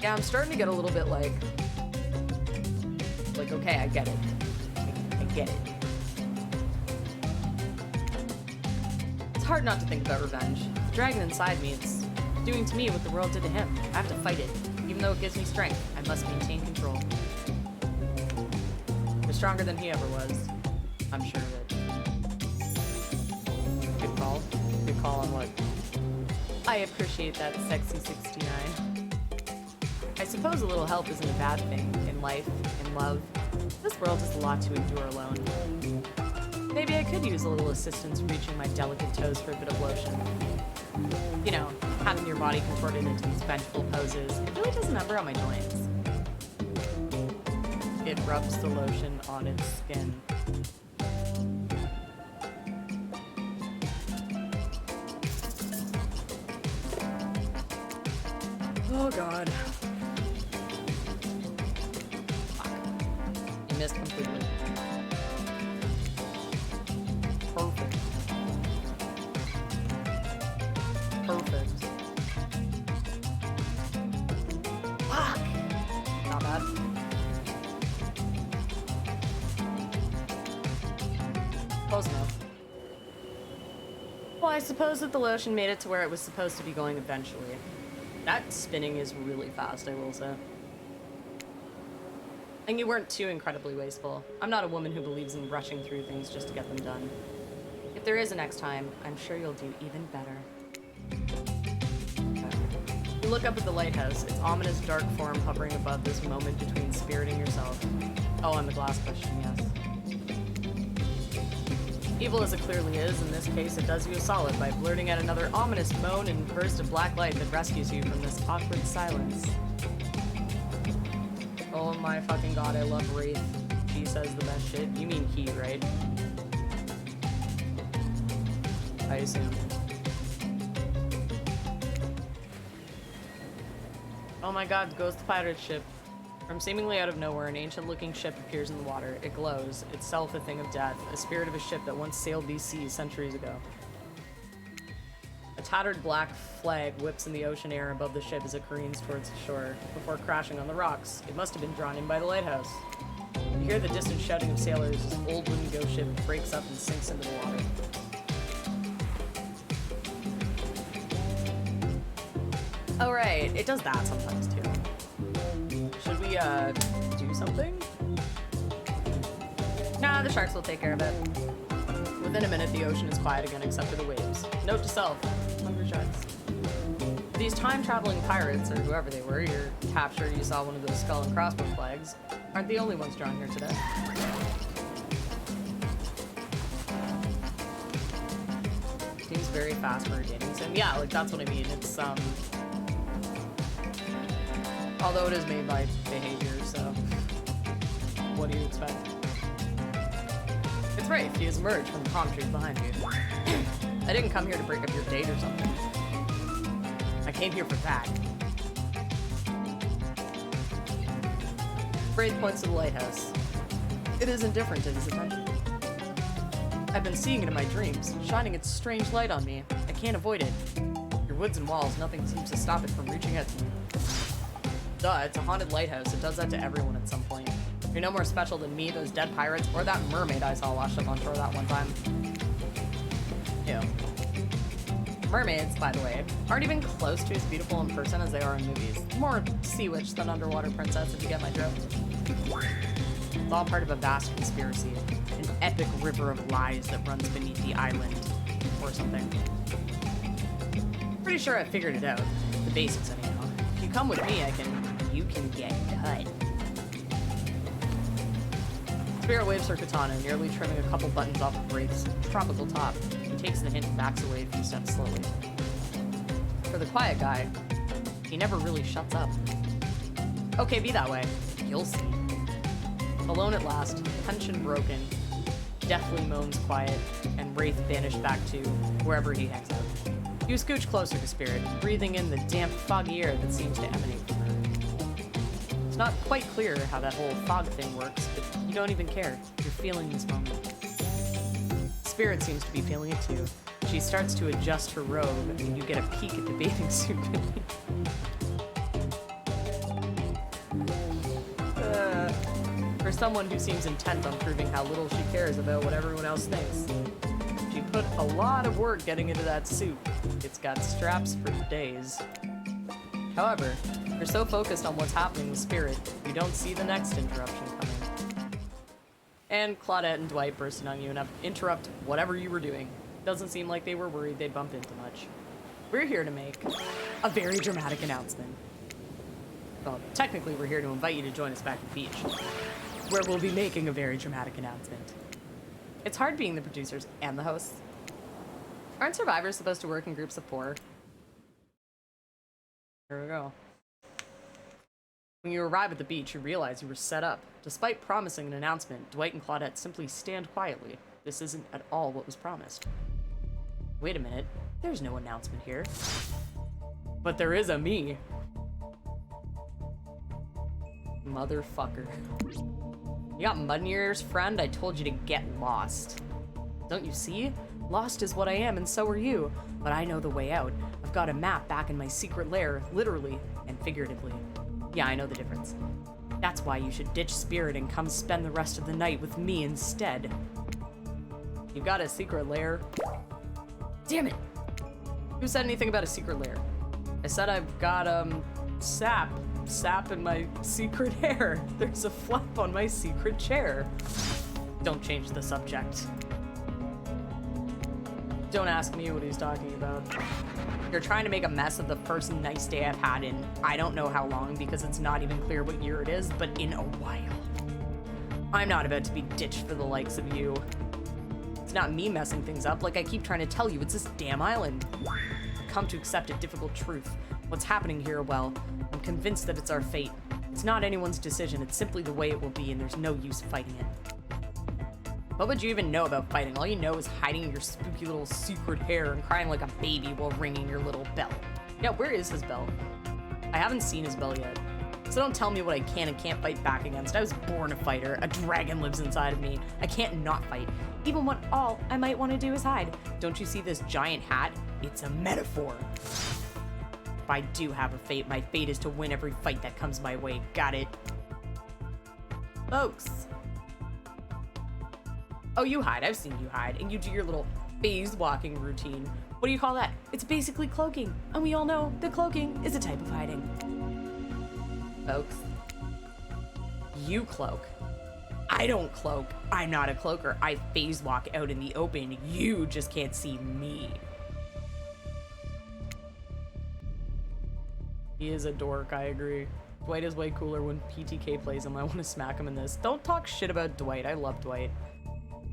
Yeah, I'm starting to get a little bit like, okay, I get it. I get it. It's hard not to think about revenge. The dragon inside me, it's doing to me what the world did to him. I have to fight it. Even though it gives me strength, I must maintain control. You're stronger than he ever was. I'm sure of it. Good call. Good call on what? I appreciate that, sexy 69. I suppose a little help isn't a bad thing in life, in love. This world is a lot to endure alone. Maybe I could use a little assistance reaching my delicate toes for a bit of lotion. You know, having your body contorted into these vengeful poses, it really does a number on my joints. It rubs the lotion on its skin. Oh god. Fuck. You missed completely. Perfect. Perfect. Fuck! Not bad. Close enough. Well, I suppose that the lotion made it to where it was supposed to be going eventually. That spinning is really fast, I will say. And you weren't too incredibly wasteful. I'm not a woman who believes in rushing through things just to get them done. If there is a next time, I'm sure you'll do even better. Okay. You look up at the lighthouse, its ominous dark form hovering above this moment between spirit and yourself. Oh, and the glass question, yes. Evil as it clearly is, in this case it does you a solid by blurting out another ominous moan and burst of black light that rescues you from this awkward silence. Oh my fucking god, I love Wraith. She says the best shit. You mean he, right? I assume. Oh my god, goes the pirate ship. From seemingly out of nowhere, an ancient-looking ship appears in the water. It glows, itself a thing of death, a spirit of a ship that once sailed these seas centuries ago. A tattered black flag whips in the ocean air above the ship as it careens towards the shore, before crashing on the rocks. It must have been drawn in by the lighthouse. You hear the distant shouting of sailors as the old wooden ghost ship breaks up and sinks into the water. Oh right, it does that sometimes too. Should we, do something? Nah, the sharks will take care of it. Within a minute, the ocean is quiet again except for the waves. Note to self, hungry sharks. These time-traveling pirates, or whoever they were, you're captured, you saw one of those skull and crossbow flags, aren't the only ones drawn here today. Seems very fast for a dating sim. Yeah, like, that's what I mean. It's, although it is made by behavior, so what do you expect? It's right, he has emerged from the palm trees behind you. I didn't come here to break up your date or something. I came here for that. Braid points to the lighthouse. It is indifferent to his attention. I've been seeing it in my dreams, shining its strange light on me. I can't avoid it. Your woods and walls, nothing seems to stop it from reaching out to me. Duh, it's a haunted lighthouse. It does that to everyone at some point. You're no more special than me, those dead pirates, or that mermaid I saw washed up on shore that one time. Ew. Mermaids, by the way, aren't even close to as beautiful in person as they are in movies. More sea witch than underwater princess, if you get my drift. It's all part of a vast conspiracy. An epic river of lies that runs beneath the island. Or something. Pretty sure I figured it out. The basics, anyhow. If you come with me, you can get cut. Spirit waves her katana, nearly trimming a couple buttons off of Wraith's tropical top. He takes the hint and backs away a few steps slowly. For the quiet guy, he never really shuts up. Okay, be that way. You'll see. Alone at last, tension broken, deathly moans quiet, and Wraith banished back to wherever he hangs out. You scooch closer to Spirit, breathing in the damp, foggy air that seems to emanate from her. It's not quite clear how that whole fog thing works, but you don't even care. You're feeling this moment. Spirit seems to be feeling it too. She starts to adjust her robe, and you get a peek at the bathing suit beneath. For someone who seems intent on proving how little she cares about what everyone else thinks. She put a lot of work getting into that suit. It's got straps for days. However, you're so focused on what's happening with Spirit, you don't see the next interruption coming. And Claudette and Dwight burst in on you and interrupt whatever you were doing. Doesn't seem like they were worried they'd bump into much. We're here to make a very dramatic announcement. Well, technically we're here to invite you to join us back at the beach, where we'll be making a very dramatic announcement. It's hard being the producers and the hosts. Aren't survivors supposed to work in groups of 4? Here we go. When you arrive at the beach, you realize you were set up. Despite promising an announcement, Dwight and Claudette simply stand quietly. This isn't at all what was promised. Wait a minute, there's no announcement here. But there is a me. Motherfucker. You got mud in your ears, friend? I told you to get lost. Don't you see? Lost is what I am, and so are you. But I know the way out. I've got a map back in my secret lair, literally and figuratively. Yeah, I know the difference. That's why you should ditch Spirit and come spend the rest of the night with me instead. You got a secret lair? Damn it! Who said anything about a secret lair? I said I've got, sap in my secret hair. There's a flap on my secret chair. Don't change the subject. Don't ask me what he's talking about. You're trying to make a mess of the first nice day I've had in I don't know how long because it's not even clear what year it is, but in a while. I'm not about to be ditched for the likes of you. It's not me messing things up, like I keep trying to tell you, it's this damn island. I've come to accept a difficult truth. What's happening here, well, I'm convinced that it's our fate. It's not anyone's decision, it's simply the way it will be, and there's no use fighting it. What would you even know about fighting? All you know is hiding your spooky little secret hair and crying like a baby while ringing your little bell. Yeah, where is his bell? I haven't seen his bell yet. So don't tell me what I can and can't fight back against. I was born a fighter. A dragon lives inside of me. I can't not fight. Even when all I might want to do is hide. Don't you see this giant hat? It's a metaphor. If I do have a fate, my fate is to win every fight that comes my way. Got it? Folks. Oh, you hide. I've seen you hide. And you do your little phase walking routine. What do you call that? It's basically cloaking. And we all know that cloaking is a type of hiding. Folks. You cloak. I don't cloak. I'm not a cloaker. I phase walk out in the open. You just can't see me. He is a dork, I agree. Dwight is way cooler when PTK plays him. I want to smack him in this. Don't talk shit about Dwight. I love Dwight.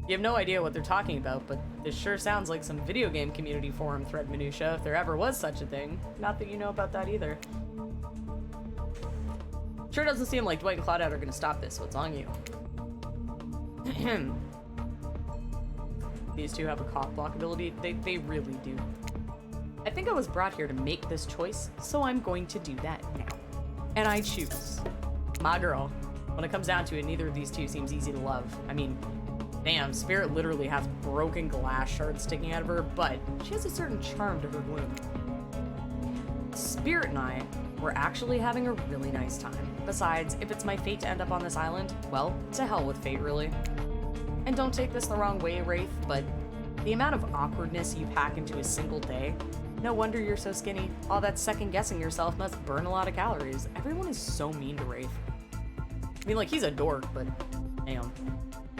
You have no idea what they're talking about, but this sure sounds like some video game community forum thread minutia, if there ever was such a thing. Not that you know about that either. Sure doesn't seem like Dwight and Claudette are gonna stop this, so it's on you. These two have a cough block ability. They really do. I think I was brought here to make this choice, so I'm going to do that now. And I choose my girl. When it comes down to it, neither of these two seems easy to love. I mean, damn, Spirit literally has broken glass shards sticking out of her, but she has a certain charm to her gloom. Spirit and I were actually having a really nice time. Besides, if it's my fate to end up on this island, well, to hell with fate, really. And don't take this the wrong way, Wraith, but the amount of awkwardness you pack into a single day, no wonder you're so skinny. All that second-guessing yourself must burn a lot of calories. Everyone is so mean to Wraith. I mean, like, he's a dork, but damn.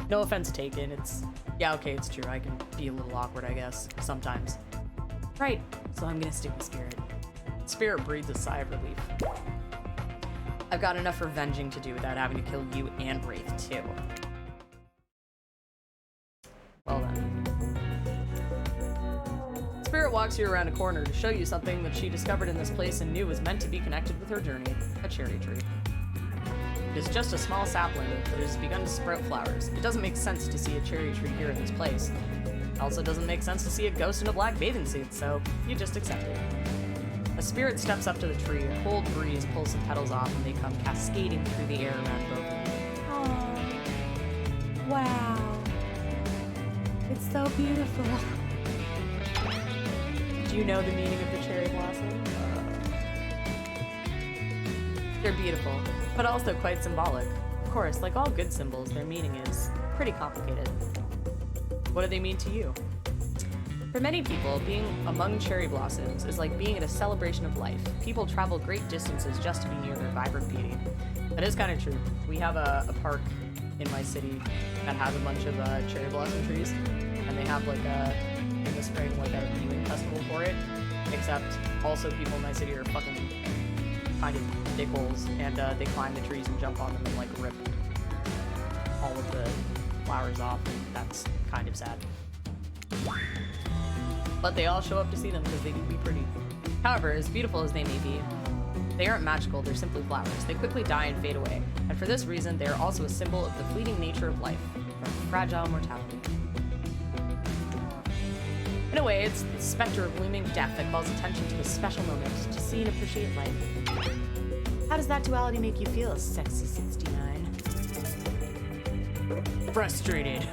No offense taken, yeah, okay, it's true, I can be a little awkward, I guess, sometimes. Right, so I'm gonna stick with Spirit. Spirit breathes a sigh of relief. I've got enough revenging to do without having to kill you and Wraith, too. Well then. Spirit walks you around a corner to show you something that she discovered in this place and knew was meant to be connected with her journey, a cherry tree. It is just a small sapling, but it has begun to sprout flowers. It doesn't make sense to see a cherry tree here in this place. Also doesn't make sense to see a ghost in a black bathing suit, so you just accept it. A spirit steps up to the tree, a cold breeze pulls the petals off, and they come cascading through the air around both of you. Aww. Wow. It's so beautiful. Do you know the meaning of the cherry blossom? They're beautiful, but also quite symbolic. Of course, like all good symbols, their meaning is pretty complicated. What do they mean to you? For many people, being among cherry blossoms is like being at a celebration of life. People travel great distances just to be near their vibrant beauty. That is kind of true. We have a park in my city that has a bunch of cherry blossom trees, and they have like in the spring like a viewing festival for it. Except also people in my city are fucking kind of dickholes, and they climb the trees and jump on them and like rip all of the flowers off. That's kind of sad. But they all show up to see them because they do be pretty. However, as beautiful as they may be, they aren't magical, they're simply flowers. They quickly die and fade away, and for this reason, they are also a symbol of the fleeting nature of life, or fragile mortality. In a way, it's the specter of looming death that calls attention to this special moment to see and appreciate life. How does that duality make you feel, sexy 69? Frustrated.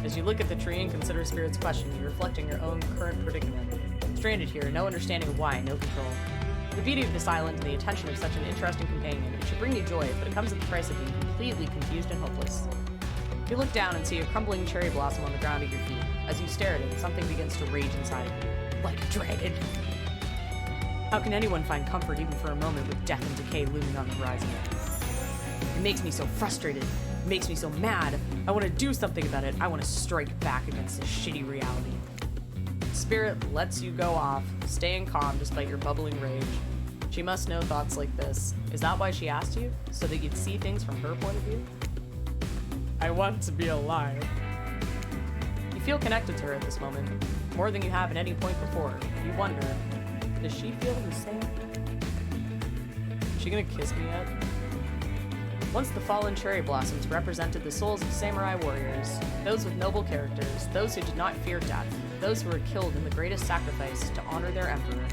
As you look at the tree and consider Spirit's question, you reflect on your own current predicament. Stranded here, no understanding of why, no control. The beauty of this island and the attention of such an interesting companion, it should bring you joy, but it comes at the price of being completely confused and hopeless. You look down and see a crumbling cherry blossom on the ground at your feet. As you stare at it, something begins to rage inside of you, like a dragon. How can anyone find comfort even for a moment with death and decay looming on the horizon? It makes me so frustrated. It makes me so mad. I want to do something about it. I want to strike back against this shitty reality. Spirit lets you go off, staying calm despite your bubbling rage. She must know thoughts like this. Is that why she asked you? So that you'd see things from her point of view? I want to be alive. You feel connected to her at this moment, more than you have at any point before. You wonder, does she feel the same? Is she gonna kiss me yet? Once the fallen cherry blossoms represented the souls of samurai warriors, those with noble characters, those who did not fear death, those who were killed in the greatest sacrifice to honor their emperor.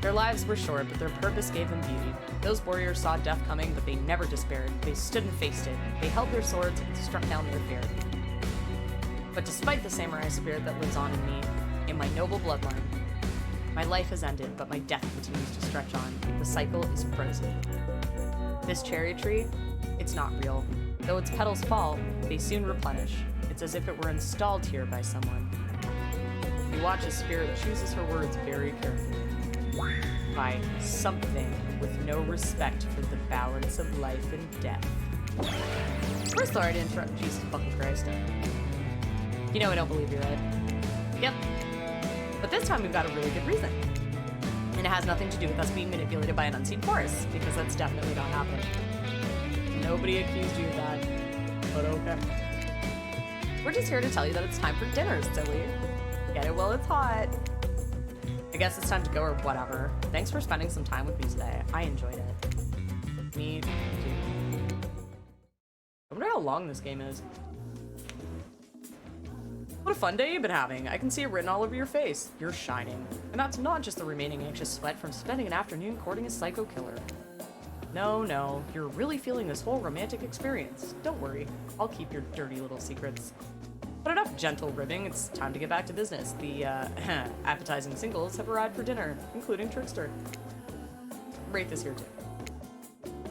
Their lives were short, but their purpose gave them beauty. Those warriors saw death coming, but they never despaired. They stood and faced it. They held their swords and struck down their fear. But despite the samurai spirit that lives on in me, in my noble bloodline, my life has ended, but my death continues to stretch on. The cycle is frozen. This cherry tree, it's not real. Though its petals fall, they soon replenish. It's as if it were installed here by someone. You watch as Spirit chooses her words very carefully. By something with no respect for the balance of life and death. We're sorry to interrupt. Jesus fucking Christ. You know I don't believe you, right? Yep. But this time we've got a really good reason. And it has nothing to do with us being manipulated by an unseen force, because that's definitely not happening. Nobody accused you of that, but okay. We're just here to tell you that it's time for dinner, silly. Get it while it's hot. I guess it's time to go or whatever. Thanks for spending some time with me today. I enjoyed it. Me too. I wonder how long this game is. What a fun day you've been having. I can see it written all over your face. You're shining. And that's not just the remaining anxious sweat from spending an afternoon courting a psycho killer. No, you're really feeling this whole romantic experience. Don't worry, I'll keep your dirty little secrets. But enough gentle ribbing, it's time to get back to business. The appetizing singles have arrived for dinner, including Trickster. Wraith is here too.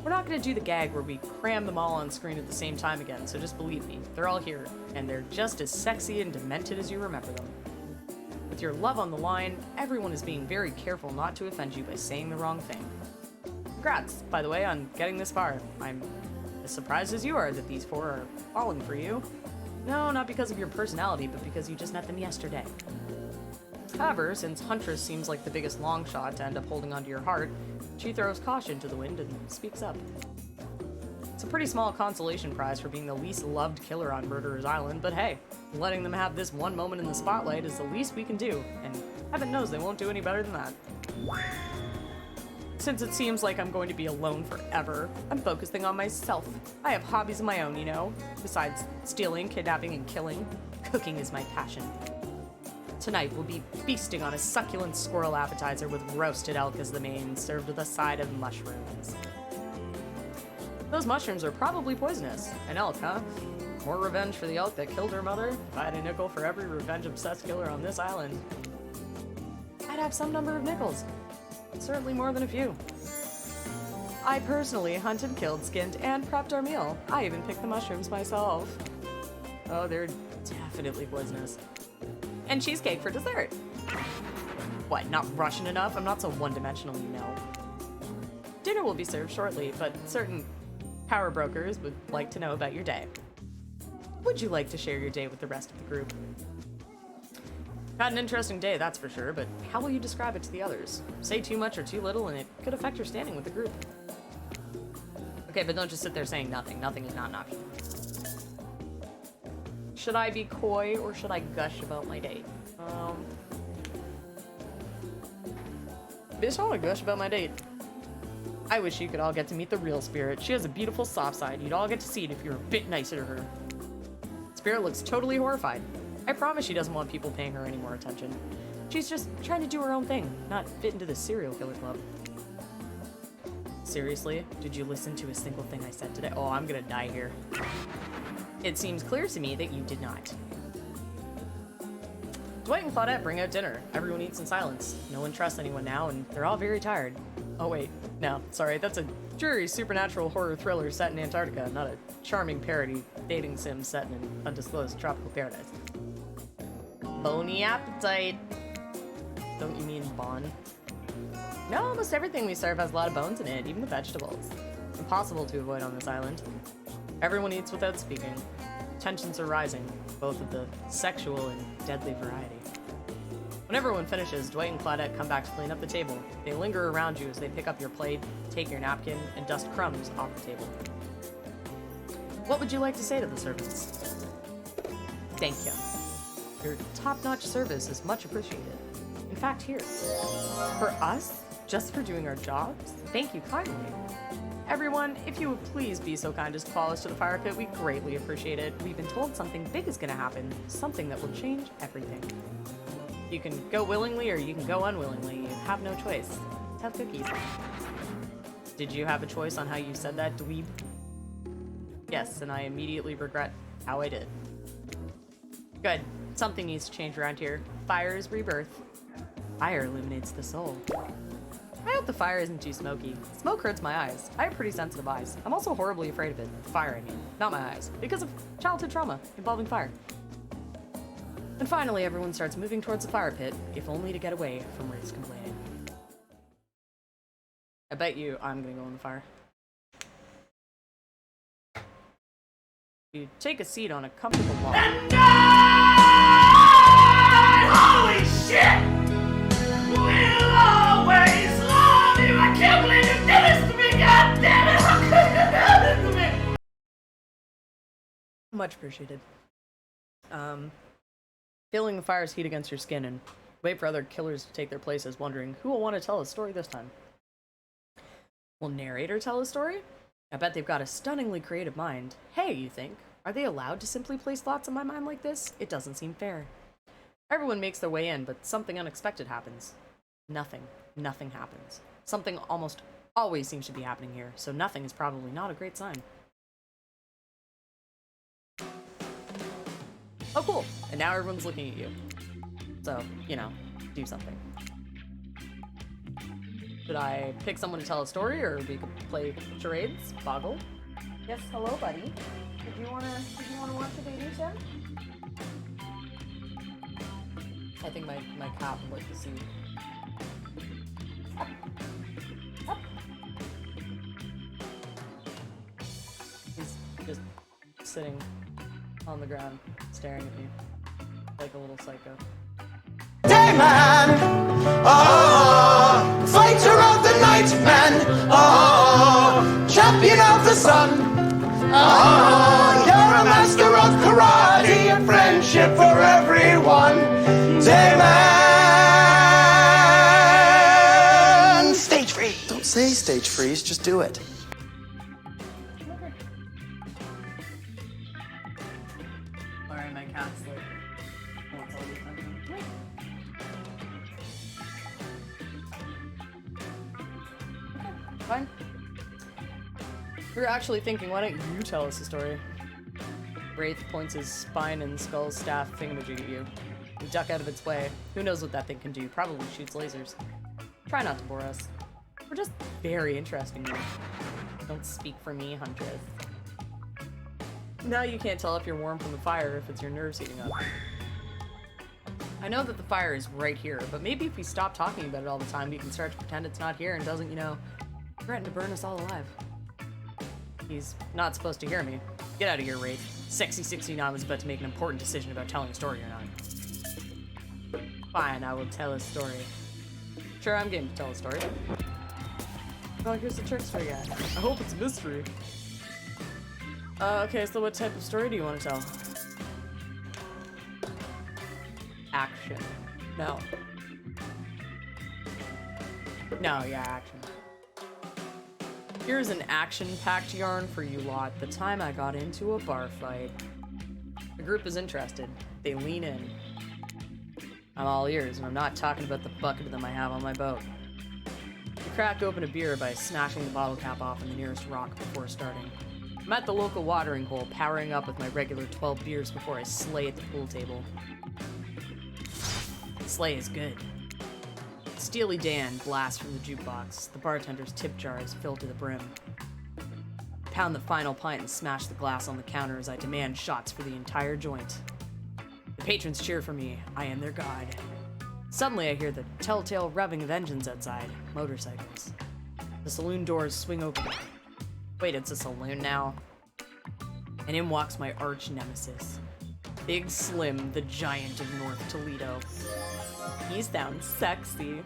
We're not gonna do the gag where we cram them all on screen at the same time again, so just believe me, they're all here, and they're just as sexy and demented as you remember them. With your love on the line, everyone is being very careful not to offend you by saying the wrong thing. Congrats, by the way, on getting this far. I'm as surprised as you are that these four are falling for you. No, not because of your personality, but because you just met them yesterday. However, since Huntress seems like the biggest long shot to end up holding onto your heart, she throws caution to the wind and speaks up. It's a pretty small consolation prize for being the least loved killer on Murderer's Island, but hey, letting them have this one moment in the spotlight is the least we can do, and heaven knows they won't do any better than that. Since it seems like I'm going to be alone forever, I'm focusing on myself. I have hobbies of my own, you know, besides stealing, kidnapping, and killing. Cooking is my passion. Tonight we'll be feasting on a succulent squirrel appetizer with roasted elk as the main, served with a side of mushrooms. Those mushrooms are probably poisonous. An elk, huh? More revenge for the elk that killed her mother? If I had a nickel for every revenge-obsessed killer on this island, I'd have some number of nickels. Certainly more than a few. I personally hunted, killed, skinned, and prepped our meal. I even picked the mushrooms myself. Oh, they're definitely poisonous. And cheesecake for dessert. What, not Russian enough? I'm not so one-dimensional, you know. Dinner will be served shortly, but certain power brokers would like to know about your day. Would you like to share your day with the rest of the group? Had an interesting day, that's for sure, but how will you describe it to the others? Say too much or too little, and it could affect your standing with the group. Okay, but don't just sit there saying nothing. Nothing is not an option. Should I be coy or should I gush about my date? Bitch, I want to gush about my date. I wish you could all get to meet the real Spirit. She has a beautiful soft side. You'd all get to see it if you're a bit nicer to her. Spirit looks totally horrified. I promise she doesn't want people paying her any more attention. She's just trying to do her own thing, not fit into the serial killer club. Seriously? Did you listen to a single thing I said today? Oh, I'm gonna die here. It seems clear to me that you did not. Dwight and Claudette bring out dinner. Everyone eats in silence. No one trusts anyone now, and they're all very tired. Oh wait, no, sorry, that's a dreary supernatural horror thriller set in Antarctica, not a charming parody dating sim set in an undisclosed tropical paradise. Bony appetite. Don't you mean Bon? No, almost everything we serve has a lot of bones in it, even the vegetables. Impossible to avoid on this island. Everyone eats without speaking. Tensions are rising, both of the sexual and deadly variety. When everyone finishes, Dwight and Claudette come back to clean up the table. They linger around you as they pick up your plate, take your napkin, and dust crumbs off the table. What would you like to say to the servants? Thank you. Your top-notch service is much appreciated. In fact, here. For us? Just for doing our jobs? Thank you kindly. Everyone, if you would please be so kind as to follow us to the fire pit, we greatly appreciate it. We've been told something big is gonna happen, something that will change everything. You can go willingly or you can go unwillingly. You have no choice. Have cookies. Did you have a choice on how you said that, dweeb? Yes, and I immediately regret how I did. Good. Something needs to change around here. Fire is rebirth. Fire illuminates the soul. I hope the fire isn't too smoky. Smoke hurts my eyes. I have pretty sensitive eyes. I'm also horribly afraid of it. The fire, I mean. Not my eyes. Because of childhood trauma involving fire. And finally, everyone starts moving towards the fire pit, if only to get away from Ruth's complaining. I bet you I'm gonna go in the fire. You take a seat on a comfortable log. And holy shit! We'll always love you! I can't believe you did this to me! God damn it! How could you do this to me? Much appreciated. Feeling the fire's heat against your skin and wait for other killers to take their places, wondering who will want to tell a story this time. Will narrator tell a story? I bet they've got a stunningly creative mind. Hey, you think? Are they allowed to simply place thoughts in my mind like this? It doesn't seem fair. Everyone makes their way in, but something unexpected happens. Nothing. Nothing happens. Something almost always seems to be happening here, so nothing is probably not a great sign. Oh, cool. And now everyone's looking at you. So, you know, do something. Should I pick someone to tell a story, or we could play charades? Boggle? Yes, hello, buddy. Did you wanna watch the baby show? I think my cat would like to see. Up. Up. He's just sitting on the ground, staring at me like a little psycho. Dayman, oh, fighter of the night man, oh, champion of the sun, oh, you're a master of karate and friendship for everyone. Dayman, stage freeze. Don't say stage freeze, just do it. Sorry, my cat It's like, wants all the attention. Yeah. Okay, fine. We were actually thinking, why don't you tell us a story? Wraith points his spine and skull staff thingamajig at you. You duck out of its way. Who knows what that thing can do? Probably shoots lasers. Try not to bore us. We're just very interesting here. Don't speak for me, Huntress. Now you can't tell if you're warm from the fire if it's your nerves heating up. I know that the fire is right here, but maybe if we stop talking about it all the time, we can start to pretend it's not here and doesn't, you know, threaten to burn us all alive. He's not supposed to hear me. Get out of here, Wraith. Sexy 69 was about to make an important decision about telling a story or not. Fine, I will tell a story. Sure, I'm game to tell a story. Oh, here's the tricks for you. I hope it's a mystery. Okay, so what type of story do you want to tell? Action. No. No, yeah, action. Here's an action-packed yarn for you lot. The time I got into a bar fight. The group is interested. They lean in. I'm all ears, and I'm not talking about the bucket of them I have on my boat. We crack open a beer by smashing the bottle cap off in the nearest rock before starting. I'm at the local watering hole, powering up with my regular 12 beers before I slay at the pool table. Slay is good. Steely Dan blasts from the jukebox. The bartender's tip jar is filled to the brim. I pound the final pint and smash the glass on the counter as I demand shots for the entire joint. The patrons cheer for me. I am their god. Suddenly I hear the telltale revving of engines outside. Motorcycles. The saloon doors swing open. Wait, it's a saloon now? And in walks my arch nemesis. Big Slim, the giant of North Toledo. He sounds sexy.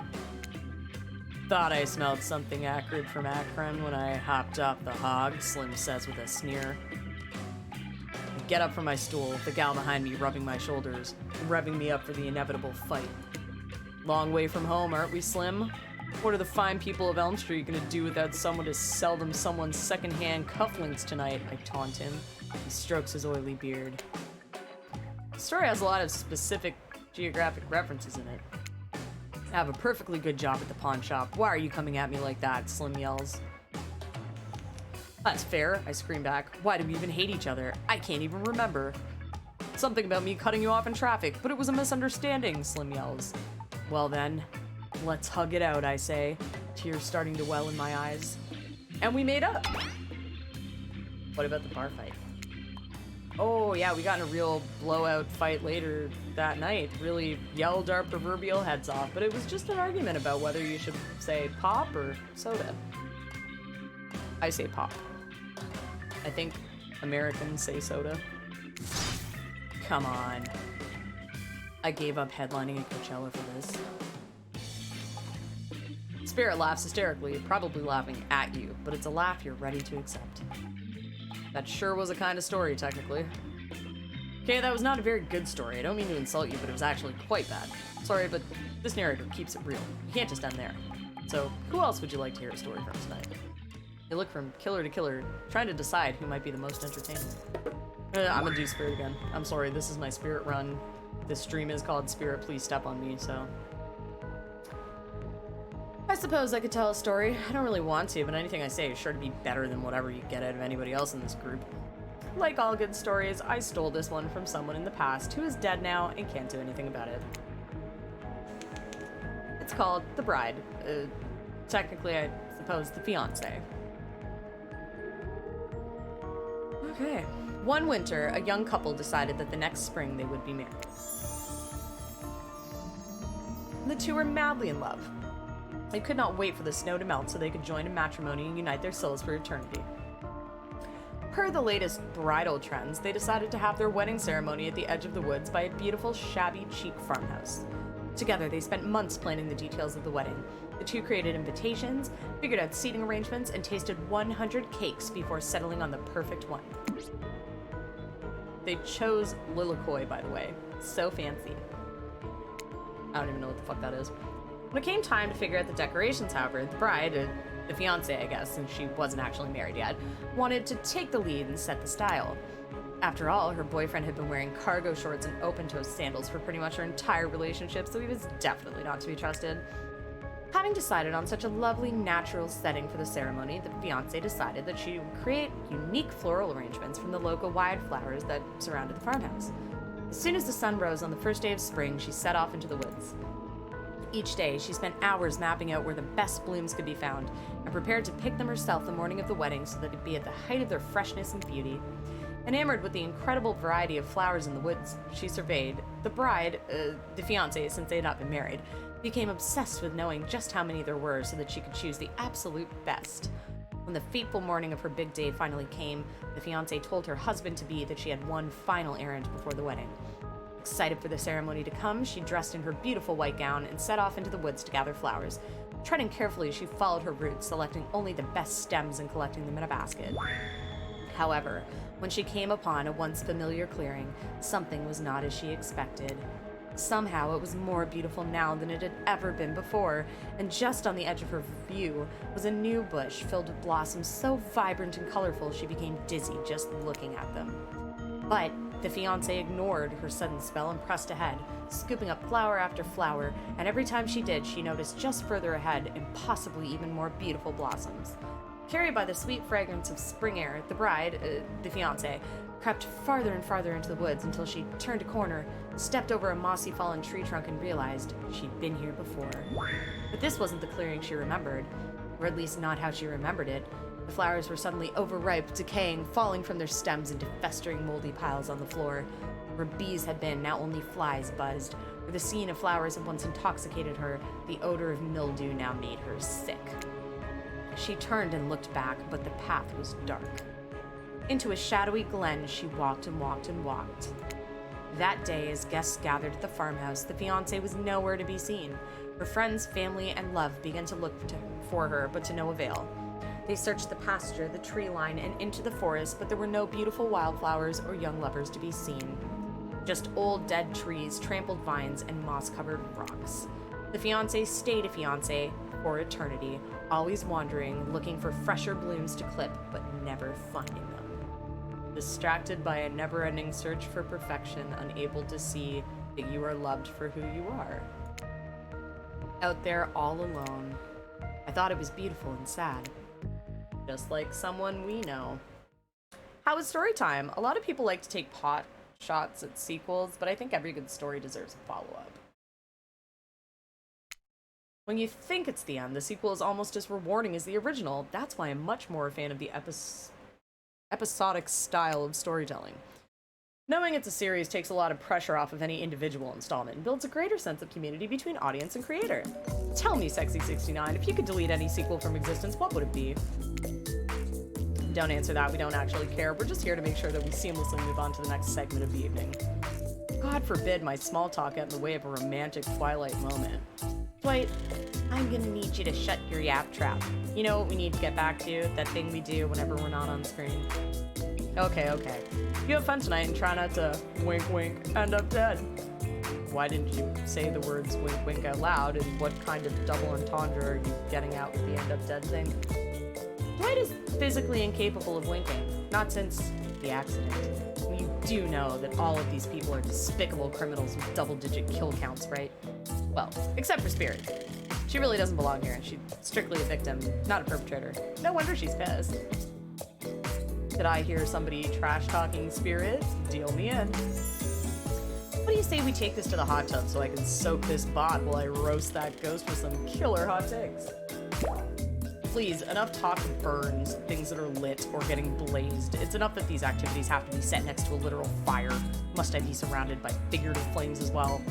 Thought I smelled something acrid from Akron when I hopped off the hog, Slim says with a sneer. I get up from my stool, the gal behind me rubbing my shoulders, revving me up for the inevitable fight. Long way from home, aren't we, Slim? What are the fine people of Elm Street gonna do without someone to sell them someone's secondhand cufflinks tonight? I taunt him. He strokes his oily beard. The story has a lot of specific geographic references in it. I have a perfectly good job at the pawn shop. Why are you coming at me like that? Slim yells. That's fair, I scream back. Why do we even hate each other? I can't even remember. Something about me cutting you off in traffic, but it was a misunderstanding, Slim yells. Well then, let's hug it out, I say, tears starting to well in my eyes. And we made up. What about the bar fight? Oh yeah, we got in a real blowout fight later that night. Really yelled our proverbial heads off, but it was just an argument about whether you should say pop or soda. I say pop. I think Americans say soda. Come on. I gave up headlining at Coachella for this. Spirit laughs hysterically, probably laughing at you, but it's a laugh you're ready to accept. That sure was a kind of story, technically. Okay, that was not a very good story. I don't mean to insult you, but it was actually quite bad. Sorry, but this narrator keeps it real. You can't just end there. So, who else would you like to hear a story from tonight? They look from killer to killer, trying to decide who might be the most entertaining. I'm gonna do Spirit again. I'm sorry, this is my Spirit run. This stream is called Spirit, Please Step on Me, so... I suppose I could tell a story. I don't really want to, but anything I say is sure to be better than whatever you get out of anybody else in this group. Like all good stories, I stole this one from someone in the past who is dead now and can't do anything about it. It's called The Bride. Technically, I suppose the fiancé. Okay. One winter, a young couple decided that the next spring they would be married. The two were madly in love. They could not wait for the snow to melt so they could join in matrimony and unite their souls for eternity. Per the latest bridal trends, they decided to have their wedding ceremony at the edge of the woods by a beautiful, shabby, chic farmhouse. Together, they spent months planning the details of the wedding. The two created invitations, figured out seating arrangements, and tasted 100 cakes before settling on the perfect one. They chose Lilikoi, by the way. So fancy. I don't even know what the fuck that is. When it came time to figure out the decorations, however, the bride, the fiancé, I guess, since she wasn't actually married yet, wanted to take the lead and set the style. After all, her boyfriend had been wearing cargo shorts and open-toe sandals for pretty much her entire relationship, so he was definitely not to be trusted. Having decided on such a lovely, natural setting for the ceremony, the fiancé decided that she would create unique floral arrangements from the local wildflowers that surrounded the farmhouse. As soon as the sun rose on the first day of spring, she set off into the woods. Each day, she spent hours mapping out where the best blooms could be found and prepared to pick them herself the morning of the wedding so that it'd be at the height of their freshness and beauty. Enamored with the incredible variety of flowers in the woods she surveyed, the bride, the fiancé, since they had not been married, became obsessed with knowing just how many there were so that she could choose the absolute best. When the fateful morning of her big day finally came, the fiancé told her husband-to-be that she had one final errand before the wedding. Excited for the ceremony to come, she dressed in her beautiful white gown and set off into the woods to gather flowers. Treading carefully, she followed her route, selecting only the best stems and collecting them in a basket. However, when she came upon a once familiar clearing, something was not as she expected. Somehow it was more beautiful now than it had ever been before, and just on the edge of her view was a new bush filled with blossoms so vibrant and colorful she became dizzy just looking at them. But the fiancé ignored her sudden spell and pressed ahead, scooping up flower after flower, and every time she did, she noticed just further ahead impossibly even more beautiful blossoms. Carried by the sweet fragrance of spring air, the bride, the fiancé, crept farther and farther into the woods until she turned a corner, stepped over a mossy fallen tree trunk, and realized she'd been here before. But this wasn't the clearing she remembered, or at least not how she remembered it. The flowers were suddenly overripe, decaying, falling from their stems into festering moldy piles on the floor. Where bees had been, now only flies buzzed. Where the scene of flowers had once intoxicated her, the odor of mildew now made her sick. She turned and looked back, but the path was dark. Into a shadowy glen she walked and walked and walked. That day, as guests gathered at the farmhouse, the fiancé was nowhere to be seen. Her friends, family, and love began to look for her, but to no avail. They searched the pasture, the tree line, and into the forest, but there were no beautiful wildflowers or young lovers to be seen. Just old dead trees, trampled vines, and moss-covered rocks. The fiancé stayed a fiancé for eternity, always wandering, looking for fresher blooms to clip, but never finding them. Distracted by a never-ending search for perfection, unable to see that you are loved for who you are. Out there all alone. I thought it was beautiful and sad. Just like someone we know. How was story time? A lot of people like to take pot shots at sequels, but I think every good story deserves a follow-up. When you think it's the end, the sequel is almost as rewarding as the original. That's why I'm much more a fan of the episodic style of storytelling. Knowing it's a series takes a lot of pressure off of any individual installment and builds a greater sense of community between audience and creator. Tell me, Sexy69, if you could delete any sequel from existence, what would it be? Don't answer that, we don't actually care. We're just here to make sure that we seamlessly move on to the next segment of the evening. God forbid my small talk get in the way of a romantic Twilight moment. Dwight, I'm gonna need you to shut your yap trap. You know what we need to get back to? That thing we do whenever we're not on screen. Okay. You have fun tonight and try not to wink wink end up dead. Why didn't you say the words wink wink out loud, and what kind of double entendre are you getting out with the end up dead thing? Dwight is physically incapable of winking, not since the accident. You do know that all of these people are despicable criminals with double-digit kill counts, right? Well, except for Spirit. She really doesn't belong here, and she's strictly a victim, not a perpetrator. No wonder she's pissed. Did I hear somebody trash-talking Spirit? Deal me in. What do you say we take this to the hot tub so I can soak this bot while I roast that ghost with some killer hot takes? Please, enough talk of burns, things that are lit or getting blazed. It's enough that these activities have to be set next to a literal fire. Must I be surrounded by figurative flames as well?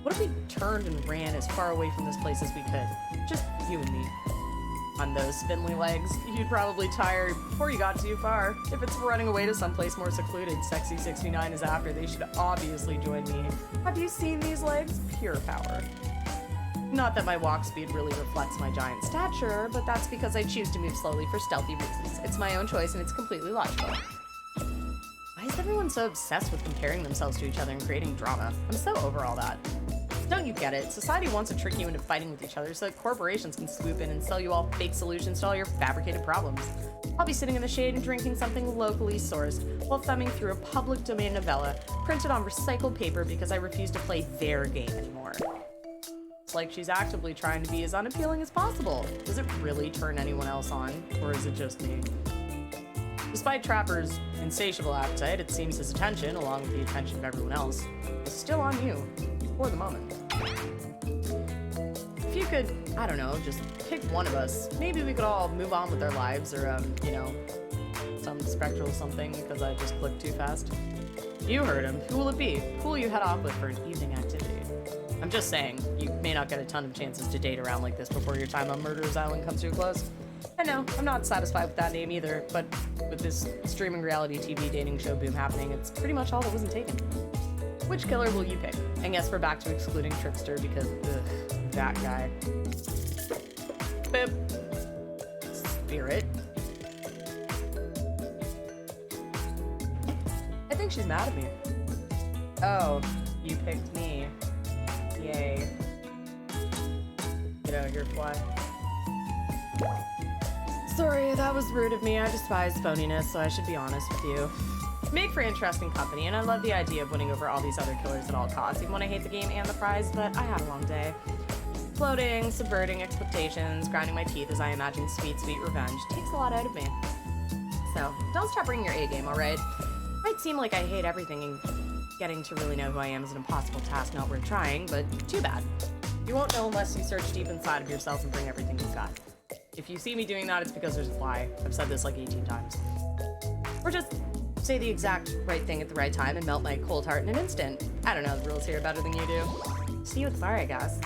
What if we turned and ran as far away from this place as we could? Just you and me. On those spindly legs, you'd probably tire before you got too far. If it's running away to someplace more secluded, Sexy69 is after. They should obviously join me. Have you seen these legs? Pure power. Not that my walk speed really reflects my giant stature, but that's because I choose to move slowly for stealthy reasons. It's my own choice and it's completely logical. Why is everyone so obsessed with comparing themselves to each other and creating drama? I'm so over all that. Don't you get it? Society wants to trick you into fighting with each other so that corporations can swoop in and sell you all fake solutions to all your fabricated problems. I'll be sitting in the shade and drinking something locally sourced while thumbing through a public domain novella printed on recycled paper because I refuse to play their game anymore. It's like she's actively trying to be as unappealing as possible. Does it really turn anyone else on, or is it just me? Despite Trapper's insatiable appetite, it seems his attention, along with the attention of everyone else, is still on you, for the moment. If you could, I don't know, just pick one of us, maybe we could all move on with our lives, or, you know, some spectral something, because I just clicked too fast. You heard him. Who will it be? Who will you head off with for an evening activity? I'm just saying, you may not get a ton of chances to date around like this before your time on Murderer's Island comes to a close. And no, I'm not satisfied with that name either, but with this streaming reality TV dating show boom happening, it's pretty much all that wasn't taken. Which killer will you pick? And yes, we're back to excluding Trickster because, ugh, that guy. Bip. Spirit. I think she's mad at me. Oh, you picked me. Yay. Get out of here, fly. Sorry, that was rude of me. I despise phoniness, so I should be honest with you. Make for interesting company, and I love the idea of winning over all these other killers at all costs, even when I hate the game and the prize, but I had a long day. Floating, subverting expectations, grinding my teeth as I imagine sweet, sweet revenge takes a lot out of me. So, don't stop bringing your A game, alright? Might seem like I hate everything, and getting to really know who I am is an impossible task not worth trying, but too bad. You won't know unless you search deep inside of yourself and bring everything you've got. If you see me doing that, it's because there's a fly. I've said this like 18 times. Or just say the exact right thing at the right time and melt my cold heart in an instant. I don't know the rules here better than you do. See you at the bar, I guess.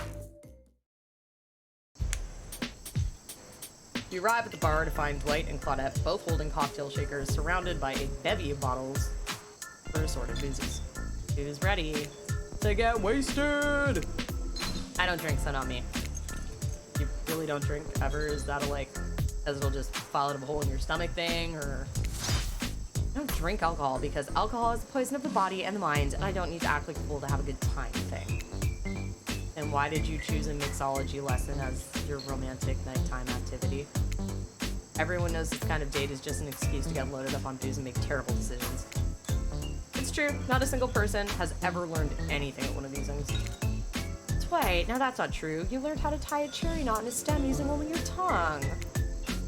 You arrive at the bar to find Dwight and Claudette both holding cocktail shakers surrounded by a bevy of bottles for assorted boozies. Dude is ready to get wasted. I don't drink, so not me. You really don't drink ever? Is that a like, as it'll just fall out of a hole in your stomach thing, or? I don't drink alcohol because alcohol is the poison of the body and the mind, and I don't need to act like a fool to have a good time thing. And why did you choose a mixology lesson as your romantic nighttime activity? Everyone knows this kind of date is just an excuse to get loaded up on booze and make terrible decisions. It's true, not a single person has ever learned anything at one of these things. Wait, now that's not true. You learned how to tie a cherry knot in a stem using only your tongue.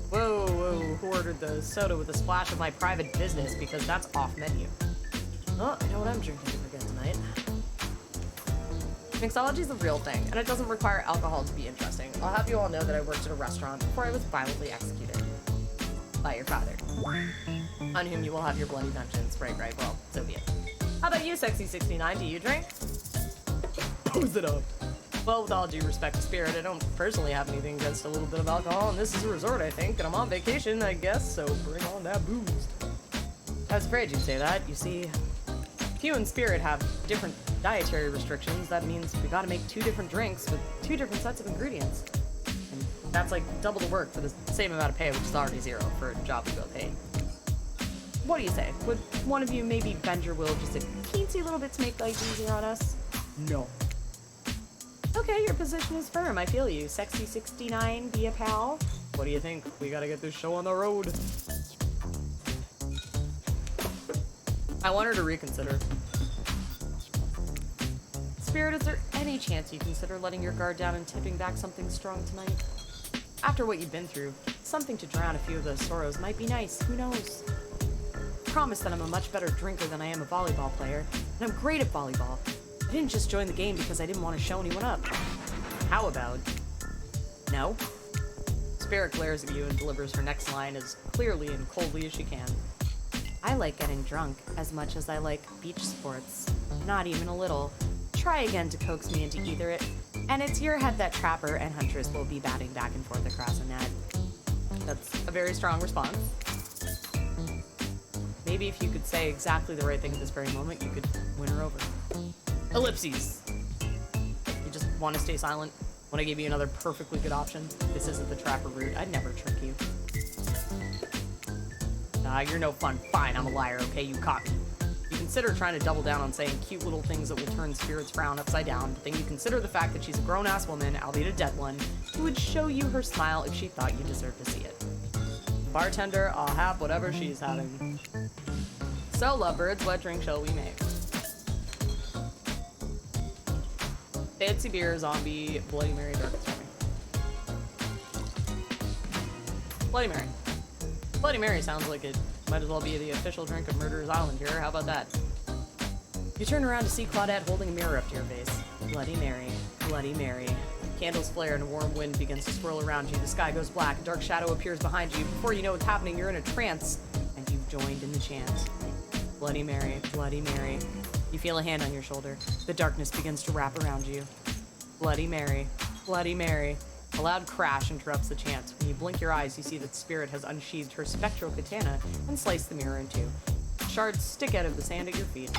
Whoa, whoa, who ordered the soda with a splash of my private business because that's off menu? Oh, I know what I'm drinking to forget tonight. Mixology's a real thing, and it doesn't require alcohol to be interesting. I'll have you all know that I worked at a restaurant before I was violently executed. By your father. On whom you will have your bloody vengeance. Right, well, so be it. How about you, Sexy69? Do you drink? Who's it up? Well, with all due respect to Spirit, I don't personally have anything against a little bit of alcohol, and this is a resort, I think, and I'm on vacation, I guess, so bring on that booze. I was afraid you'd say that. You see, if you and Spirit have different dietary restrictions, that means we gotta make 2 different drinks with 2 different sets of ingredients. And that's like double the work for the same amount of pay, which is already 0 for a job we both hate. What do you say? Would one of you maybe bend your will just a teensy little bit to make life easier on us? No. Okay, your position is firm. I feel you. Sexy69, be a pal. What do you think? We gotta get this show on the road. I want her to reconsider. Spirit, is there any chance you consider letting your guard down and tipping back something strong tonight? After what you've been through, something to drown a few of those sorrows might be nice. Who knows? I promise that I'm a much better drinker than I am a volleyball player, and I'm great at volleyball. I didn't just join the game because I didn't want to show anyone up. How about... No? Spirit glares at you and delivers her next line as clearly and coldly as she can. I like getting drunk as much as I like beach sports. Not even a little. Try again to coax me into either it, and it's your head that Trapper and Huntress will be batting back and forth across a net. That's a very strong response. Maybe if you could say exactly the right thing at this very moment, you could win her over. Ellipses. You just want to stay silent? When I give you another perfectly good option? This isn't the Trapper route. I'd never trick you. Nah, you're no fun. Fine, I'm a liar, okay? You caught me. You can consider trying to double down on saying cute little things that will turn Spirit's frown upside down, but then you consider the fact that she's a grown-ass woman, albeit a dead one, who would show you her smile if she thought you deserved to see it. Bartender, I'll have whatever she's having. So, lovebirds, what drink shall we make? Fancy beer, zombie, Bloody Mary, dark stormy. Bloody Mary. Bloody Mary sounds like it might as well be the official drink of Murderer's Island here. How about that? You turn around to see Claudette holding a mirror up to your face. Bloody Mary. Bloody Mary. Candles flare and a warm wind begins to swirl around you. The sky goes black. A dark shadow appears behind you. Before you know what's happening, you're in a trance, and you've joined in the chant. Bloody Mary. Bloody Mary. You feel a hand on your shoulder. The darkness begins to wrap around you. Bloody Mary. Bloody Mary. A loud crash interrupts the chant. When you blink your eyes, you see that Spirit has unsheathed her spectral katana and sliced the mirror in two. Shards stick out of the sand at your feet.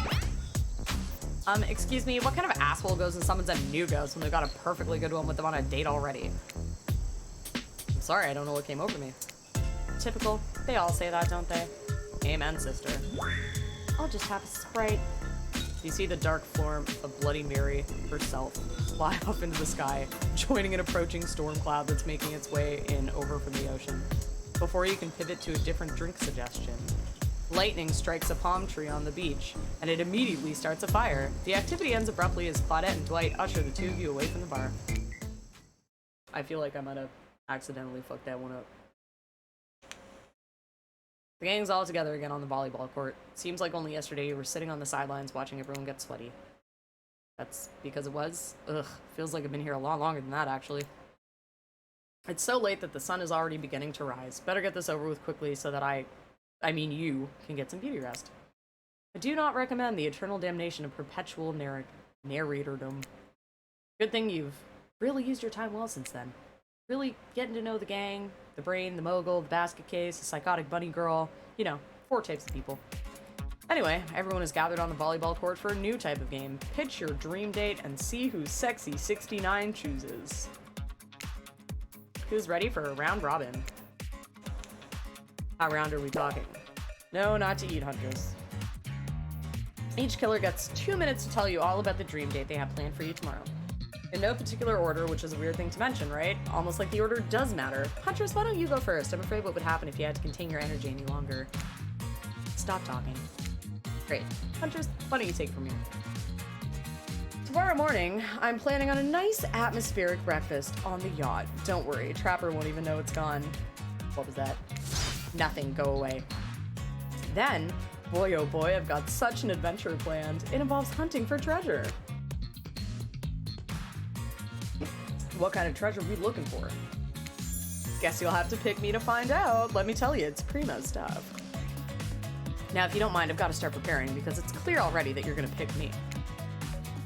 Excuse me, what kind of asshole goes and summons a new ghost when they've got a perfectly good one with them on a date already? I'm sorry, I don't know what came over me. Typical. They all say that, don't they? Amen, sister. I'll just have a Sprite. You see the dark form of Bloody Mary herself fly off into the sky, joining an approaching storm cloud that's making its way in over from the ocean. Before you can pivot to a different drink suggestion, lightning strikes a palm tree on the beach, and it immediately starts a fire. The activity ends abruptly as Claudette and Dwight usher the two of you away from the bar. I feel like I might have accidentally fucked that one up. The gang's all together again on the volleyball court. Seems like only yesterday you were sitting on the sidelines watching everyone get sweaty. That's because it was? Ugh, feels like I've been here a lot longer than that, actually. It's so late that the sun is already beginning to rise. Better get this over with quickly so that I mean you, can get some beauty rest. I do not recommend the eternal damnation of perpetual narratordom. Good thing you've really used your time well since then. Really getting to know the gang, the brain, the mogul, the basket case, the psychotic bunny girl, you know, 4 types of people. Anyway, everyone is gathered on the volleyball court for a new type of game. Pitch your dream date and see who Sexy 69 chooses. Who's ready for a round robin? How round are we talking? No, not to eat, Huntress. Each killer gets 2 minutes to tell you all about the dream date they have planned for you tomorrow. In no particular order, which is a weird thing to mention, right? Almost like the order does matter. Huntress, why don't you go first? I'm afraid what would happen if you had to contain your energy any longer. Stop talking. Great. Huntress, why don't you take it from here? Tomorrow morning, I'm planning on a nice atmospheric breakfast on the yacht. Don't worry, Trapper won't even know it's gone. What was that? Nothing, go away. Then, boy oh boy, I've got such an adventure planned. It involves hunting for treasure. What kind of treasure are we looking for? Guess you'll have to pick me to find out. Let me tell you, it's primo stuff. Now, if you don't mind, I've got to start preparing because it's clear already that you're gonna pick me.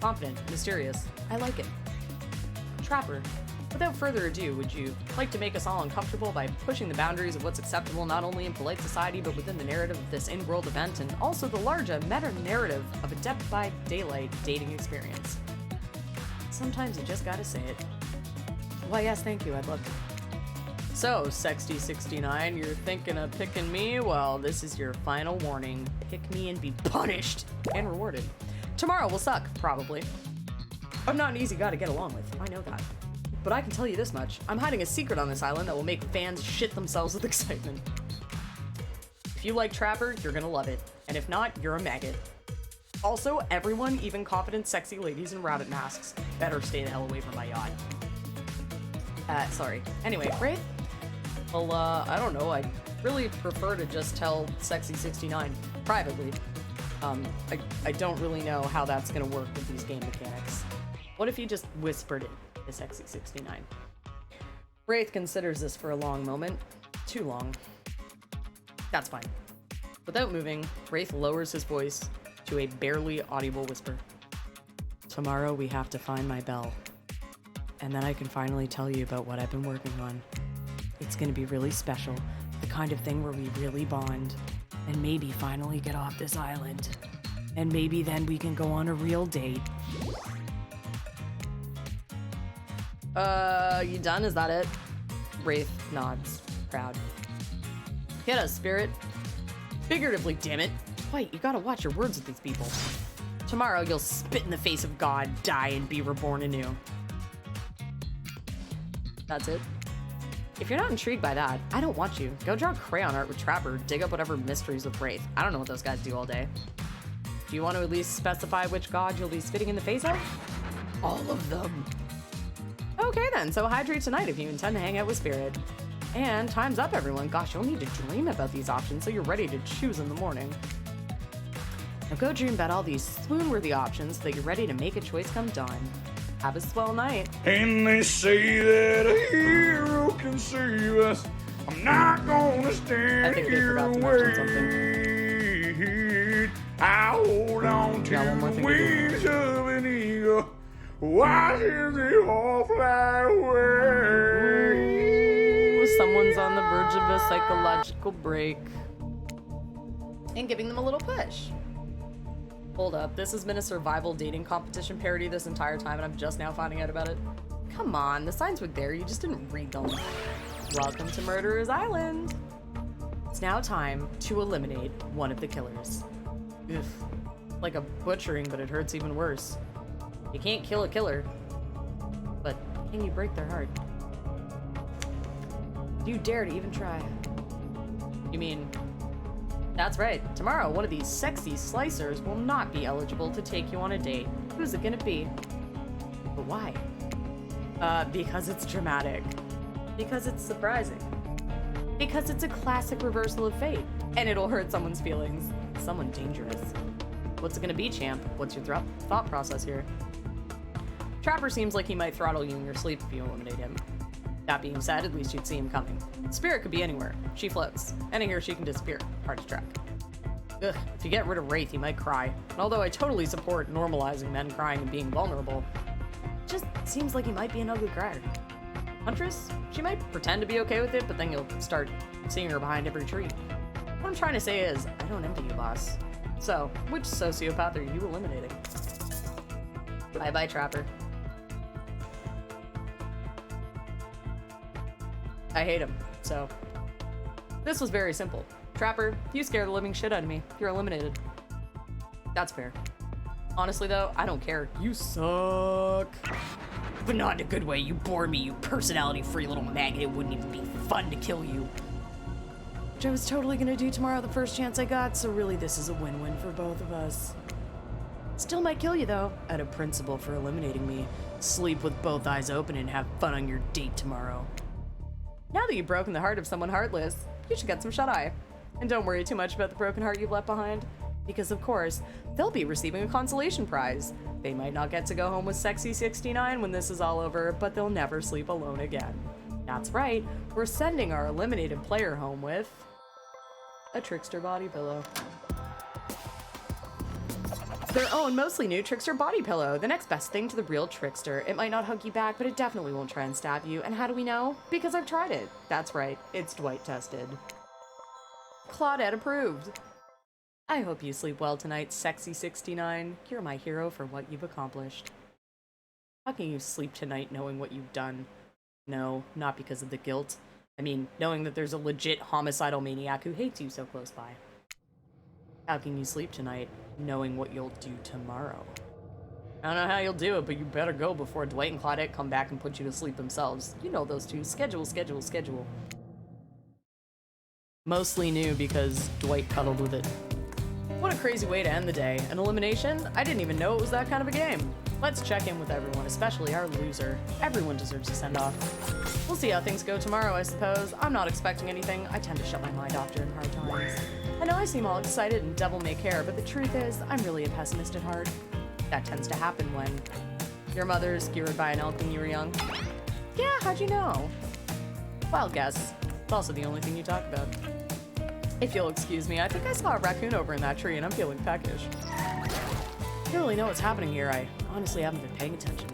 Confident, mysterious, I like it. Trapper, without further ado, would you like to make us all uncomfortable by pushing the boundaries of what's acceptable not only in polite society but within the narrative of this in-world event and also the larger meta-narrative of a Dead by Daylight dating experience? Sometimes you just gotta say it. Why, yes, thank you, I'd love to. So, Sexty69, you're thinking of picking me? Well, this is your final warning. Pick me and be punished and rewarded. Tomorrow will suck, probably. I'm not an easy guy to get along with, I know that. But I can tell you this much, I'm hiding a secret on this island that will make fans shit themselves with excitement. If you like Trapper, you're gonna love it. And if not, you're a maggot. Also, everyone, even confident sexy ladies in rabbit masks, better stay the hell away from my yacht. Sorry. Anyway, Wraith? Well, I don't know, I'd really prefer to just tell Sexy69 privately. I don't really know how that's gonna work with these game mechanics. What if you just whispered it to Sexy69? Wraith considers this for a long moment. Too long. That's fine. Without moving, Wraith lowers his voice to a barely audible whisper. Tomorrow we have to find my bell. And then I can finally tell you about what I've been working on. It's gonna be really special, the kind of thing where we really bond, and maybe finally get off this island. And maybe then we can go on a real date. You done? Is that it? Wraith nods, proud. Hit us, Spirit. Figuratively, damn it. Dwight, you gotta watch your words with these people. Tomorrow you'll spit in the face of God, die, and be reborn anew. That's it. If you're not intrigued by that, I don't want you. Go draw crayon art with Trapper, dig up whatever mysteries with Wraith. I don't know what those guys do all day. Do you want to at least specify which god you'll be spitting in the face of? All of them. Okay then, so hydrate tonight if you intend to hang out with Spirit. And time's up, everyone. Gosh, you'll need to dream about these options so you're ready to choose in the morning. Now go dream about all these swoon-worthy options so that you're ready to make a choice come dawn. Have a swell night. And they say that a hero can save us. I'm not gonna I stand think they here forgot to and wait. I hold on to Got one more the thing to do. wings of an eagle. Watching the all fly away. Ooh, someone's on the verge of a psychological break. And giving them a little push. Hold up, this has been a survival dating competition parody this entire time and I'm just now finding out about it. Come on, the signs were there, you just didn't read them. Welcome to Murderer's Island. It's now time to eliminate one of the killers. Ugh. Like a butchering, but it hurts even worse. You can't kill a killer, but can you break their heart? Do you dare to even try? You mean... That's right. Tomorrow, one of these sexy slicers will not be eligible to take you on a date. Who's it gonna be? But why? Because it's dramatic. Because it's surprising. Because it's a classic reversal of fate. And it'll hurt someone's feelings. Someone dangerous. What's it gonna be, champ? What's your thought process here? Trapper seems like he might throttle you in your sleep if you eliminate him. That being said, at least you'd see him coming. Spirit could be anywhere. She floats. And in here she can disappear. Hard to track. Ugh, if you get rid of Wraith, he might cry. And although I totally support normalizing men crying and being vulnerable, it just seems like he might be an ugly crier. Huntress? She might pretend to be okay with it, but then you'll start seeing her behind every tree. What I'm trying to say is, I don't envy you, boss. So, which sociopath are you eliminating? Bye-bye, Trapper. I hate him, so. This was very simple. Trapper, you scare the living shit out of me. You're eliminated. That's fair. Honestly though, I don't care. You suck. But not in a good way. You bore me, you personality-free little maggot. It wouldn't even be fun to kill you. Which I was totally gonna do tomorrow the first chance I got, so really this is a win-win for both of us. Still might kill you though, out of principle for eliminating me. Sleep with both eyes open and have fun on your date tomorrow. Now that you've broken the heart of someone heartless, you should get some shut-eye. And don't worry too much about the broken heart you've left behind, because of course, they'll be receiving a consolation prize. They might not get to go home with Sexy 69 when this is all over, but they'll never sleep alone again. That's right, we're sending our eliminated player home with a Trickster body pillow. Their own mostly new Trickster body pillow, the next best thing to the real Trickster. It might not hug you back, but it definitely won't try and stab you. And how do we know? Because I've tried it. That's right, it's Dwight tested. Claudette approved. I hope you sleep well tonight, Sexy 69. You're my hero for what you've accomplished. How can you sleep tonight knowing what you've done? No, not because of the guilt. I mean, knowing that there's a legit homicidal maniac who hates you so close by. How can you sleep tonight knowing what you'll do tomorrow? I don't know how you'll do it, but you better go before Dwight and Claudette come back and put you to sleep themselves. You know those two. Schedule, schedule, schedule. Mostly new because Dwight cuddled with it. What a crazy way to end the day. An elimination? I didn't even know it was that kind of a game. Let's check in with everyone, especially our loser. Everyone deserves a send-off. We'll see how things go tomorrow, I suppose. I'm not expecting anything. I tend to shut my mind off during hard times. I know I seem all excited and devil-may-care, but the truth is, I'm really a pessimist at heart. That tends to happen when your mother is skewered by an elk when you were young. Yeah, how'd you know? Wild guess. It's also the only thing you talk about. If you'll excuse me, I think I saw a raccoon over in that tree and I'm feeling peckish. I don't really know what's happening here. I honestly haven't been paying attention.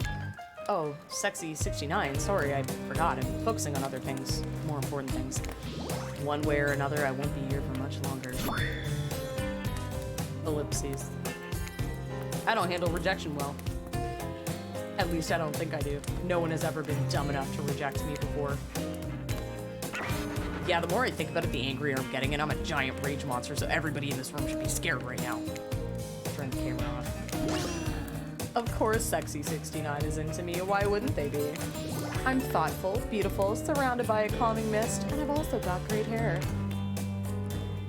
Oh, Sexy 69, sorry, I forgot. I'm focusing on other things, more important things. One way or another, I won't be here for much longer. Ellipses. I don't handle rejection well. At least I don't think I do. No one has ever been dumb enough to reject me before. Yeah, the more I think about it, the angrier I'm getting, and I'm a giant rage monster, so everybody in this room should be scared right now. Turn the camera off. Of course Sexy 69 is into me, why wouldn't they be? I'm thoughtful, beautiful, surrounded by a calming mist, and I've also got great hair.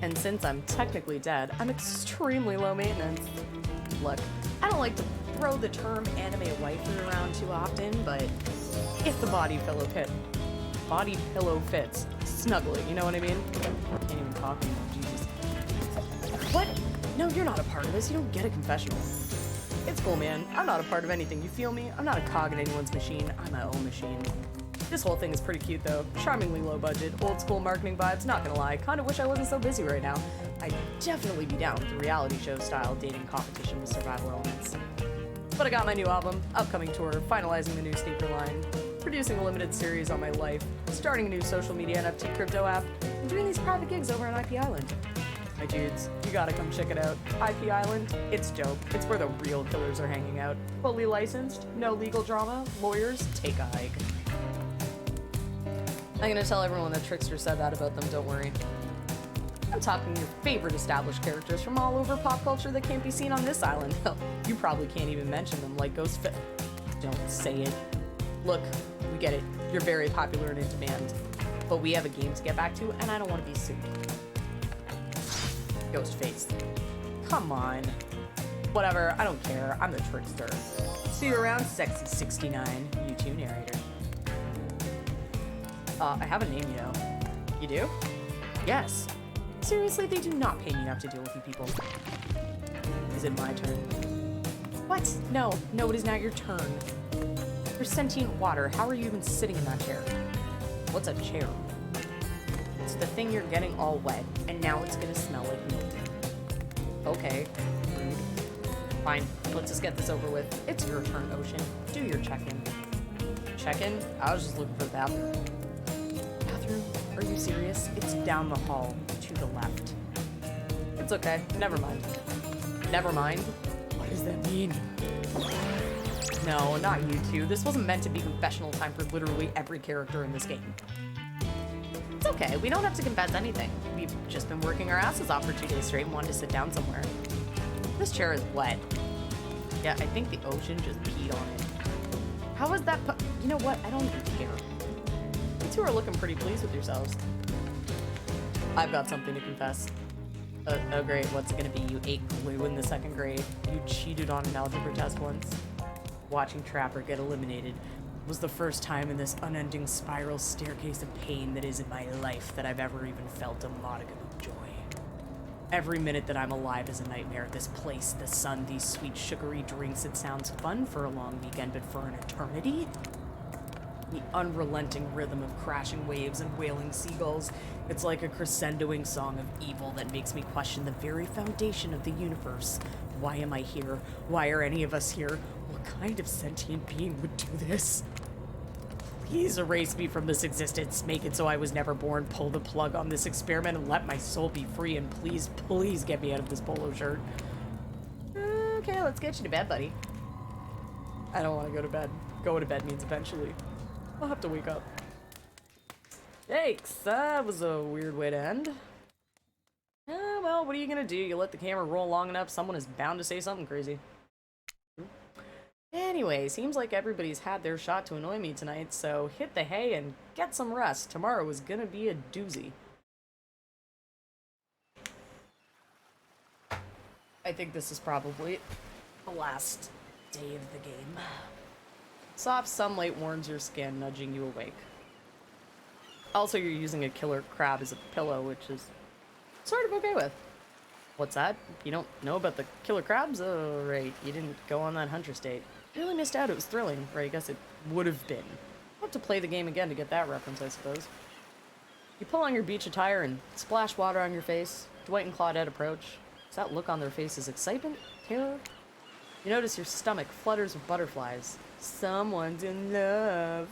And since I'm technically dead, I'm extremely low maintenance. Look, I don't like to throw the term anime waifu around too often, but if the body pillow fits snugly, you know what I mean? Can't even talk anymore, Jesus. What? No, you're not a part of this. You don't get a confessional. It's cool, man. I'm not a part of anything. You feel me? I'm not a cog in anyone's machine. I'm my own machine. This whole thing is pretty cute, though. Charmingly low budget, old school marketing vibes, not gonna lie. Kinda wish I wasn't so busy right now. I'd definitely be down with the reality show style dating competition with survival elements. But I got my new album, upcoming tour, finalizing the new sneaker line, producing a limited series on my life, starting a new social media NFT crypto app, and doing these private gigs over on IP Island. My dudes, you gotta come check it out. IP Island, it's dope. It's where the real killers are hanging out. Fully licensed, no legal drama, lawyers, take a hike. I'm gonna tell everyone that Trickster said that about them, don't worry. I'm talking your favorite established characters from all over pop culture that can't be seen on this island. Hell, you probably can't even mention them, like Don't say it. Look, we get it. You're very popular and in demand. But we have a game to get back to, and I don't want to be sued. Ghostface. Come on. Whatever, I don't care. I'm the Trickster. See you around, Sexy 69, YouTube narrator. I have a name, you know. You do? Yes. Seriously, they do not pay me enough to deal with you people. Is it my turn? What? No, it is not your turn. You're sentient water. How are you even sitting in that chair? What's a chair? It's the thing you're getting all wet, and now it's gonna smell like milk. Okay. Rude. Fine, let's just get this over with. It's your turn, Ocean. Do your check-in. Check-in? I was just looking for the bathroom. Bathroom? Are you serious? It's down the hall, to the left. It's okay. Never mind. Never mind? What does that mean? No, not you two. This wasn't meant to be confessional time for literally every character in this game. It's okay. We don't have to confess anything. We've just been working our asses off for 2 days straight and wanted to sit down somewhere. This chair is wet. Yeah, I think the Ocean just peed on it. How is that you know what? I don't even care. You two are looking pretty pleased with yourselves. I've got something to confess. Oh great, what's it gonna be? You ate glue in the 2nd grade. You cheated on an algebra test once. Watching Trapper get eliminated was the first time in this unending spiral staircase of pain that is in my life that I've ever even felt a modicum of joy. Every minute that I'm alive is a nightmare. This place, the sun, these sweet sugary drinks, it sounds fun for a long weekend, but for an eternity? The unrelenting rhythm of crashing waves and wailing seagulls. It's like a crescendoing song of evil that makes me question the very foundation of the universe. Why am I here? Why are any of us here? What kind of sentient being would do this? Please erase me from this existence. Make it so I was never born. Pull the plug on this experiment and let my soul be free. And please, please get me out of this polo shirt. Okay, let's get you to bed, buddy. I don't want to go to bed. Go to bed means eventually I'll have to wake up. Yikes, that was a weird way to end. Well, what are you gonna do? You let the camera roll long enough, someone is bound to say something crazy. Anyway, seems like everybody's had their shot to annoy me tonight, so hit the hay and get some rest. Tomorrow is gonna be a doozy. I think this is probably the last day of the game. Soft sunlight warms your skin, nudging you awake. Also, you're using a killer crab as a pillow, which is sort of okay with. What's that? You don't know about the killer crabs? Oh, right. You didn't go on that hunter state. You really missed out. It was thrilling. Or I guess it would have been. I'll have to play the game again to get that reference, I suppose. You pull on your beach attire and splash water on your face. Dwight and Claudette approach. Does that look on their faces excitement? Terror? You notice your stomach flutters with butterflies. Someone's in love.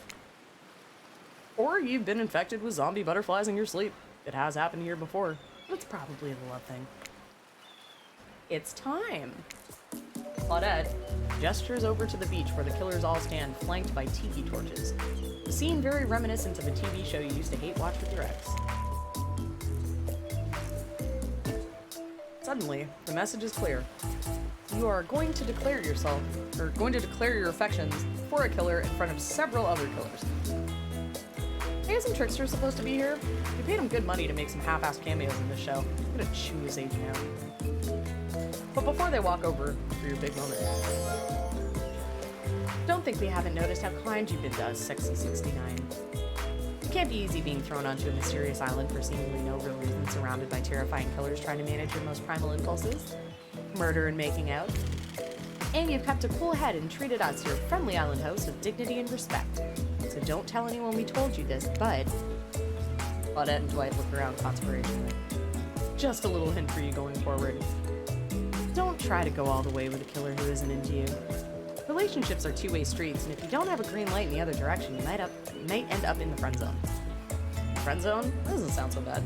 Or you've been infected with zombie butterflies in your sleep. It has happened here before. But it's probably a love thing. It's time. Claudette gestures over to the beach where the killers all stand, flanked by tiki torches. A scene very reminiscent of a TV show you used to hate watch with your ex. Suddenly, the message is clear. You are going to declare yourself, or going to declare your affections for a killer in front of several other killers. Hey, isn't Trickster supposed to be here? We paid him good money to make some half-assed cameos in this show. I'm gonna chew his age now. But before they walk over for your big moment, don't think we haven't noticed how kind you've been to us, Sexy 69. It can't be easy being thrown onto a mysterious island for seemingly no real reason, surrounded by terrifying killers trying to manage your most primal impulses. Murder and making out. And you've kept a cool head and treated us, your friendly island host, with dignity and respect. So don't tell anyone we told you this, but... Claudette and Dwight look around conspirationally. Just a little hint for you going forward. Don't try to go all the way with a killer who isn't into you. Relationships are two-way streets, and if you don't have a green light in the other direction, you might end up in the friend zone. Friend zone? That doesn't sound so bad.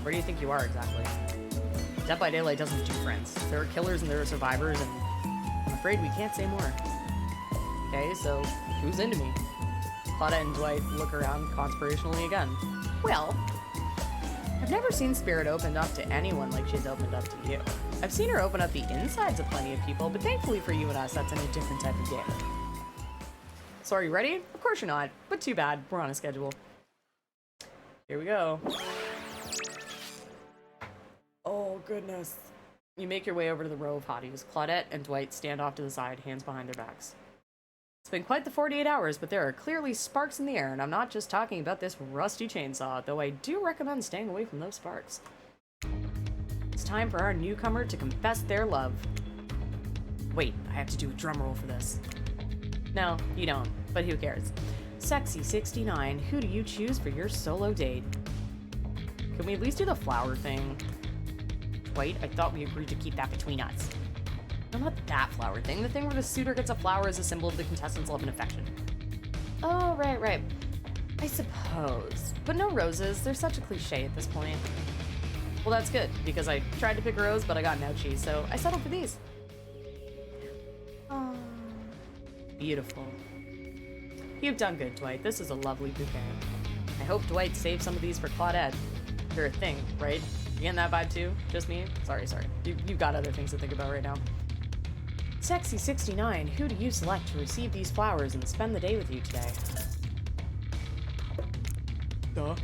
Where do you think you are exactly? Dead by Daylight doesn't do friends. There are killers and there are survivors, and I'm afraid we can't say more. Okay, so who's into me? Claudette and Dwight look around conspirationally again. Well, I've never seen Spirit opened up to anyone like she's opened up to you. I've seen her open up the insides of plenty of people, but thankfully for you and us, that's in a different type of game. So are you ready? Of course you're not, but too bad. We're on a schedule. Here we go. Oh, goodness. You make your way over to the row of hotties. Claudette and Dwight stand off to the side, hands behind their backs. It's been quite the 48 hours, but there are clearly sparks in the air, and I'm not just talking about this rusty chainsaw, though I do recommend staying away from those sparks. It's time for our newcomer to confess their love. Wait, I have to do a drum roll for this. No, you don't, but who cares? Sexy 69, who do you choose for your solo date? Can we at least do the flower thing? Wait, I thought we agreed to keep that between us. No, not that flower thing. The thing where the suitor gets a flower as a symbol of the contestant's love and affection. Oh, right. I suppose. But no roses. They're such a cliche at this point. Well, that's good, because I tried to pick a rose, but I got an ouchie, so I settled for these. Oh, beautiful. You've done good, Dwight. This is a lovely bouquet. I hope Dwight saved some of these for Claudette. They're a thing, right? You getting that vibe too? Just me? Sorry. You've got other things to think about right now. Sexy 69, who do you select to receive these flowers and spend the day with you today? Duh.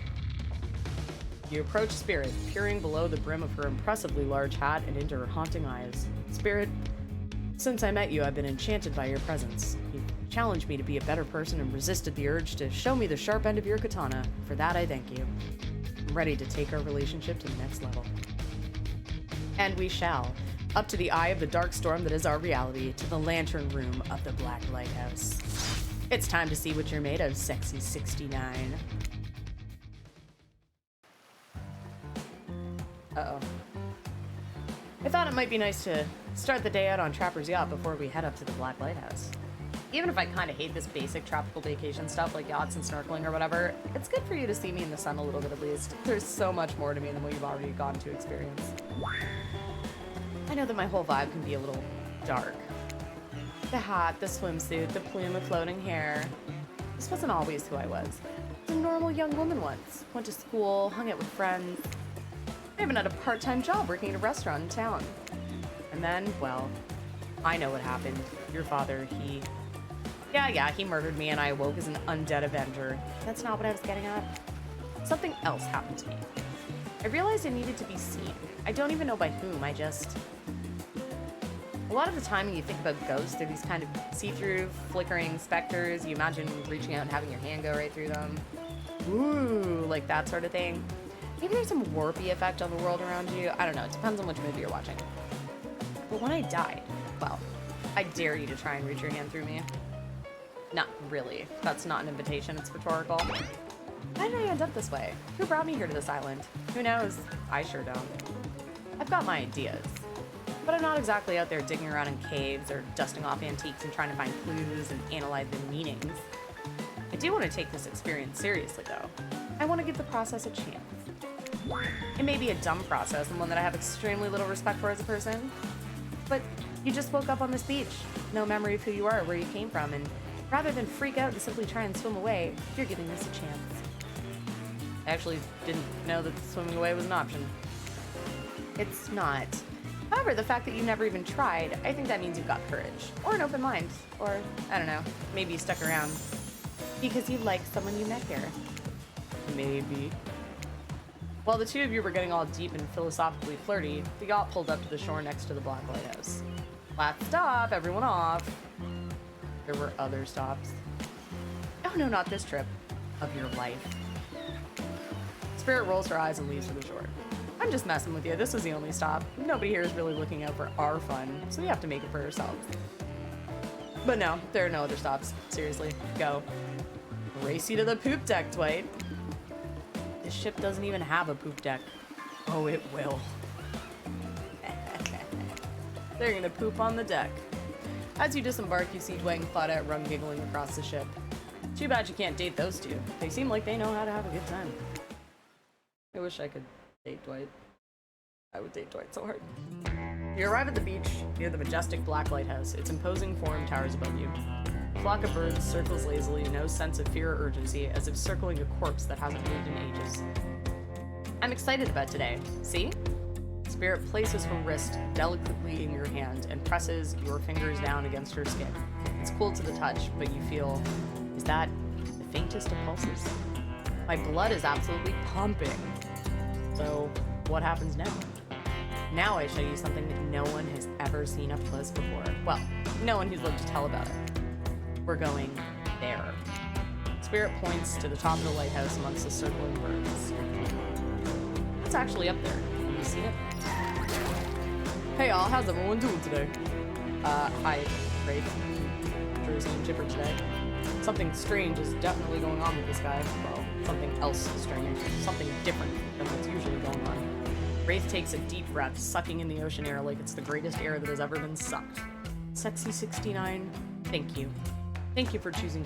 You approach Spirit, peering below the brim of her impressively large hat and into her haunting eyes. Spirit, since I met you, I've been enchanted by your presence. You've challenged me to be a better person and resisted the urge to show me the sharp end of your katana. For that, I thank you. I'm ready to take our relationship to the next level. And we shall. Up to the eye of the dark storm that is our reality, to the lantern room of the Black Lighthouse. It's time to see what you're made of, Sexy 69. Uh-oh. I thought it might be nice to start the day out on Trapper's Yacht before we head up to the Black Lighthouse. Even if I kind of hate this basic tropical vacation stuff like yachts and snorkeling or whatever, it's good for you to see me in the sun a little bit at least. There's so much more to me than what you've already gotten to experience. I know that my whole vibe can be a little dark. The hat, the swimsuit, the plume of floating hair. This wasn't always who I was. I was a normal young woman once. Went to school, hung out with friends. I even had a part-time job working at a restaurant in town. And then, well, I know what happened. Your father, he murdered me and I awoke as an undead avenger. That's not what I was getting at. Something else happened to me. I realized I needed to be seen. I don't even know by whom, A lot of the time when you think about ghosts, they're these kind of see-through, flickering specters. You imagine reaching out and having your hand go right through them. Ooh, like that sort of thing. Maybe there's some warpy effect on the world around you. I don't know, it depends on which movie you're watching. But when I died, well, I dare you to try and reach your hand through me. Not really. That's not an invitation, it's rhetorical. How did I end up this way? Who brought me here to this island? Who knows? I sure don't. I've got my ideas. But I'm not exactly out there digging around in caves or dusting off antiques and trying to find clues and analyze the meanings. I do want to take this experience seriously, though. I want to give the process a chance. It may be a dumb process and one that I have extremely little respect for as a person, but you just woke up on this beach, no memory of who you are or where you came from, and rather than freak out and simply try and swim away, you're giving this a chance. I actually didn't know that swimming away was an option. it's not. However, the fact that you never even tried, I think that means you've got courage. Or an open mind. Or, I don't know, maybe you stuck around because you like someone you met here. Maybe. While the two of you were getting all deep and philosophically flirty, the yacht pulled up to the shore next to the Black Lighthouse. Last stop, everyone off. There were other stops. Oh no, not this trip. Of your life. Spirit rolls her eyes and leaves for the shore. I'm just messing with you. This was the only stop. Nobody here is really looking out for our fun, so you have to make it for yourselves. But no, there are no other stops. Seriously, go. Race you to the poop deck, Dwight. This ship doesn't even have a poop deck. Oh, it will. They're gonna poop on the deck. As you disembark, you see Dwight and Claudette run giggling across the ship. Too bad you can't date those two. They seem like they know how to have a good time. I wish I could date Dwight. I would date Dwight so hard. You arrive at the beach near the majestic Black Lighthouse. Its imposing form towers above you. A flock of birds circles lazily, no sense of fear or urgency, as if circling a corpse that hasn't moved in ages. I'm excited about today. See? Spirit places her wrist delicately in your hand and presses your fingers down against her skin. It's cool to the touch, but you feel, is that the faintest of pulses? My blood is absolutely pumping. So, what happens now? Now I show you something that no one has ever seen up close before. Well, no one who's lived to tell about it. We're going there. Spirit points to the top of the lighthouse amongst the circling birds. It's actually up there. Have you seen it? Hey y'all, how's everyone doing today? Hi, Wraith. Sure seem chipper today. Something strange is definitely going on with this guy. Well, something else strange. Something different than what's usually going on. Wraith takes a deep breath, sucking in the ocean air like it's the greatest air that has ever been sucked. Sexy 69, thank you. Thank you for choosing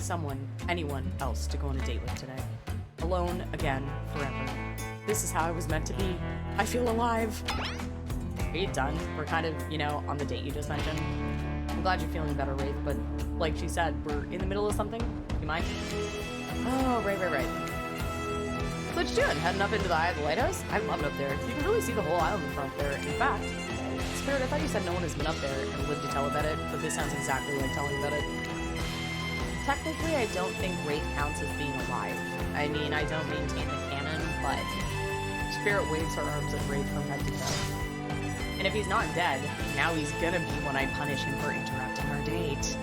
anyone else to go on a date with today. Alone, again, forever. This is how I was meant to be. I feel alive. Are you done? We're kind of, on the date you just mentioned. I'm glad you're feeling better, Wraith, but like she said, we're in the middle of something. You mind? Oh, right. What you doing? Heading up into the eye of the lighthouse? I love it up there. You can really see the whole island from up there. In fact, Spirit, I thought you said no one has been up there and lived to tell about it, but this sounds exactly like telling about it. Technically, I don't think Wraith counts as being alive. I mean, I don't maintain the canon, but Spirit waves her arms at Wraith from head to toe. And if he's not dead, now he's gonna be when I punish him for interrupting our date.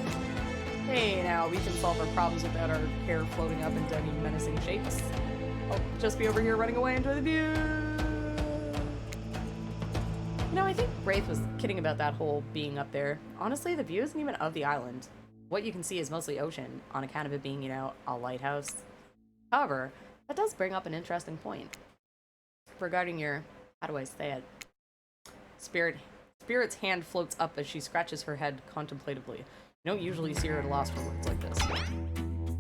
Hey, now we can solve our problems without our hair floating up into any menacing shapes. I'll just be over here running away, enjoy the view. I think Wraith was kidding about that whole being up there. Honestly, the view isn't even of the island. What you can see is mostly ocean, on account of it being, a lighthouse. However, that does bring up an interesting point. Regarding your, how do I say it? Spirit's hand floats up as she scratches her head contemplatively. You don't usually see her at a loss for words like this.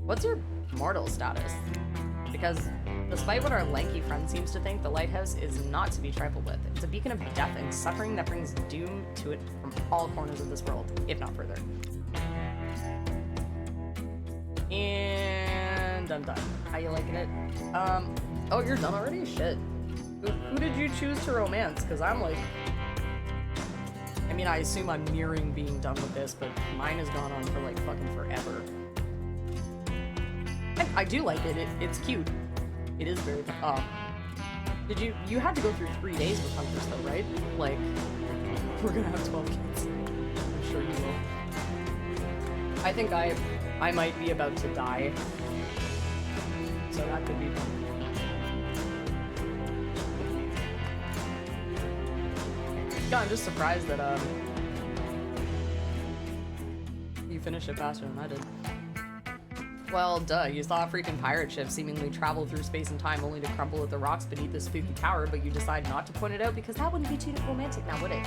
What's your mortal status? Because despite what our lanky friend seems to think, the lighthouse is not to be trifled with. It's a beacon of death and suffering that brings doom to it from all corners of this world, if not further. And I'm done. How you liking it? Oh, you're done already? Shit. Who did you choose to romance? Because I'm like... I mean, I assume I'm nearing being done with this, but mine has gone on for, like, fucking forever. I do like it. It's cute. It is very... You had to go through 3 days with Hunters, though, right? Like, we're gonna have 12 kids. I'm sure you will. I think I might be about to die. So that could be fun. Yeah, I'm just surprised that, you finished it faster than I did. Well, duh, you saw a freaking pirate ship seemingly travel through space and time only to crumble at the rocks beneath this spooky tower, but you decide not to point it out because that wouldn't be too romantic now, would it?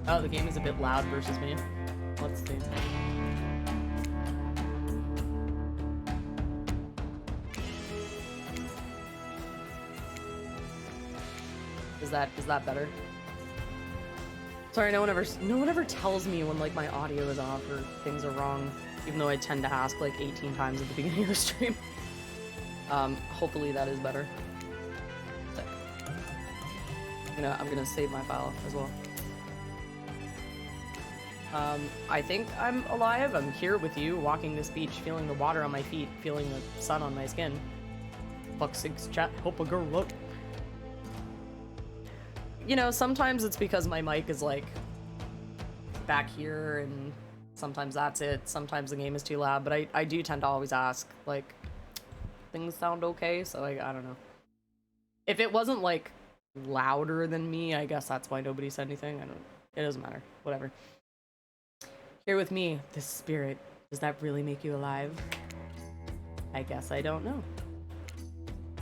Oh, the game is a bit loud versus me. Let's see. Is that better? Sorry, no one ever tells me when, like, my audio is off or things are wrong, even though I tend to ask like 18 times at the beginning of the stream. Hopefully that is better. So, I'm gonna save my file as well. I think I'm alive. I'm here with you, walking this beach, feeling the water on my feet, feeling the sun on my skin. Fuck six chat, hope a girl up. You know, sometimes it's because my mic is like back here, and sometimes that's it. Sometimes the game is too loud, but I do tend to always ask, like, things sound okay? So I don't know. If it wasn't like louder than me, I guess that's why nobody said anything. It doesn't matter. Whatever. Here with me, this spirit. Does that really make you alive? I guess I don't know.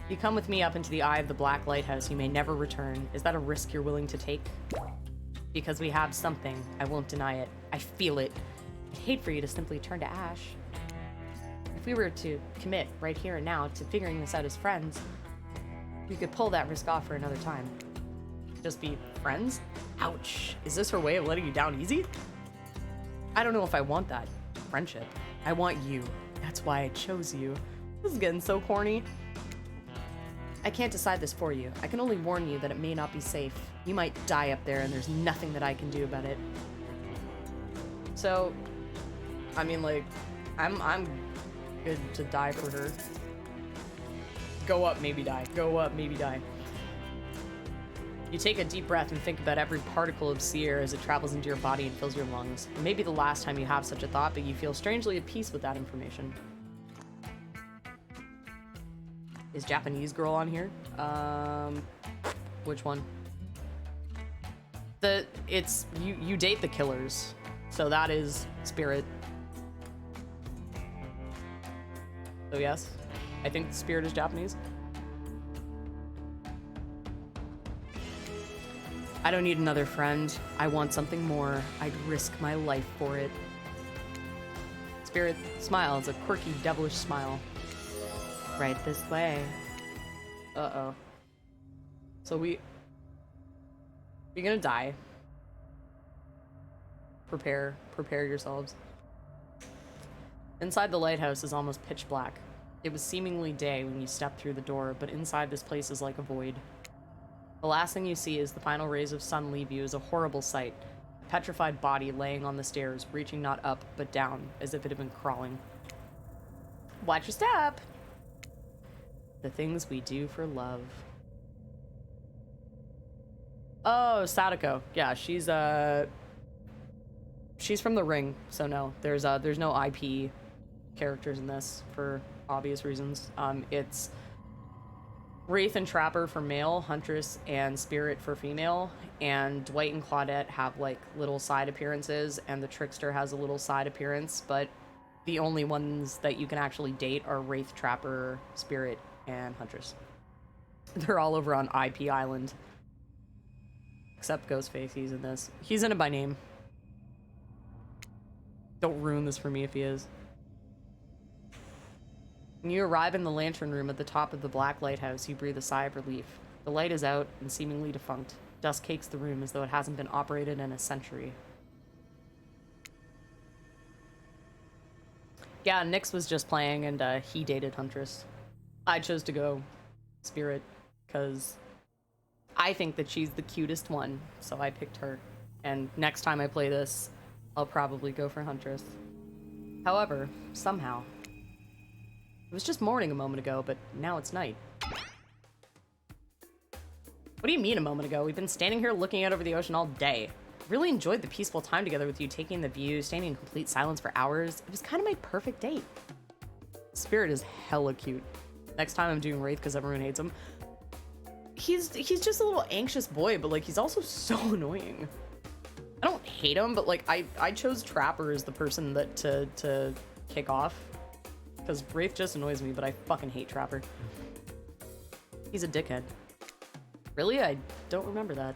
You come with me up into the eye of the Black Lighthouse. You may never return. Is that a risk you're willing to take? Because we have something. I won't deny it. I feel it. I'd hate for you to simply turn to ash. If we were to commit right here and now to figuring this out as friends, we could pull that risk off for another time. Just be friends? Ouch. Is this her way of letting you down easy? I don't know if I want that. Friendship. I want you. That's why I chose you. This is getting so corny. I can't decide this for you. I can only warn you that it may not be safe. You might die up there and there's nothing that I can do about it. So, I mean, like, I'm good to die for her. Go up, maybe die. Go up, maybe die. You take a deep breath and think about every particle of sea air as it travels into your body and fills your lungs. It may be the last time you have such a thought, but you feel strangely at peace with that information. Is Japanese girl on here? Which one? It's you date the killers, so that is Spirit. So yes, I think Spirit is Japanese. I don't need another friend. I want something more. I'd risk my life for it. Spirit smiles, a quirky, devilish smile. Right this way. Uh-oh. So we're gonna die. Prepare yourselves. Inside the lighthouse is almost pitch black. It was seemingly day when you stepped through the door, but inside this place is like a void. The last thing you see as the final rays of sun leave you is a horrible sight. A petrified body laying on the stairs, reaching not up, but down, as if it had been crawling. Watch your step! The things we do for love. Oh, Sadako. Yeah, she's from The Ring, so no. There's no IP characters in this for obvious reasons. It's Wraith and Trapper for male, Huntress and Spirit for female, and Dwight and Claudette have like little side appearances, and the Trickster has a little side appearance, but the only ones that you can actually date are Wraith, Trapper, Spirit, and Huntress. They're all over on IP Island. Except Ghostface, he's in this. He's in it by name. Don't ruin this for me if he is. When you arrive in the lantern room at the top of the Black Lighthouse, you breathe a sigh of relief. The light is out and seemingly defunct. Dust cakes the room as though it hasn't been operated in a century. Yeah, Nyx was just playing and he dated Huntress. I chose to go Spirit because I think that she's the cutest one, so I picked her. And next time I play this, I'll probably go for Huntress. However, somehow, it was just morning a moment ago, but now it's night. What do you mean a moment ago? We've been standing here looking out over the ocean all day. Really enjoyed the peaceful time together with you, taking the view, standing in complete silence for hours. It was kind of my perfect date. Spirit is hella cute. Next time I'm doing Wraith because everyone hates him. He's just a little anxious boy, but like he's also so annoying. I don't hate him, but like I chose Trapper as the person that to kick off. Because Wraith just annoys me, but I fucking hate Trapper. He's a dickhead. Really? I don't remember that.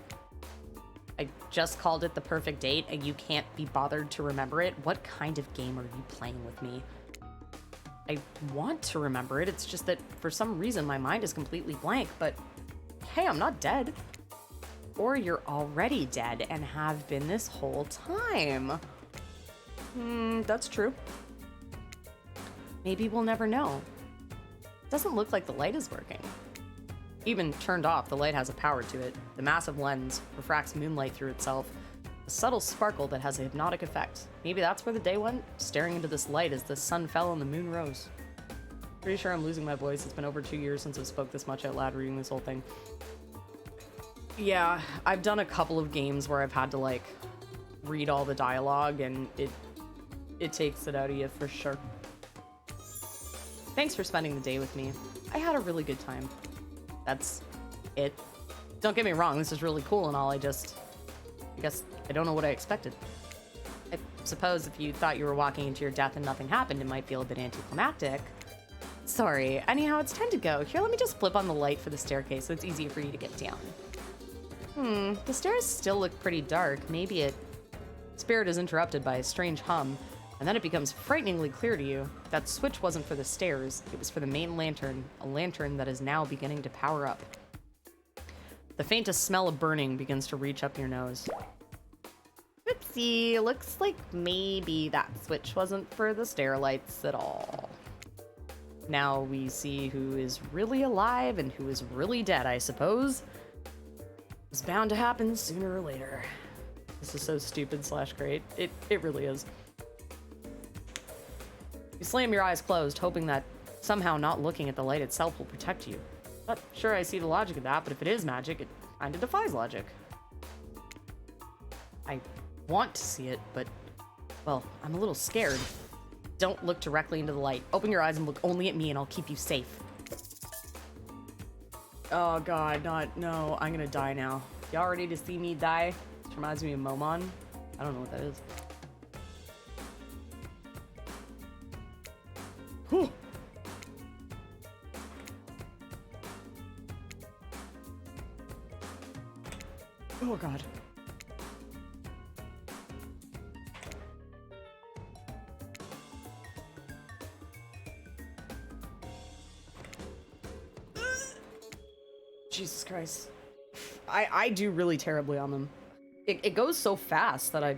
I just called it the perfect date and you can't be bothered to remember it? What kind of game are you playing with me? I want to remember it, it's just that for some reason my mind is completely blank, but hey, I'm not dead. Or you're already dead and have been this whole time. That's true. Maybe we'll never know. Doesn't look like the light is working. Even turned off, the light has a power to it. The massive lens refracts moonlight through itself, a subtle sparkle that has a hypnotic effect. Maybe that's where the day went, staring into this light as the sun fell and the moon rose. Pretty sure I'm losing my voice. It's been over 2 years since I spoke this much out loud reading this whole thing. Yeah, I've done a couple of games where I've had to, like, read all the dialogue, and it takes it out of you for sure. Thanks for spending the day with me. I had a really good time. That's it. Don't get me wrong, this is really cool and all, I guess I don't know what I expected. I suppose if you thought you were walking into your death and nothing happened, it might feel a bit anticlimactic. Sorry. Anyhow, it's time to go. Here, let me just flip on the light for the staircase so it's easier for you to get down. The stairs still look pretty dark. Maybe it... Spirit is interrupted by a strange hum, and then it becomes frighteningly clear to you that switch wasn't for the stairs, it was for the main lantern, a lantern that is now beginning to power up. The faintest smell of burning begins to reach up your nose. Oopsie, looks like maybe that switch wasn't for the stair lights at all. Now we see who is really alive and who is really dead, I suppose. It's bound to happen sooner or later. This is so stupid / great. It really is. You slam your eyes closed, hoping that somehow not looking at the light itself will protect you. But sure, I see the logic of that, but if it is magic, it kinda defies logic. I want to see it, but, well, I'm a little scared. Don't look directly into the light. Open your eyes and look only at me and I'll keep you safe. Oh god, no, I'm gonna die now. Y'all ready to see me die? This reminds me of Momon. I don't know what that is. Whew. Oh god. Jesus Christ. I do really terribly on them. It goes so fast that I...